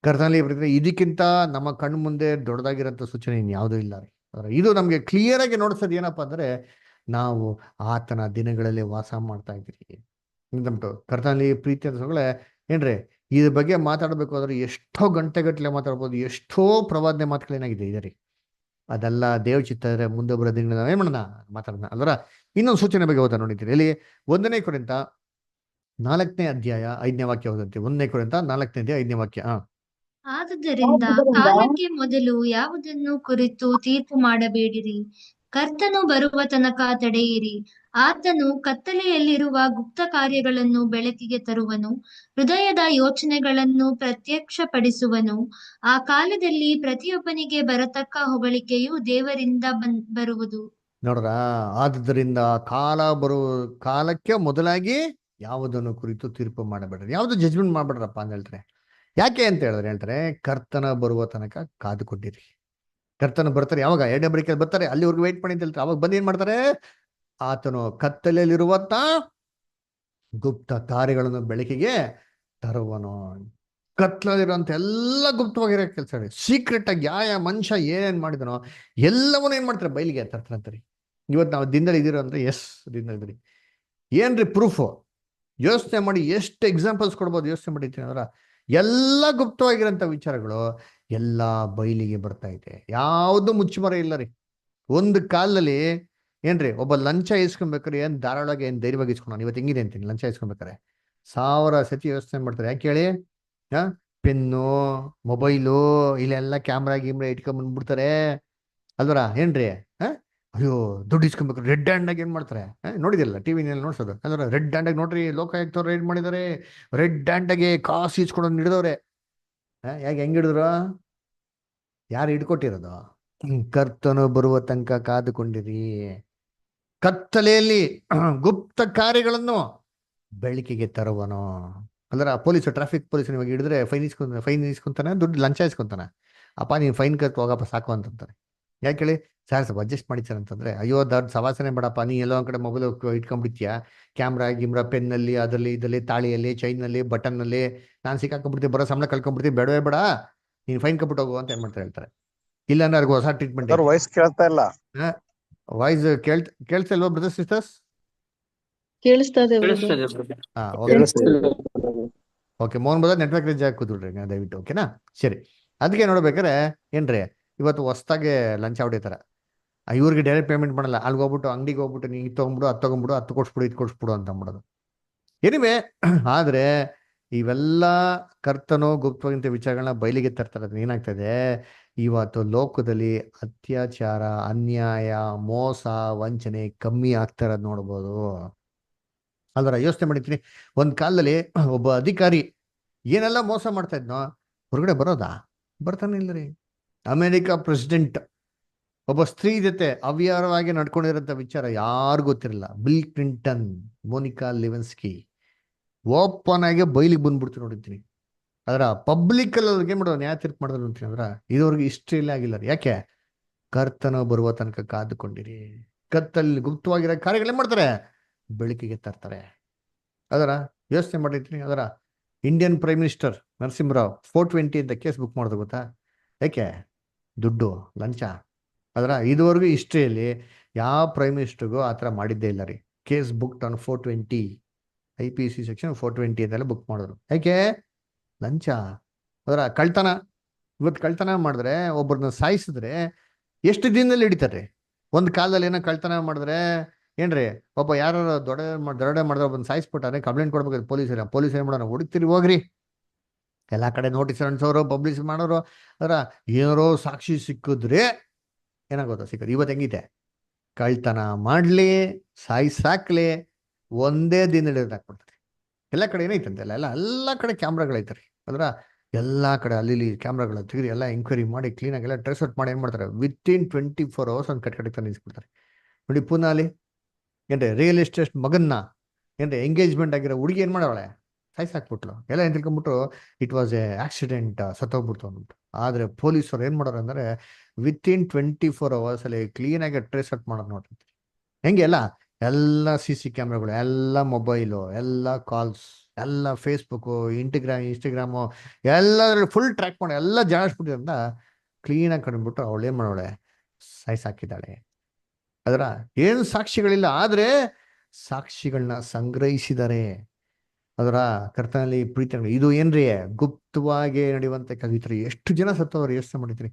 ಕರ್ತನಲ್ಲಿ ಬರ್ತದೆ. ಇದಕ್ಕಿಂತ ನಮ್ಮ ಕಣ್ಣು ಮುಂದೆ ದೊಡ್ಡದಾಗಿರೋಂಥ ಸೂಚನೆ ಇನ್ಯಾವುದೂ ಇಲ್ಲ ರೀ. ಇದು ನಮಗೆ ಕ್ಲಿಯರ್ ಆಗಿ ನೋಡ್ಸೋದು ಏನಪ್ಪಾ ಅಂದ್ರೆ, ನಾವು ಆತನ ದಿನಗಳಲ್ಲಿ ವಾಸ ಮಾಡ್ತಾ ಇದ್ದೀರಿ ನಮ್ದು. ಕರ್ತನಲ್ಲಿ ಪ್ರೀತಿ ಅಂತ ಏನ್ರಿ, ಇದ್ರ ಬಗ್ಗೆ ಮಾತಾಡಬೇಕು ಅಂದ್ರೆ ಎಷ್ಟೋ ಗಂಟೆಗಟ್ಟಲೆ ಮಾತಾಡ್ಬೋದು, ಎಷ್ಟೋ ಪ್ರವಾದನೆ ಮಾತುಗಳೇನಾಗಿದೆ ಇದೆ ರೀ. ಅದೆಲ್ಲ ದೇವ ಚಿತ್ತ ಇದ್ರೆ ಮುಂದೆ ಬರೋ ದಿನ ನಾವೇನ್ ಮಾಡೋಣ, ಮಾತಾಡೋಣ ಅಲ್ವರ. ಇನ್ನೊಂದು ಸೂಚನೆ ಬಗ್ಗೆ ಓದಾ ನೋಡಿದ್ದೀರಿ ಇಲ್ಲಿ 1 ಕೊರಿಂಥ 4ನೇ ಅಧ್ಯಾಯ 5ನೇ ವಾಕ್ಯ ಓದಂತೆ. 1 ಕೊರಿಂಥ 4ನೇ ಅಧ್ಯಾಯ 5ನೇ ವಾಕ್ಯ. ಆದುದರಿಂದ ಕಾಲಕ್ಕೆ ಮೊದಲು ಯಾವುದನ್ನು ಕುರಿತು ತೀರ್ಪು ಮಾಡಬೇಡಿರಿ, ಕರ್ತನು ಬರುವ ತನಕ ತಡೆಯಿರಿ. ಆತನು ಕತ್ತಲೆಯಲ್ಲಿರುವ ಗುಪ್ತ ಕಾರ್ಯಗಳನ್ನು ಬೆಳಕಿಗೆ ತರುವನು, ಹೃದಯದ ಯೋಚನೆಗಳನ್ನು ಪ್ರತ್ಯಕ್ಷಪಡಿಸುವನು. ಆ ಕಾಲದಲ್ಲಿ ಪ್ರತಿಯೊಬ್ಬನಿಗೆ ಬರತಕ್ಕ ಹೊಗಳಿಕೆಯು ದೇವರಿಂದ ಬರುವುದು. ನೋಡ್ರ, ಆದುದರಿಂದ ಕಾಲಕ್ಕೆ ಮೊದಲಾಗಿ ಯಾವುದನ್ನು ಕುರಿತು ತೀರ್ಪು ಮಾಡಬೇಡ್ರಿ, ಯಾವುದು ಜಜ್ಮೆಂಟ್ ಮಾಡ್ಬೇಡ್ರಪ್ಪ ಅಂತ ಹೇಳ್ತಾರೆ. ಯಾಕೆ ಅಂತ ಹೇಳ್ತಾರೆ, ಕರ್ತನ ಬರುವ ತನಕ ಕಾದುಕೊಂಡಿರಿ. ಕರ್ತನ ಬರ್ತಾರೆ ಯಾವಾಗ? 2ನೇ ಬರಿಕೆ ಬರ್ತಾರೆ, ಅಲ್ಲಿವರೆಗೂ ವೇಟ್ ಮಾಡಿ ಅಂತ ಹೇಳ್ತಾರೆ. ಅವಾಗ ಬಂದು ಏನ್ ಮಾಡ್ತಾರೆ? ಆತನು ಕತ್ತಲೆಯಲ್ಲಿರುವಂತ ಗುಪ್ತ ಕಾರ್ಯಗಳನ್ನು ಬೆಳಕಿಗೆ ತರುವನು. ಕತ್ಲಲ್ಲಿರುವಂತ ಎಲ್ಲ ಗುಪ್ತವಾಗಿರೋ ಕೆಲಸ ರೀ. ಸೀಕ್ರೆಟ್ ಆಗಿ ಯಾವ ಮನುಷ್ಯ ಏನೇನ್ ಮಾಡಿದನೋ ಎಲ್ಲವನ್ನೂ ಏನ್ ಮಾಡ್ತಾರೆ? ಬಯಲಿಗೆ ತರ್ತಾರಂತಾರೆ. ಇವತ್ತು ನಾವು ದಿನದಲ್ಲಿ ಇದೀರ ಅಂದ್ರೆ ಎಸ್ ದಿನದಲ್ಲಿ ಏನ್ರಿ ಪ್ರೂಫ್? ಯೋಚನೆ ಮಾಡಿ, ಎಷ್ಟು ಎಕ್ಸಾಂಪಲ್ಸ್ ಕೊಡ್ಬೋದು ಯೋಚನೆ ಮಾಡಿರ್ತೀನಿ ಅಂದ್ರ. ಎಲ್ಲ ಗುಪ್ತವಾಗಿರೋಂಥ ವಿಚಾರಗಳು ಎಲ್ಲ ಬಯಲಿಗೆ ಬರ್ತಾ ಇದೆ, ಯಾವುದು ಮುಚ್ಚುಮರೆ ಇಲ್ಲ ರೀ. ಒಂದು ಕಾಲದಲ್ಲಿ ಏನ್ರಿ, ಒಬ್ಬ ಲಂಚ ಇಸ್ಕೊಬೇಕಾರೆ ಏನ್ ಧಾರಾಳವಾಗಿ ಏನ್ ಧೈರ್ಯವಾಗಿ ಇಸ್ಕೊಂಡು, ಇವತ್ತು ಹೆಂಗಿದೆ ಅಂತೀನಿ, ಲಂಚ ಇಸ್ಕೊಬೇಕಾರೆ 1000 ಸತಿ ಯೋಚನೆ ಮಾಡ್ತಾರೆ. ಯಾಕೆ ಹೇಳಿ? ಪೆನ್ನು, ಮೊಬೈಲು, ಇಲ್ಲೆಲ್ಲ ಕ್ಯಾಮ್ರಾ ಗೀಮ್ರಾ ಇಟ್ಕೊಂಡ್ಬಂದ್ಬಿಡ್ತಾರೆ ಅಲ್ವರ. ಏನ್ರಿ, ಅಯ್ಯೋ ದುಡ್ಡು ಇಸ್ಕೊಬೇಕು ರೆಡ್ ಹ್ಯಾಂಡ್ ಆಗಿ ಏನ್ ಮಾಡ್ತಾರೆ? ನೋಡಿದಿರಲ್ಲ ಟಿವಿನಲ್ಲಿ ನೋಡ್ಸೋದು ಅಲ್ವರ. ರೆಡ್ ಹ್ಯಾಂಡ್ ಆಗಿ ನೋಡ್ರಿ, ಲೋಕಾಯುಕ್ತವ್ರು ರೈಡ್ ಮಾಡಿದಾರೆ, ರೆಡ್ ಹ್ಯಾಂಡ್ ಆಗಿ ಕಾಸು ಇಸ್ಕೊಂಡು ಹಿಡಿದವ್ರೆ. ಯಾಕೆ ಹೆಂಗ್ ಹಿಡಿದ್ರು? ಯಾರು ಹಿಡ್ಕೊಟ್ಟಿರೋದು? ಕರ್ತನು ಬರುವ ತನಕ ಕಾದುಕೊಂಡಿರಿ. ಕತ್ತಲೆಯಲ್ಲಿ ಗುಪ್ತ ಕಾರ್ಯಗಳನ್ನು ಬೆಳಕಿಗೆ ತರುವನು. ಅಂದ್ರೆ ಟ್ರಾಫಿಕ್ ಪೊಲೀಸ್ ಇವಾಗ ಹಿಡಿದ್ರೆ ಫೈನ್ ಇಸ್ಕೊಂತಾನೆ, ದುಡ್ಡು ಲಂಚ ಇಸ್ಕೊಂತಾನೆ. ಅಪ್ಪ ನೀನು ಫೈನ್ ಕಟ್ಟು ಹೋಗಪ್ಪ ಸಾಕು ಅಂತಂತಾರೆ. ಯಾಕೆ ಹೇಳಿ? ಸರ್ ಸ್ವಲ್ಪ ಅಡ್ಜಸ್ಟ್ ಮಾಡಿ ಸರ್ ಅಂತಂದ್ರೆ, ಅಯ್ಯೋ ದೊಡ್ಡ ಸವಾಸನೆ ಬೇಡಪ್ಪ, ನೀ ಎಲ್ಲೋ ಒಂದ್ ಕಡೆ ಮೊಬೈಲ್ ಇಟ್ಕೊಂಡ್ಬಿಡ್ತೀಯಾ, ಕ್ಯಾಮ್ರಾ ಗಿಮ್ರಾ ಪೆನ್ನಲ್ಲಿ ಅದರಲ್ಲಿ ಇದರಲ್ಲಿ ತಾಳಿಯಲ್ಲಿ ಚೈನಲ್ಲಿ ಬಟನ್ನಲ್ಲಿ, ನಾನು ಸಿಕ್ಕಾಕೊಂಡ್ಬಿಡ್ತೀವಿ, ಬರೋ ಸಂಬಳ ಕಳ್ಕೊಂಡ್ಬಿಡ್ತೀವಿ, ಬೇಡವೇ ಬೇಡ, ನೀನು ಫೈನ್ ಕಟ್ಬಿಟ್ಟು ಹೋಗು ಅಂತ ಏನ್ ಮಾಡ್ತಾರೆ ಹೇಳ್ತಾರೆ. ಇಲ್ಲ ಅಂದ್ರೆ ಅವ್ರಿಗೆ ಹೊಸ ಟ್ರೀಟ್ಮೆಂಟ್. ವಾಯ್ಸ್ ಕೇಳ್ತಾ ಇಲ್ಲ. ವಾಯ್ಸ್ ಕೇಳ್ತಾ ಇಲ್ವಾ ಬ್ರದರ್ಸ್ ಸಿಸ್ಟರ್ಸ್? ಕೇಳಿಸ್ತಾ ಇದೆ okay, Mohan brother network range ಆಗಿ ಕೂತ್ಬಿಡ್ರಿ ದಯವಿಟ್ಟು, ಓಕೆನಾ? ಸರಿ. ಅದಕ್ಕೆ ನೋಡ್ಬೇಕಾರೆ ಏನ್ರಿ, ಇವತ್ತು ಹೊಸ್ದಾಗೆ ಲಂಚ ಹೊಡಿತಾರೆ. ಇವ್ರಿಗೆ ಡೈರೆಕ್ಟ್ ಪೇಮೆಂಟ್ ಮಾಡಲ್ಲ, ಅಲ್ಲಿಗೆ ಹೋಗ್ಬಿಟ್ಟು ಅಂಗಡಿಗೆ ಹೋಗ್ಬಿಟ್ಟು ನೀ ಇದು ತೊಗೊಂಬಿಡು, ಅದು ತೊಗೊಂಬಿಡು, ಅದು ಕೊಡ್ಸ್ಬಿಡು, ಇದು ಕೊಡ್ಸ್ಬಿಡು ಅಂತ ಅಂದ್ಬಿಡೋದು. ಏನಿವೆ, ಆದ್ರೆ ಇವೆಲ್ಲ ಕರ್ತನೋ ಗುಪ್ತವಾಗಿಂತ ವಿಚಾರಗಳನ್ನ ಬಯಲಿಗೆ ತರ್ತಾರೆ. ಅದನ್ನ ಏನಾಗ್ತದೆ, ಇವತ್ತು ಲೋಕದಲ್ಲಿ ಅತ್ಯಾಚಾರ, ಅನ್ಯಾಯ, ಮೋಸ, ವಂಚನೆ ಕಮ್ಮಿ ಆಗ್ತಾ ಇರೋದು ನೋಡ್ಬೋದು. ಅಲ್ವರ. ಯೋಚನೆ ಮಾಡಿರ್ತೀನಿ, ಒಂದ್ ಕಾಲದಲ್ಲಿ ಒಬ್ಬ ಅಧಿಕಾರಿ ಏನೆಲ್ಲ ಮೋಸ ಮಾಡ್ತಾ ಇದ್ನೋ ಹೊರಗಡೆ ಬರ್ತಾನೆ ಇಲ್ಲ ರೀ. ಅಮೆರಿಕ ಪ್ರೆಸಿಡೆಂಟ್ ಒಬ್ಬ ಸ್ತ್ರೀ ಜೊತೆ ಅವ್ಯವಹಾರವಾಗಿ ನಡ್ಕೊಂಡಿರೋಂಥ ವಿಚಾರ ಯಾರು ಗೊತ್ತಿರಲ್ಲ. Bill Clinton, Monica Lewinsky open ಆಗಿ ಬೈಲಿಗೆ ಬಂದ್ಬಿಡ್ತು ನೋಡಿದ್ದೀನಿ. ಅದರ ಪಬ್ಲಿಕ್ ಅಲ್ಲಿ ಅವ್ರಿಗೆ ಮಾಡೋದು ನ್ಯಾಯ ತೀರ್ಪು ಮಾಡಿದ್ರು ಅಂತೀನಿ. ಅಂದ್ರ ಇದುವರೆಗೂ ಹಿಸ್ಟ್ರಿಯಲ್ಲೇ ಆಗಿಲ್ಲ. ಯಾಕೆ? ಕರ್ತನ ಬರುವ ತನಕ ಕಾದುಕೊಂಡಿರಿ. ಕತ್ತಲ್ಲಿ ಗುಪ್ತವಾಗಿರೋ ಕಾರ್ಯಗಳೇನ್ ಮಾಡ್ತಾರೆ? ಬೆಳಕಿಗೆ ತರ್ತಾರೆ. ಅದರ ಯೋಚನೆ ಮಾಡಿರ್ತೀನಿ. ಅದರ ಇಂಡಿಯನ್ ಪ್ರೈಮ್ ಮಿನಿಸ್ಟರ್ ನರಸಿಂಹರಾವ್ 420 ಅಂತ ಕೇಸ್ ಬುಕ್ ಮಾಡಿದ್ರು ಗೊತ್ತಾ? ಯಾಕೆ? ದುಡ್ಡು, ಲಂಚ. ಅದರ ಇದುವರೆಗೂ ಹಿಸ್ಟ್ರಿಯಲ್ಲಿ ಯಾವ ಪ್ರೈಮ್ ಮಿನಿಸ್ಟರ್ಗೂ ಆ ಥರ ಮಾಡಿದ್ದೇ ಇಲ್ಲ ರೀ. Case book on 420 IPC section 420 ಅಂತೆಲ್ಲ ಬುಕ್ ಮಾಡಿದ್ರು. ಯಾಕೆ? ಲಂಚ. ಅದರ ಕಳ್ತನ. ಇವತ್ತು ಕಳ್ತನ ಮಾಡಿದ್ರೆ, ಒಬ್ಬರನ್ನ ಸಾಯಿಸಿದ್ರೆ ಎಷ್ಟು ದಿನದಲ್ಲಿ ಹಿಡಿತಾರೆ? ಒಂದು ಕಾಲದಲ್ಲಿ ಏನೋ ಕಳ್ತನ ಮಾಡಿದ್ರೆ ಏನ್ರಿ, ಒಬ್ಬ ಯಾರು ದೊಡ್ಡ ಮಾಡಿದ್ರೆ ಒಬ್ಬನ ಸಾಯಿಸ್ಬಿಟ್ಟಾರೆ, ಕಂಪ್ಲೇಂಟ್ ಕೊಡ್ಬೇಕು ಪೊಲೀಸ್ ಏನ್ ಮಾಡೋಣ, ಹುಡುಕ್ತಿರಿ ಹೋಗ್ರಿ. ಎಲ್ಲ ಕಡೆ ನೋಟಿಸ್ ಅಂಟಿಸೋರು, ಪಬ್ಲಿಷ್ ಮಾಡೋರು. ಅದರ ಏನಾರೋ ಸಾಕ್ಷಿ ಸಿಕ್ಕಿದ್ರೆ ಏನಾಗೋದು ಸಿಕ್ಕೋದು. ಇವತ್ತು ಹೆಂಗಿದೆ? ಕಳ್ತನ ಮಾಡ್ಲಿ, ಸಾಯಿಸಾಕ್ಲಿ, ಒಂದೇ ದಿನ ಹಾಕ್ಬಿಡ್ತಾರೆ. ಎಲ್ಲ ಕಡೆ ಏನೈತಂತೆ ಎಲ್ಲ ಕಡೆ ಕ್ಯಾಮ್ರಾಗಳೈತ್ರಿ. ಅದ್ರ ಎಲ್ಲ ಕಡೆ ಅಲ್ಲಿ ಕ್ಯಾಮ್ರಾಗಳು ತೆಗೆದು ಎಲ್ಲ ಎಂಕ್ವೈರಿ ಮಾಡಿ ಕ್ಲೀನಾಗಿ ಎಲ್ಲ ಟ್ರೇಸ್ ಔಟ್ ಮಾಡಿ ಏನು ಮಾಡ್ತಾರೆ, ವಿತಿನ್ 24 hours ಒಂದು ಕಡೆ ನಿಲ್ಲಿಸ್ಬಿಡ್ತಾರೆ. ನೋಡಿ ಪೂನಾಲಿ ಏನ್ರಿ, ರಿಯಲ್ ಎಸ್ಟೇಟ್ ಮಗನ್ನ ಏನ್ರಿ ಎಂಗೇಜ್ಮೆಂಟ್ ಆಗಿರೋ ಹುಡುಗಿ ಏನು ಮಾಡವಳೆ, ಸಾಯಿಸಾಕ್ಬಿಟ್ಲು. ಎಲ್ಲ ಏನು ತಿಳ್ಕೊಂಬಿಟ್ರು ಇಟ್ ವಾಸ್ ಎ ಆಕ್ಸಿಡೆಂಟ್, ಸತ್ತೋಗ್ಬಿಡ್ತು ಅಂದ್ಬಿಟ್ಟು. ಆದರೆ ಪೊಲೀಸರು ಏನು ಮಾಡೋರು ಅಂದರೆ ವಿತಿನ್ 24 hours ಅಲ್ಲಿ ಕ್ಲೀನಾಗಿ ಟ್ರೇಸ್ ಔಟ್ ಮಾಡೋದು ನೋಡ್ರಿ. ಹೆಂಗೆ ಎಲ್ಲ CC ಕ್ಯಾಮ್ರಾಗಳು, ಎಲ್ಲ ಮೊಬೈಲು, ಎಲ್ಲ ಕಾಲ್ಸ್, ಎಲ್ಲ ಫೇಸ್ಬುಕ್ಕು, ಇನ್ಸ್ಟಾಗ್ರಾಮು ಎಲ್ಲದ್ರಲ್ಲಿ ಫುಲ್ ಟ್ರ್ಯಾಕ್ ಮಾಡಿ ಎಲ್ಲ ಜಾಡಿಸ್ಬಿಟ್ಟಿದ್ರಿಂದ ಕ್ಲೀನಾಗಿ ಕಂಡುಬಿಟ್ಟು ಅವಳು ಏನು ಮಾಡೋಳೆ, ಸಾಯಿಸಾಕಿದ್ದಾಳೆ. ಅದರ ಏನು ಸಾಕ್ಷಿಗಳಿಲ್ಲ, ಆದರೆ ಸಾಕ್ಷಿಗಳನ್ನ ಸಂಗ್ರಹಿಸಿದ್ದಾರೆ. ಅದರ ಕರ್ತನಲ್ಲಿ ಪ್ರೀತಿ. ಇದು ಏನ್ರಿ ಗುಪ್ತವಾಗಿ ನಡೆಯುವಂತ ಕವಿತ್ರಿ. ಎಷ್ಟು ಜನ ಸತ್ತವ್ರು ಯೋಚನೆ ಮಾಡಿದ್ರಿ?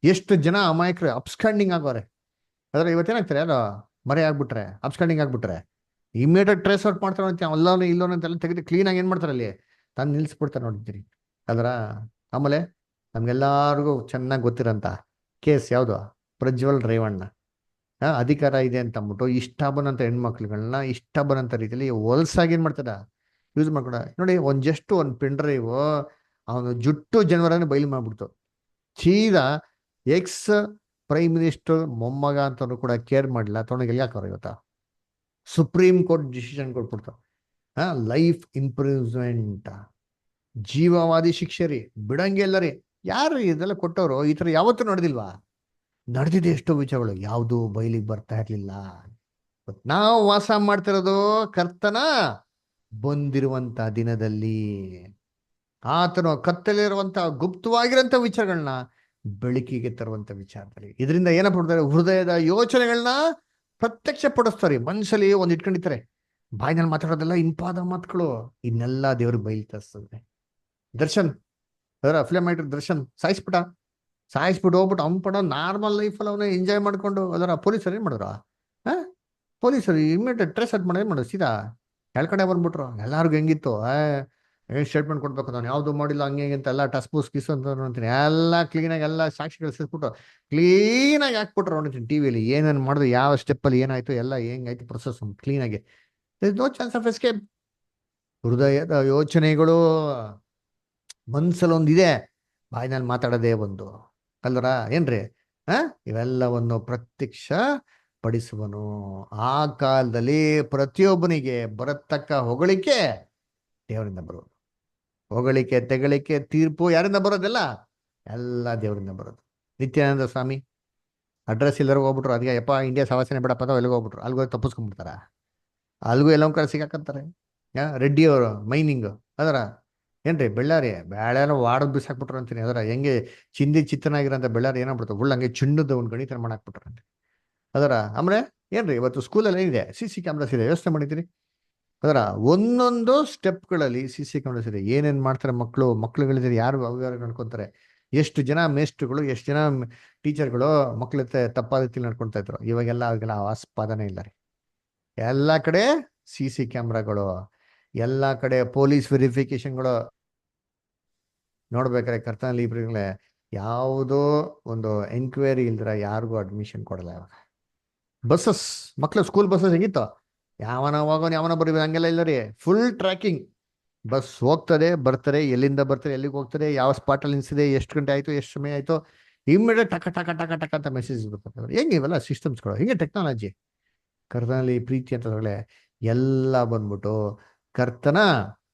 ಎಷ್ಟು ಜನ ಅಮಾಯಕರು ಅಬ್ಸ್ಕಾಂಡಿಂಗ್ ಆಗೋರೆ. ಅದರ ಇವತ್ತೇನಾಗ್ತಾರೆ, ಯಾರೋ ಮರೆ ಆಗ್ಬಿಟ್ರೆ, ಅಬ್ಸ್ಕಾಂಡಿಂಗ್ ಆಗ್ಬಿಟ್ರೆ ಇಮಿಡಿಯೇಟ್ ಟ್ರೇಸ್ ಔಟ್ ಮಾಡ್ತಾರೆ ಅಂತ ಅಲ್ಲೋನು ಇಲ್ಲೋನು ಅಂತೆಲ್ಲ ತೆಗೆದು ಕ್ಲೀನಾಗಿ ಏನು ಮಾಡ್ತಾರೆ, ಅಲ್ಲಿ ತಂದು ನಿಲ್ಲಿಸ್ಬಿಡ್ತಾರೆ ನೋಡಿದ್ದೀರಿ. ಅದರ ಆಮೇಲೆ ನಮ್ಗೆಲ್ಲರಿಗೂ ಚೆನ್ನಾಗಿ ಗೊತ್ತಿರೋಂಥ ಕೇಸ್ ಯಾವುದು, ಪ್ರಜ್ವಲ್ ರೇವಣ್ಣ. ಅಧಿಕಾರ ಇದೆ ಅಂತ ಅಂದ್ಬಿಟ್ಟು ಇಷ್ಟ ಬಂದಂಥ ಹೆಣ್ಮಕ್ಳುಗಳನ್ನ ಇಷ್ಟ ಬಂದಂಥ ರೀತಿಯಲ್ಲಿ ಹೊಲ್ಸಾಗಿ ಏನು ಮಾಡ್ತಾರೆ, ಯೂಸ್ ಮಾಡ್ಕೊಡ. ನೋಡಿ, ಒಂದು ಪೆನ್ ಡ್ರೈವ್ ಅವನು ಜುಟ್ಟು ಜನವರನ್ನು ಬಯಲು ಮಾಡ್ಬಿಡ್ತು. ಸೀದಾ ಎಕ್ಸ್ ಪ್ರೈಮ್ ಮಿನಿಸ್ಟರ್ ಮೊಮ್ಮಗ ಅಂತವ್ರು ಕೂಡ ಕೇರ್ ಮಾಡಿಲ್ಲ, ತೊಗೊಂಡು ಎಲ್ಲಿ ಹಾಕೋರು ಇವತ್ತ. ಸುಪ್ರೀಂ ಕೋರ್ಟ್ ಡಿಸಿಷನ್ ಕೊಟ್ಬಿಡ್ತು, ಲೈಫ್ ಇಂಪ್ರೂವ್ಮೆಂಟ್, ಜೀವವಾದಿ ಶಿಕ್ಷೆ ರೀ, ಬಿಡಂಗಿಲ್ಲ ರೀ. ಯಾರು ಇದೆಲ್ಲ ಕೊಟ್ಟವರು? ಈ ಥರ ಯಾವತ್ತೂ ನಡೆದಿಲ್ವಾ? ನಡೆದಿದೆ ಎಷ್ಟೋ ವಿಚಾರಗಳು, ಯಾವುದು ಬಯಲಿಗೆ ಬರ್ತಾ ಇರ್ಲಿಲ್ಲ. ನಾವು ವಾಸ ಮಾಡ್ತಿರೋದು ಕರ್ತನ ಬಂದಿರುವಂತ ದಿನದಲ್ಲಿ. ಆತನು ಕತ್ತಲಿರುವಂತ ಗುಪ್ತವಾಗಿರುವಂತ ವಿಚಾರಗಳನ್ನ ಬೆಳಕಿಗೆ ತರುವಂತ ವಿಚಾರದಲ್ಲಿ. ಇದರಿಂದ ಏನಪ್ಪ ಮಾಡ್ತಾರೆ, ಹೃದಯದ ಯೋಚನೆಗಳನ್ನ ಪ್ರತ್ಯಕ್ಷ ಪಡಿಸ್ತಾರೆ. ಮನಸ್ಸಲ್ಲಿ ಒಂದು ಇಟ್ಕೊಂಡಿರ್ತಾರೆ, ಬಾಯಿನಲ್ಲಿ ಮಾತಾಡೋದೆಲ್ಲ ಇಂಪಾದ ಮಾತುಗಳು, ಇನ್ನೆಲ್ಲ ದೇವ್ರಿಗೆ ಬಯಲು ತರಿಸ್ತದೆ. ದರ್ಶನ್ ಅದರ ಫಿಲಮ್ ಆಕ್ಟರ್ ದರ್ಶನ್ ಸಾಯಿಸ್ಬಿಟ್ಟು ಹೋಗ್ಬಿಟ್ಟು ಅವ್ನು ಪಡೋ ನಾರ್ಮಲ್ ಲೈಫಲ್ಲಿ ಅವನ್ನ ಎಂಜಾಯ್ ಮಾಡ್ಕೊಂಡು. ಅದರ ಪೊಲೀಸರು ಏನು ಮಾಡಿದ್ರು, ಪೊಲೀಸರು ಇಮಿಡಿಯೇಟ್ ಟ್ರೇಸ್ ಔಟ್ ಮಾಡಿ ಏನು ಮಾಡೋದು, ಸೀದಾ ಕೆಳಗಡೆ ಬಂದ್ಬಿಟ್ರು. ಎಲ್ಲರಿಗೂ ಹೆಂಗಿತ್ತು, ಏನು ಸ್ಟೇಟ್ಮೆಂಟ್ ಕೊಡ್ಬೇಕು, ನಾನು ಯಾವುದು ಮಾಡಿಲ್ಲ ಹಂಗೆ ಅಂತ ಎಲ್ಲ ಟಸ್ಪೂಸ್ ಕಿಸ್ ಅಂತ ನೋಡ್ತೀನಿ. ಎಲ್ಲ ಕ್ಲೀನಾಗಿ ಎಲ್ಲ ಸಾಕ್ಷಿಗಳು ಸೇರಿಸ್ಬಿಟ್ಟು ಕ್ಲೀನಾಗಿ ಹಾಕ್ಬಿಟ್ರು ನೋಡ್ತೀನಿ ಟಿವಿಯಲ್ಲಿ. ಏನೇನು ಮಾಡಿದ್ರು, ಯಾವ ಸ್ಟೆಪ್ಪಲ್ಲಿ ಏನಾಯ್ತು, ಎಲ್ಲ ಹೆಂಗಾಯ್ತು ಪ್ರೊಸೆಸ್ ಕ್ಲೀನಾಗಿ. No chance of escape. ಹೃದಯದ ಯೋಚನೆಗಳು ಮನ್ಸಲ್ಲಿ ಒಂದಿದೆ, ಬಾಯಿನಲ್ಲಿ ಮಾತಾಡೋದೇ ಒಂದು ಅಲ್ವರ ಏನ್ರಿ. ಇವೆಲ್ಲವನ್ನು ಪ್ರತ್ಯಕ್ಷ ಪಡಿಸುವನು. ಆ ಕಾಲದಲ್ಲಿ ಪ್ರತಿಯೊಬ್ಬನಿಗೆ ಬರತಕ್ಕ ಹೊಗಳಿಕೆ ದೇವರಿಂದ ಬರೋದು. ಹೊಗಳಿಕೆ, ತೆಗಳಿಕೆ, ತೀರ್ಪು ಯಾರಿಂದ ಬರೋದೆಲ್ಲ ಎಲ್ಲ ದೇವರಿಂದ ಬರೋದು. ನಿತ್ಯಾನಂದ ಸ್ವಾಮಿ ಅಡ್ರೆಸ್ ಇಲ್ಲರೂ ಹೋಗ್ಬಿಟ್ರು. ಅದಕ್ಕೆ ಯಪ್ಪ ಇಂಡಿಯಾ ಸವಾಸನೆ ಬೇಡಪ್ಪ ಅಂತ ಎಲ್ಲಿಗೆ ಹೋಗ್ಬಿಟ್ರು. ಅಲ್ಗೋಗಿ ತಪ್ಪಿಸ್ಕೊಂಡ್ಬಿಡ್ತಾರ, ಅಲ್ಗೂ ಎಲ್ಲ ಕಡೆ ಸಿಗಾಕಂತಾರೆ. ರೆಡ್ಡಿ ಅವರು ಮೈನಿಂಗ್ ಅದರ ಏನ್ರಿ, ಬೆಳ್ಳಾರಿ ಬೇಳೆನೋ ವಾಡದ್ ಬಿಸಾಕ್ಬಿಟ್ರು ಅಂತೀನಿ. ಅದರ ಹೆಂಗೆ ಚಿಂದಿ ಚಿತ್ತನಾಗಿರೋಂಥ ಬೆಳ್ಳಾರಿ ಏನಾಗ್ಬಿಡ್ತು, ಉಳ್ಳ ಹಂಗೆ ಚಿನ್ನದ ಒಂದು ಗಣಿತ ಮಾಡಾಕ್ಬಿಟ್ರು ಅಂತ. ಅದರ ಆಮೇಲೆ ಏನ್ರಿ, ಇವತ್ತು ಸ್ಕೂಲಲ್ಲಿ ಏನಿದೆ, CC ಕ್ಯಾಮ್ರಾಸ್ ಇದೆ. ಯೋಚನೆ ಮಾಡಿದ್ದೀರಿ? ಅದರ ಒಂದೊಂದು ಸ್ಟೆಪ್ಗಳಲ್ಲಿ CC ಕ್ಯಾಮ್ರಾಸ್ ಇದೆ. ಏನೇನು ಮಾಡ್ತಾರೆ ಮಕ್ಕಳುಗಳಿದ್ದಾರೆ, ಯಾರು ಅವ್ಯವಹಾರ ನಡ್ಕೊತಾರೆ. ಎಷ್ಟು ಜನ ಮೇಸ್ಟ್ರುಗಳು, ಎಷ್ಟು ಜನ ಟೀಚರ್ಗಳು ಮಕ್ಳ ತಪ್ಪಾದ ರೀತಿಯಲ್ಲಿ ನಡ್ಕೊಳ್ತಾ ಇದ್ರು. ಇವಾಗೆಲ್ಲ ಅವಾಗೆಲ್ಲ ಆಸ್ಪಾದನೆ ಇಲ್ಲ ರೀ. ಎಲ್ಲ ಕಡೆ CC ಕ್ಯಾಮ್ರಾಗಳು, ಎಲ್ಲ ಕಡೆ ಪೊಲೀಸ್ ವೆರಿಫಿಕೇಶನ್ಗಳು. ನೋಡ್ಬೇಕಾರೆ ಕರ್ತನಲ್ಲಿ ಇಬ್ರುಗಳೇ ಯಾವುದೋ ಒಂದು ಎಂಕ್ವೈರಿ ಇಲ್ದಿರ ಯಾರಿಗೂ ಅಡ್ಮಿಷನ್ ಕೊಡಲ್ಲ. ಇವಾಗ ಬಸ್ಸಸ್, ಮಕ್ಳು ಸ್ಕೂಲ್ ಬಸ್ಸಸ್ ಹೆಂಗಿತ್ತು, ಯಾವನ ಹೋಗೋನು ಯಾವನ ಬರೀ ಹಂಗೆಲ್ಲ ಇಲ್ಲ ರೀ. Full tracking. ಬಸ್ ಹೋಗ್ತದೆ, ಬರ್ತಾರೆ, ಎಲ್ಲಿಂದ ಬರ್ತಾರೆ, ಎಲ್ಲಿಗೆ ಹೋಗ್ತಾರೆ, ಯಾವ ಸ್ಪಾಟಲ್ಲಿ ನಿಲ್ಸಿದೆ, ಎಷ್ಟು ಗಂಟೆ ಆಯಿತು, ಎಷ್ಟು ಸಮಯ ಆಯಿತು, ಇಮ್ಮಿಡಿಯೇಟ್ ಟಕ ಟಕ ಟಕ ಟಕ ಅಂತ ಮೆಸೇಜ್ ಬರ್ತಾರೆ. ಹೆಂಗೆ ಇವೆಲ್ಲ ಸಿಸ್ಟಮ್ಸ್ಗಳು, ಹಿಂಗೆ ಟೆಕ್ನಾಲಜಿ. ಕರ್ತನಲ್ಲಿ ಪ್ರೀತಿ ಅಂತಂದ್ರೆ ಎಲ್ಲ ಬಂದ್ಬಿಟ್ಟು ಕರ್ತನ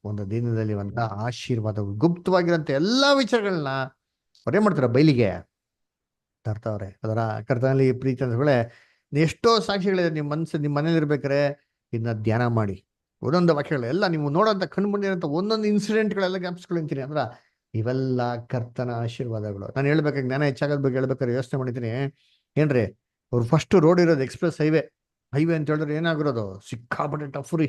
ಒಂದು ದಿನದಲ್ಲಿ ಒಂದು ಆಶೀರ್ವಾದ ಗುಪ್ತವಾಗಿರೋಂಥ ಎಲ್ಲಾ ವಿಚಾರಗಳನ್ನ ಅವ್ರೇನ್ ಮಾಡ್ತಾರೆ, ಬಯಲಿಗೆ ತರ್ತಾವ್ರೆ. ಅದರ ಕರ್ತನಲ್ಲಿ ಪ್ರೀತಿ ಅಂದ್ರೆ ಎಷ್ಟೋ ಸಾಕ್ಷಿಗಳಿದೆ. ನಿಮ್ಮ ನಿಮ್ಮ ಮನೇಲಿ ಇರ್ಬೇಕಾರೆ ಇದನ್ನ ಧ್ಯಾನ ಮಾಡಿ. ಒಂದೊಂದು ವಾಕ್ಯಗಳು ಎಲ್ಲ ನೀವು ನೋಡೋಂಥ ಕಣ್ಣು ಮುಂದೆ ಇರೋಂಥ ಒಂದೊಂದು ಇನ್ಸಿಡೆಂಟ್ಗಳೆಲ್ಲ ಜ್ಞಾಪಿಸ್ಕೊಳ್ತೀನಿ. ಅಂದ್ರ ಇವೆಲ್ಲ ಕರ್ತನ ಆಶೀರ್ವಾದಗಳು. ನಾನು ಹೇಳ್ಬೇಕಾದ್ರೆ ಜ್ಞಾನ ಹೆಚ್ಚಾಗೋದ್ ಬಗ್ಗೆ ಹೇಳ್ಬೇಕಾದ್ರೆ ಯೋಚನೆ ಮಾಡಿದ್ದೀನಿ. ಏನ್ರಿ, ಅವ್ರು ಫಸ್ಟ್ ರೋಡ್ ಇರೋದು ಎಕ್ಸ್ಪ್ರೆಸ್ ಹೈವೇ ಅಂತ ಹೇಳಿದ್ರೆ ಏನಾಗಿರೋದು ಸಿಕ್ಕಾಪಟ್ಟೆ ಟಫ್ ರೀ.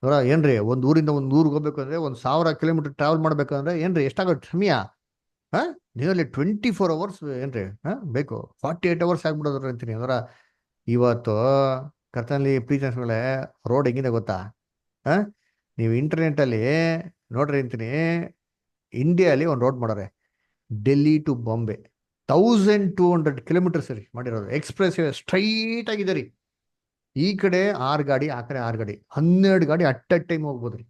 ಅವರ ಏನ್ರಿ, ಒಂದು ಊರಿಂದ ಒಂದು ಊರಿಗೆ ಹೋಗ್ಬೇಕು ಅಂದ್ರೆ 1000 ಕಿಲೋಮೀಟರ್ ಟ್ರಾವೆಲ್ ಮಾಡ್ಬೇಕಂದ್ರೆ ಏನ್ರಿ ಎಷ್ಟಾಗುತ್ತೆ ಸಮಯ? ನಿಯರ್ಲಿ 24 hours ಏನ್ರಿ ಬೇಕು. 48 hours ಆಗ್ಬಿಡೋದ್ರ ಅಂತೀನಿ. ಅದರ ಇವತ್ತು ಕರ್ತನಲ್ಲಿ ಪ್ರೀತಿಗಳೇ ರೋಡ್ ಹೆಂಗಿದೆ ಗೊತ್ತಾ? ನೀವು ಇಂಟರ್ನೆಟ್ ಅಲ್ಲಿ ನೋಡ್ರಿ ಅಂತೀನಿ. ಇಂಡಿಯಾಲಿ ಒಂದು ರೋಡ್ ಮಾಡೋರೆ, ಡೆಲ್ಲಿ ಟು ಬಾಂಬೆ 1200 ಕಿಲೋಮೀಟರ್ ಸರಿ ಮಾಡಿರೋದು. ಎಕ್ಸ್ಪ್ರೆಸ್ ಸ್ಟ್ರೈಟ್ ಆಗಿದೆ ರೀ. ಈ ಕಡೆ 6 ಗಾಡಿ, ಆ ಕಡೆ 6 ಗಾಡಿ, 12 ಗಾಡಿ ಅಟ್ ಅ ಟೈಮ್ ಹೋಗ್ಬೋದ್ರಿ.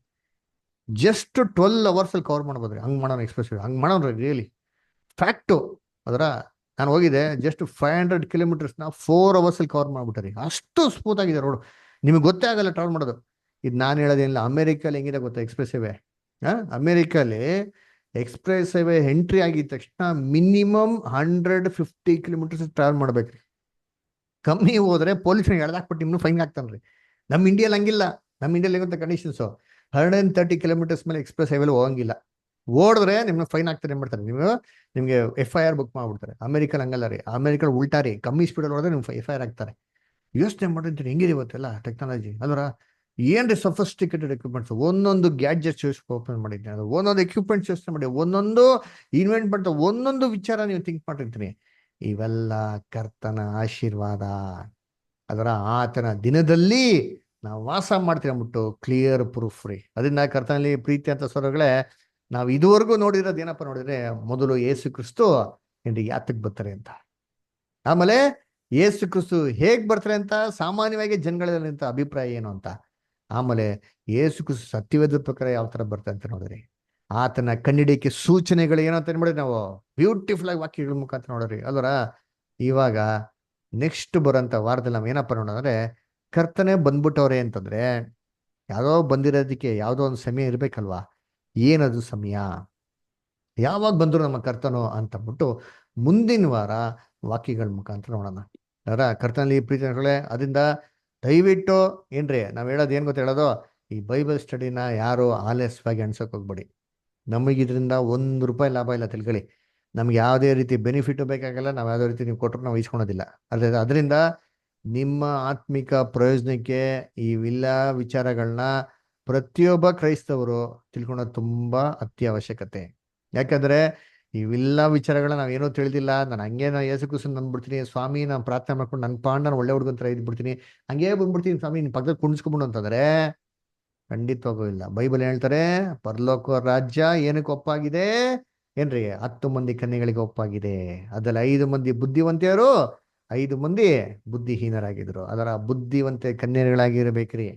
ಜಸ್ಟ್ 12 hours ಅಲ್ಲಿ ಕವರ್ ಮಾಡ್ಬೋದ್ರಿ. ಹಂಗ್ ಮಾಡೋಣ ಎಕ್ಸ್ಪ್ರೆಸ್, ಹಂಗ್ ಮಾಡೋಣ ರಿಯಲಿ ಫ್ಯಾಕ್ಟು. ಅದರ ನಾನು ಹೋಗಿದ್ದೆ, ಜಸ್ಟ್ 500 ಕಿಲೋಮೀಟರ್ಸ್ನ 4 hours ಅಲ್ಲಿ ಕವರ್ ಮಾಡ್ಬಿಟ್ಟಾರಿ. ಅಷ್ಟು ಸ್ಮೂತ್ ಆಗಿದೆ ರೋಡ್, ನಿಮಗೆ ಗೊತ್ತೇ ಆಗಲ್ಲ ಟ್ರಾವೆಲ್ ಮಾಡೋದು. ಇದು ನಾನು ಹೇಳೋದೇನಿಲ್ಲ. ಅಮೆರಿಕಲ್ಲಿ ಹೆಂಗಿದೆ ಗೊತ್ತಾ ಎಕ್ಸ್ಪ್ರೆಸ್ ಹೈವೇ? ಅಮೆರಿಕಲ್ಲಿ ಎಕ್ಸ್ಪ್ರೆಸ್ ಹೈವೇ ಎಂಟ್ರಿ ಆಗಿದ ತಕ್ಷಣ ಮಿನಿಮಮ್ 150 ಕಿಲೋಮೀಟರ್ಸ್ ಟ್ರಾವೆಲ್ ಮಾಡ್ಬೇಕ್ರಿ. ಕಮ್ಮಿ ಹೋದ್ರೆ ಪೊಲೀಸ್ನಿಗೆ ಎಳ್ದಾಕ್ಬಿಟ್ಟು ನಿಮ್ನು ಫೈನ್ ಹಾಕ್ತಾನ್ರಿ. ನಮ್ಮ ಇಂಡಿಯಲ್ಲಿ ಹಂಗಿಲ್ಲ. ನಮ್ಮ ಇಂಡಿಯಲ್ಲಿ ಹೆಂಗಂತ ಕಂಡೀಷನ್ಸು 130 ಕಿಲೋಮೀಟರ್ಸ್ ಮೇಲೆ ಎಕ್ಸ್ಪ್ರೆಸ್ ಹೈವೇಲಿ ಹೋಗಂಗಿಲ್ಲ. ಓಡಿದ್ರೆ ನಿಮ್ಗೆ ಫೈನ್ ಹಾಕ್ತಾರೆ, ಏನ್ ಮಾಡ್ತಾರೆ, ನಿಮ್ಗೆ FIR ಬುಕ್ ಮಾಡ್ಬಿಡ್ತಾರೆ. ಅಮೆರಿಕಲ್ ಹಂಗಲ್ಲ ರೀ. ಅಮೆರಿಕಲ್ ಉಲ್ಟಾ ರೀ, ಕಮ್ಮಿ ಸ್ಪೀಡಲ್ಲಿ ಹೋದ್ರೆ ನಿಮ್ಗೆ FIR ಹಾಕ್ತಾರೆ. ಯೋಚನೆ ಮಾಡಿರ್ತೀನಿ ಹೆಂಗಿದೆ ಇವತ್ತೆಲ್ಲ ಟೆಕ್ನಾಲಜಿ. ಅಲ್ವರ ಏನ್ರಿ ಸಫಿಸ್ಟಿಕೇಟೆಡ್ ಎಕ್ವಿಪ್ಮೆಂಟ್ಸ್. ಒಂದೊಂದು ಗ್ಯಾಡ್ಜೆಟ್ಸ್ ಓಪನ್ ಮಾಡಿದ್ದೀನಿ, ಅದು ಒಂದೊಂದು ಎಕ್ವಿಪ್ಮೆಂಟ್ಸ್ ಯೋಚನೆ ಮಾಡಿ, ಒಂದೊಂದು ಇನ್ವೆಂಟ್ ಮಾಡ್ತಾ ಒಂದೊಂದು ವಿಚಾರ ನೀವು ಥಿಂಕ್ ಮಾಡಿರ್ತೀನಿ. ಇವೆಲ್ಲ ಕರ್ತನ ಆಶೀರ್ವಾದ. ಅದರ ಆತನ ದಿನದಲ್ಲಿ ನಾವು ವಾಸ ಮಾಡ್ತೀವಿ ಅಂದ್ಬಿಟ್ಟು ಕ್ಲಿಯರ್ ಪ್ರೂಫ್ ರೀ. ಅದರಿಂದ ಕರ್ತನಲ್ಲಿ ಪ್ರೀತಿ ಅಂತ ಸ್ವರಗಳೇ, ನಾವು ಇದುವರೆಗೂ ನೋಡಿರೋದು ಏನಪ್ಪ ನೋಡಿದ್ರೆ, ಮೊದಲು ಯೇಸು ಕ್ರಿಸ್ತು ಏನ್ರಿ ಯಾತಕ್ಕೆ ಬರ್ತಾರೆ ಅಂತ, ಆಮೇಲೆ ಯೇಸು ಕ್ರಿಸ್ತು ಹೇಗ್ ಬರ್ತಾರೆ ಅಂತ ಸಾಮಾನ್ಯವಾಗಿ ಜನಗಳಲ್ಲಿ ಅಭಿಪ್ರಾಯ ಏನು ಅಂತ, ಆಮೇಲೆ ಯೇಸು ಕ್ರಿಸ್ತು ಸತ್ಯವೇದ ಪ್ರಕಾರ ಯಾವ ತರ ಬರ್ತಾರೆ ಅಂತ ನೋಡಿದ್ರಿ. ಆತನ ಕಣ್ಣಿಡಿಕೆ ಸೂಚನೆಗಳು ಏನಂತ ನೋಡಿ ನಾವು ಬ್ಯೂಟಿಫುಲ್ ಆಗಿ ವಾಕ್ಯಗಳ ಮುಖಾಂತರ ನೋಡ್ರಿ. ಅಲ್ವರ ಇವಾಗ ನೆಕ್ಸ್ಟ್ ಬರೋಂಥ ವಾರದಲ್ಲಿ ನಾವು ಏನಪ್ಪ ನೋಡೋದಂದ್ರೆ, ಕರ್ತನೆ ಬಂದ್ಬಿಟ್ಟವ್ರೆ ಅಂತಂದ್ರೆ ಯಾವುದೋ ಬಂದಿರೋದಕ್ಕೆ ಯಾವುದೋ ಒಂದು ಸಮಯ ಇರ್ಬೇಕಲ್ವಾ? ಏನದು ಸಮಯ? ಯಾವಾಗ ಬಂದ್ರು ನಮ್ಮ ಕರ್ತನು ಅಂತಂದ್ಬಿಟ್ಟು ಮುಂದಿನ ವಾರ ವಾಕ್ಯಗಳ ಮುಖಾಂತರ ನೋಡೋಣ. ಅದರ ಕರ್ತನಲ್ಲಿ ಪ್ರೀತಿಗಳೇ, ಅದರಿಂದ ದಯವಿಟ್ಟು ಏನ್ರಿ ನಾವ್ ಹೇಳೋದು ಏನ್ ಗೊತ್ತ ಹೇಳೋದು, ಈ ಬೈಬಲ್ ಸ್ಟಡಿನ ಯಾರು ಆಲಸ್ಯವಾಗಿ ಅನ್ಸಕ್ ಹೋಗ್ಬೇಡಿ. ನಮಗಿದ್ರಿಂದ ₹1 ಲಾಭ ಇಲ್ಲ ತಿಳ್ಕೊಳ್ಳಿ. ನಮ್ಗೆ ಯಾವುದೇ ರೀತಿ ಬೆನಿಫಿಟ್ ಬೇಕಾಗಲ್ಲ. ನಾವು ಯಾವುದೇ ರೀತಿ ನೀವು ಕೊಟ್ಟರು ನಾವು ಇಸ್ಕೊಳೋದಿಲ್ಲ. ಅದರಿಂದ ನಿಮ್ಮ ಆತ್ಮಿಕ ಪ್ರಯೋಜನಕ್ಕೆ ಇವೆಲ್ಲ ವಿಚಾರಗಳನ್ನ ಪ್ರತಿಯೊಬ್ಬ ಕ್ರೈಸ್ತವರು ತಿಳ್ಕೊಳ್ಳೋದು ತುಂಬಾ ಅತ್ಯವಶ್ಯಕತೆ. ಯಾಕಂದ್ರೆ ಇವೆಲ್ಲ ವಿಚಾರಗಳನ್ನ ನಾವೇನೋ ತಿಳಿದಿಲ್ಲ. ನಾನು ಹಂಗೆ ಯೇಸು ಕ್ರಿಸ್ತನ ನಂಬ್ಬಿಡ್ತೀನಿ, ಸ್ವಾಮಿ ನಾನು ಪ್ರಾರ್ಥನೆ ಮಾಡ್ಕೊಂಡು ನನ್ನ ಪಾಂಡ ಒಳ್ಳೆ ಹುಡುಗಂತರ ಇದ್ಬಿಡ್ತೀನಿ, ಹಂಗೇ ಬಂದ್ಬಿಡ್ತೀನಿ ಸ್ವಾಮಿ ನಿನ್ ಪಕ್ಕದಲ್ಲಿ ಕುಣಿಸ್ಕೊಂಡ್ಬಿಡು ಅಂತಂದ್ರೆ ಖಂಡಿತವಾಗೂ ಇಲ್ಲ. ಬೈಬಲ್ ಹೇಳ್ತಾರೆ, ಪರಲೋಕ ರಾಜ್ಯ ಏನಕ್ಕೆ ಒಪ್ಪಾಗಿದೆ ಏನ್ರಿ? 10 ಮಂದಿ ಕನ್ಯೆಗಳಿಗೆ ಒಪ್ಪಾಗಿದೆ. ಅದ್ರಲ್ಲಿ 5 ಮಂದಿ ಬುದ್ಧಿವಂತೆಯರು, 5 ಮಂದಿ ಬುದ್ಧಿಹೀನರಾಗಿದ್ರು. ಅದರ ಬುದ್ಧಿವಂತೆ ಕನ್ಯೆಗಳಾಗಿರ್ಬೇಕ್ರಿ.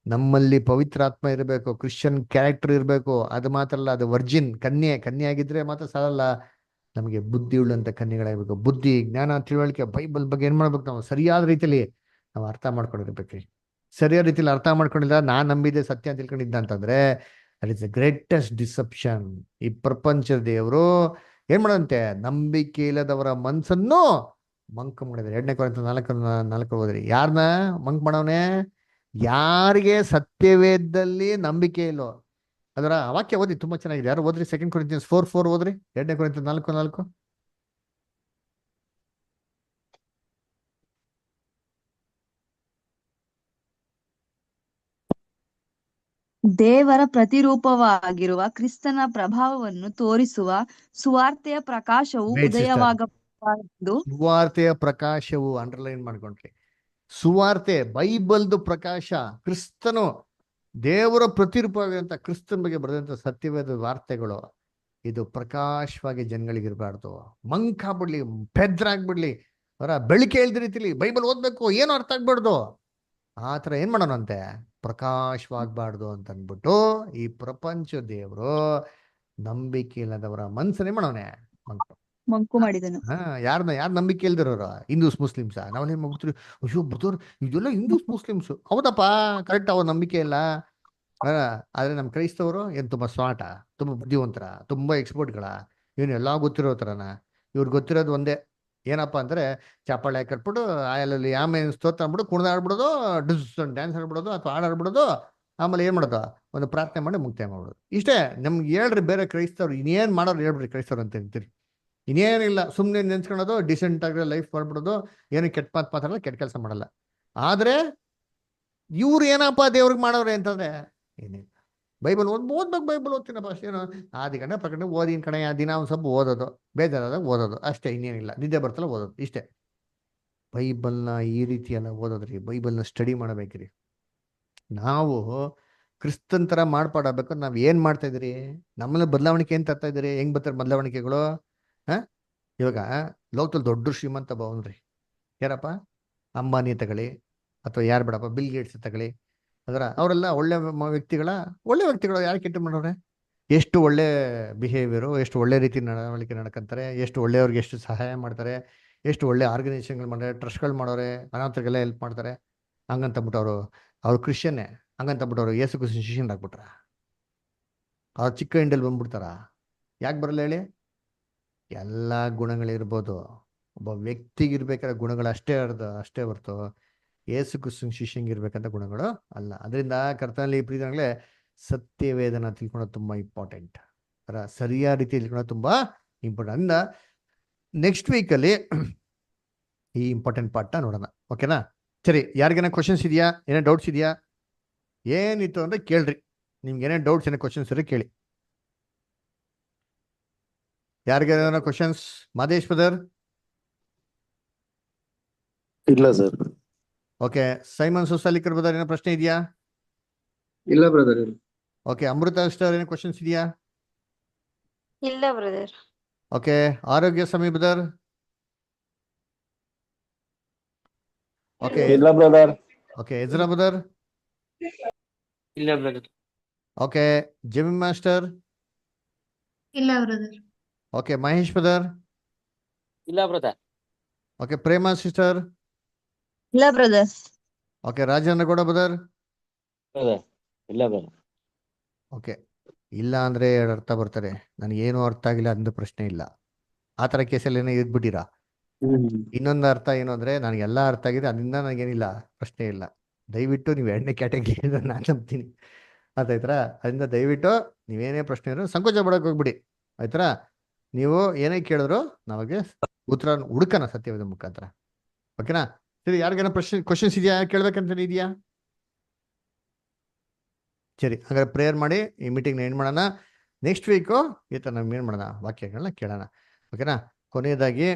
ನಮ್ಮಲ್ಲಿ ಪವಿತ್ರಾತ್ಮ ಇರಬೇಕು, ಕ್ರಿಶ್ಚಿಯನ್ ಕ್ಯಾರೆಕ್ಟರ್ ಇರಬೇಕು. ಅದು ಮಾತ್ರ ಅಲ್ಲ, ಅದು ವರ್ಜಿನ್ ಕನ್ಯೆ ಆಗಿದ್ರೆ ಮಾತ್ರ ಸಾಲಲ್ಲ, ನಮಗೆ ಬುದ್ಧಿ ಉಳ್ಳಂತ ಕನ್ಯೆಗಳಾಗಬೇಕು. ಬುದ್ಧಿ, ಜ್ಞಾನ, ತಿಳುವಳಿಕೆ, ಬೈಬಲ್ ಬಗ್ಗೆ ಏನ್ ಮಾಡ್ಬೇಕು, ನಾವು ಸರಿಯಾದ ರೀತಿಯಲ್ಲಿ ನಾವು ಅರ್ಥ ಮಾಡ್ಕೊಂಡಿರ್ಬೇಕ್ರಿ. ಸರಿಯಾದ ರೀತಿಯಲ್ಲಿ ಅರ್ಥ ಮಾಡ್ಕೊಂಡಿಲ್ಲ, ನಾನ್ ನಂಬಿದ್ದೆ ಸತ್ಯ ಅಂತ ತಿಳ್ಕೊಂಡಿದ್ದ ಅಂತಂದ್ರೆ that is the greatest deception. ಈ ಪ್ರಪಂಚದ ದೇವರು ಏನ್ ಮಾಡಂತೆ, ನಂಬಿಕೆ ಇಲ್ಲದವರ ಮನ್ಸನ್ನು ಮಂಕ್ ಮಾಡಿದ್ರೆ. 2 ಕೊರಿಂಥ 4:4 ಓದ್ರಿ. ಯಾರನ್ನ ಮಂಕ್ ಮಾಡವನೆ? ಯಾರಿಗೆ ಸತ್ಯವೇದದಲ್ಲಿ ನಂಬಿಕೆ ಇಲ್ಲೋ. ಅದರ ವಾಕ್ಯ ಓದಿ, ತುಂಬಾ ಚೆನ್ನಾಗಿದೆ. ಯಾರು ಓದ್ರಿ? 2 ಕೊರಿಂಥಿಯನ್ಸ್ 4:4 ಓದ್ರಿ. 2 ಕೊರಿಂಥ 4:4. ದೇವರ ಪ್ರತಿರೂಪವಾಗಿರುವ ಕ್ರಿಸ್ತನ ಪ್ರಭಾವವನ್ನು ತೋರಿಸುವ ಸುವಾರ್ತೆಯ ಪ್ರಕಾಶವು ಉದಯವಾಗಬಾರದು. ಸುವಾರ್ತೆಯ ಪ್ರಕಾಶವು ಅಂಡರ್ಲೈನ್ ಮಾಡ್ಕೊಂಡ್ರಿ. ಸುವಾರ್ತೆ ಬೈಬಲ್ದು ಪ್ರಕಾಶ, ಕ್ರಿಸ್ತನು ದೇವರ ಪ್ರತಿರೂಪವಾಗಿರುವಂತ ಕ್ರಿಸ್ತನ ಬಗ್ಗೆ ಬರೆದಂತ ಸತ್ಯವೇದ ವಾರ್ತೆಗಳು ಇದು ಪ್ರಕಾಶವಾಗಿ ಜನಗಳಿಗಿರ್ಬಾರ್ದು. ಮಂಕಾಗ್ಬಿಡ್ಲಿ, ಪೆದ್ರಾಗ್ಬಿಡ್ಲಿ, ಅವರ ಬೆಳಿಗ್ಗೆ ಇಲ್ದ ರೀತಿಲಿ ಬೈಬಲ್ ಓದ್ಬೇಕು, ಏನು ಅರ್ಥ ಆಗ್ಬಾರ್ದು. ಆ ಥರ ಏನ್ ಮಾಡೋಣಂತೆ, ಪ್ರಕಾಶವಾಗಬಾರ್ದು ಅಂತ ಅಂದ್ಬಿಟ್ಟು ಈ ಪ್ರಪಂಚ ದೇವರು ನಂಬಿಕೆ ಇಲ್ಲದವರ ಮನ್ಸನ್ನೇ ಮಾಡೋನೆ ಮಂಕ. ಮಂಕು ಮಾಡಿದನು. ಯಾರ ನಂಬಿಕೆ ಇಲ್ದಿರೋರು? ಹಿಂದೂಸ್ ಮುಸ್ಲಿಮ್ಸಾ? ನಾವೇನ್ ಮಾಡ್ಬಿಡ್ತೀವಿ, ಅಯ್ಯೋ ಬ್ರದರ್ ಇದೆಲ್ಲ ಹಿಂದೂಸ್ ಮುಸ್ಲಿಮ್ಸ್. ಹೌದಪ್ಪ, ಕರೆಕ್ಟ್, ಅವ್ರ ನಂಬಿಕೆ ಇಲ್ಲ. ಆದ್ರೆ ನಮ್ಮ ಕ್ರೈಸ್ತವರು ಏನ್ ತುಂಬಾ ಸ್ಮಾರ್ಟ, ತುಂಬಾ ಬುದ್ಧಿವಂತರ, ತುಂಬಾ ಎಕ್ಸ್ಪರ್ಟ್ಗಳ, ಇವನ್ ಎಲ್ಲಾ ಗೊತ್ತಿರೋ ಥರನ? ಇವ್ರಿಗೆ ಗೊತ್ತಿರೋದು ಒಂದೇ, ಏನಪ್ಪ ಅಂದ್ರೆ ಚಪ್ಪಾಳೆ ಕಟ್ಬಿಟ್ಟು ಅಲ್ಲಿ ಆಮೇಲೆ ಸ್ತೋತ್ರ ಅಂದ್ಬಿಟ್ಟು ಕುಣಿದಾಡ್ಬಿಡೋದು, ಡ್ಯಾನ್ಸ್ ಆಡ್ಬಿಡೋದು ಅಥವಾ ಹಾಡಾಡ್ಬಿಡೋದು, ಆಮೇಲೆ ಏನ್ ಮಾಡೋದು, ಒಂದು ಪ್ರಾರ್ಥನೆ ಮಾಡಿ ಮುಕ್ತಾಯ ಮಾಡ್ಬಿಡೋದು. ಇಷ್ಟೇ. ನಮ್ಗೆ ಹೇಳ್ರಿ ಬೇರೆ ಕ್ರೈಸ್ತವ್ರು ಇನ್ನೇನ್ ಮಾಡೋರು ಹೇಳ್ಬಿಡ್ರಿ ಕ್ರೈಸ್ತವ್ರು ಅಂತ ಅಂತೀರಿ. ಇನ್ನೇನಿಲ್ಲ, ಸುಮ್ಮನೆ ನೆನ್ಸ್ಕೊಳೋದು, ಡಿಸೆಂಟ್ ಆಗಿ ಲೈಫ್ ಮಾಡ್ಬಿಡೋದು, ಏನು ಕೆಟ್ಟ ಮಾತು ಮಾತಾಡಲ್ಲ, ಕೆಟ್ಟ ಕೆಲಸ ಮಾಡಲ್ಲ. ಆದ್ರೆ ಇವ್ರು ಏನಪ್ಪ ದೇವ್ರಿಗೆ ಮಾಡೋರು ಅಂತಂದ್ರೆ ಏನಿಲ್ಲ, ಬೈಬಲ್ ಓದ್ಬೇಕು, ಬೈಬಲ್ ಓದ್ತೀನಪ್ಪ ಅಷ್ಟೇನು, ಆದಿಗಂಡ ಪ್ರಕಟಣೆ ಓದಿನ ಕಣೆ, ದಿನ ಒಂದು ಸ್ವಲ್ಪ ಓದೋದು, ಬೇಜಾರಾದಾಗ ಓದೋದು ಅಷ್ಟೇ, ಇನ್ನೇನಿಲ್ಲ. ನಿದ್ದೆ ಬರ್ತಲ್ಲ ಓದೋದು, ಇಷ್ಟೇ. ಬೈಬಲ್ನ ಈ ರೀತಿ ಎಲ್ಲ ಓದೋದ್ರಿ, ಬೈಬಲ್ನ ಸ್ಟಡಿ ಮಾಡಬೇಕ್ರಿ. ನಾವು ಕ್ರಿಸ್ತನ್ ಥರ ಮಾಡ್ಪಾಡಬೇಕು. ನಾವು ಏನು ಮಾಡ್ತಾ ಇದ್ರಿ? ನಮ್ಮನ್ನ ಬದಲಾವಣೆ ಏನು ತರ್ತಾ ಇದ್ದೀರಿ? ಹೆಂಗ್ ಬರ್ತಾರೆ ಬದಲಾವಣೆಗಳು? ಇವಾಗ ಲೋಕದಲ್ಲಿ ದೊಡ್ಡ ಶ್ರೀಮಂತ ಬವನ್ರಿ, ಯಾರಪ್ಪ? ಅಂಬಾನಿ ತಗೊಳ್ಳಿ, ಅಥವಾ ಯಾರು ಬೇಡಪ್ಪ, ಬಿಲ್ ಗೇಟ್ಸ್ ತಗೊಳ್ಳಿ, ಅವರೆಲ್ಲ ಒಳ್ಳೆ ವ್ಯಕ್ತಿಗಳು. ಯಾರು ಕೆಟ್ಟ ಮಾಡೋರೆ? ಎಷ್ಟು ಒಳ್ಳೆ ಬಿಹೇವಿಯರು, ಎಷ್ಟು ಒಳ್ಳೆ ರೀತಿ ನಡವಳಿಕೆ ನಡ್ಕೊಂತಾರೆ, ಎಷ್ಟು ಒಳ್ಳೆಯವ್ರಿಗೆ ಎಷ್ಟು ಸಹಾಯ ಮಾಡ್ತಾರೆ, ಎಷ್ಟು ಒಳ್ಳೆ ಆರ್ಗನೈಸೇಷನ್ಗಳು ಮಾಡ್ತಾರೆ, ಟ್ರಸ್ಟ್ಗಳು ಮಾಡೋರೆ, ಅನಾಥರಿಗೆಲ್ಲ ಹೆಲ್ಪ್ ಮಾಡ್ತಾರೆ. ಹಂಗಂತಬಿಟ್ಟು ಅವ್ರು ಕ್ರಿಶ್ಚಿಯನ್ನೇ, ಹಂಗಂತಬಿಟ್ಟು ಅವರು ಯೇಸು ಕ್ರಿಸ್ತನ ಶಿಷ್ಯನಾಗ್ಬಿಟ್ರ? ಅವ್ರು ಚಿಕ್ಕ ಇಂಡಲ್ಲಿ ಬಂದ್ಬಿಡ್ತಾರ? ಯಾಕೆ ಬರಲ್ಲ ಹೇಳಿ? ಎಲ್ಲ ಗುಣಗಳಿರ್ಬೋದು, ಒಬ್ಬ ವ್ಯಕ್ತಿಗಿರ್ಬೇಕಾದ್ರೆ ಗುಣಗಳು ಅಷ್ಟೇ ಹೊರ್ತು ಯೇಸು ಕ್ರಿಸ್ತನ ಶಿಷ್ಯಂಗಿರ್ಬೇಕಂತ ಗುಣಗಳು ಅಲ್ಲ. ಅದರಿಂದ ಕರ್ತನಲ್ಲಿ ಪ್ರೀತಿಯಾಗಲೇ ಸತ್ಯವೇದನ ತಿಳ್ಕೊಳ್ಳೋದು ತುಂಬಾ ಇಂಪಾರ್ಟೆಂಟ್. ಸರಿಯಾದ ರೀತಿ ತಿಳ್ಕೊಳ್ಳೋದು ತುಂಬಾ ಇಂಪಾರ್ಟೆಂಟ್. ಅಂದ ನೆಕ್ಸ್ಟ್ ವೀಕಲ್ಲಿ ಈ ಇಂಪಾರ್ಟೆಂಟ್ ಪಾರ್ಟ್ನ ನೋಡೋಣ. ಓಕೆನಾ? ಸರಿ, ಯಾರಿಗೇನೋ ಕ್ವಶನ್ಸ್ ಇದೆಯಾ? ಏನೋ ಡೌಟ್ಸ್ ಇದೆಯಾ? ಏನಿತ್ತು ಅಂದ್ರೆ ಕೇಳ್ರಿ. ನಿಮ್ಗೆ ಏನೇ ಡೌಟ್ಸ್, ಏನೋ ಕ್ವಶನ್ಸ್ ಇದ್ರೆ ಕೇಳಿ. ಯಾರಿಗೇನೋ ಕ್ವಶನ್ಸ್? ಮಾದೇಶ್ ಬ್ರದರ್? ಇಲ್ಲ ಸರ್. ಓಕೆ. ಸೈಮನ್ ಸುಸಾಲಿಕರ್ ಬ್ರದರ್, ಏನೋ ಪ್ರಶ್ನೆ ಇದೆಯಾ? ಇಲ್ಲ ಬ್ರದರ್. ಓಕೆ. ಅಮೃತ ಸ್ಟಾರ್, ಏನೋ ಕ್ವಶನ್ಸ್ ಇದೆಯಾ? ಇಲ್ಲ ಬ್ರದರ್. ಓಕೆ. ಆರೋಗ್ಯ ಸ್ವಾಮಿ ಬ್ರದರ್? ಓಕೆ. ಇಲ್ಲ ಬ್ರದರ್. ಓಕೆ. Ezra brother? ಇಲ್ಲ ಬ್ರದರ್. ಓಕೆ. Jamie master? ಇಲ್ಲ ಬ್ರದರ್. ಓಕೆ. ಮಹೇಶ್ ಬ್ರದರ್? ಇಲ್ಲ ಬ್ರದರ್. ಓಕೆ. ಪ್ರೇಮಾ ಸಿಸ್ಟರ್? ಇಲ್ಲ brother. Okay. Rajendra Gowda brother? ಇಲ್ಲ ಬ್ರದರ್. ಓಕೆ. ಇಲ್ಲ ಅಂದ್ರೆ ಎರಡು ಅರ್ಥ ಬರ್ತಾರೆ. ನನಗೇನು ಅರ್ಥ ಆಗಿಲ್ಲ ಅಂದ ಪ್ರಶ್ನೆ ಇಲ್ಲ. ಆ ಥರ ಕೇಸಲ್ಲಿ ಏನೋ ಇದ್ಬಿಟ್ಟಿರಾ? ಇನ್ನೊಂದು ಅರ್ಥ ಏನು ಅಂದ್ರೆ ನನಗೆಲ್ಲ ಅರ್ಥ ಆಗಿದೆ, ಅದರಿಂದ ನನಗೇನಿಲ್ಲ ಪ್ರಶ್ನೆ ಇಲ್ಲ. ದಯವಿಟ್ಟು ನೀವು ಎರಡನೇ ಕ್ಯಾಟಗರಿ ನಾನು ನಂಬ್ತೀನಿ. ಆಯ್ತರ? ಅದರಿಂದ ದಯವಿಟ್ಟು ನೀವೇನೇ ಪ್ರಶ್ನೆ ಇರೋ ಸಂಕೋಚ ಪಡೋಕೆ ಹೋಗ್ಬಿಡಿ. ಆಯ್ತರ? ನೀವು ಏನೇ ಕೇಳಿದ್ರು ನಮಗೆ ಉತ್ತರ ಹುಡುಕನ ಸತ್ಯವಾದ ಮುಖಾಂತರ. ಓಕೆನಾ? ಸರಿ, ಯಾರಿಗೇನೋ ಕ್ವಶನ್ಸ್ ಇದೆಯಾ? ಕೇಳ್ಬೇಕಂತ ಇದೆಯಾ? ಸರಿ, ಹಾಗಾದ್ರೆ ಪ್ರೇಯರ್ ಮಾಡಿ ಈ ಮೀಟಿಂಗ್ನ ಎಂಡ್ ಮಾಡೋಣ. ನೆಕ್ಸ್ಟ್ ವೀಕು ಈ ಥರ ನಾವು ಏನು ಮಾಡೋಣ, ವಾಕ್ಯಗಳನ್ನ ಕೇಳೋಣ. ಓಕೆನಾ? ಕೊನೆಯದಾಗಿ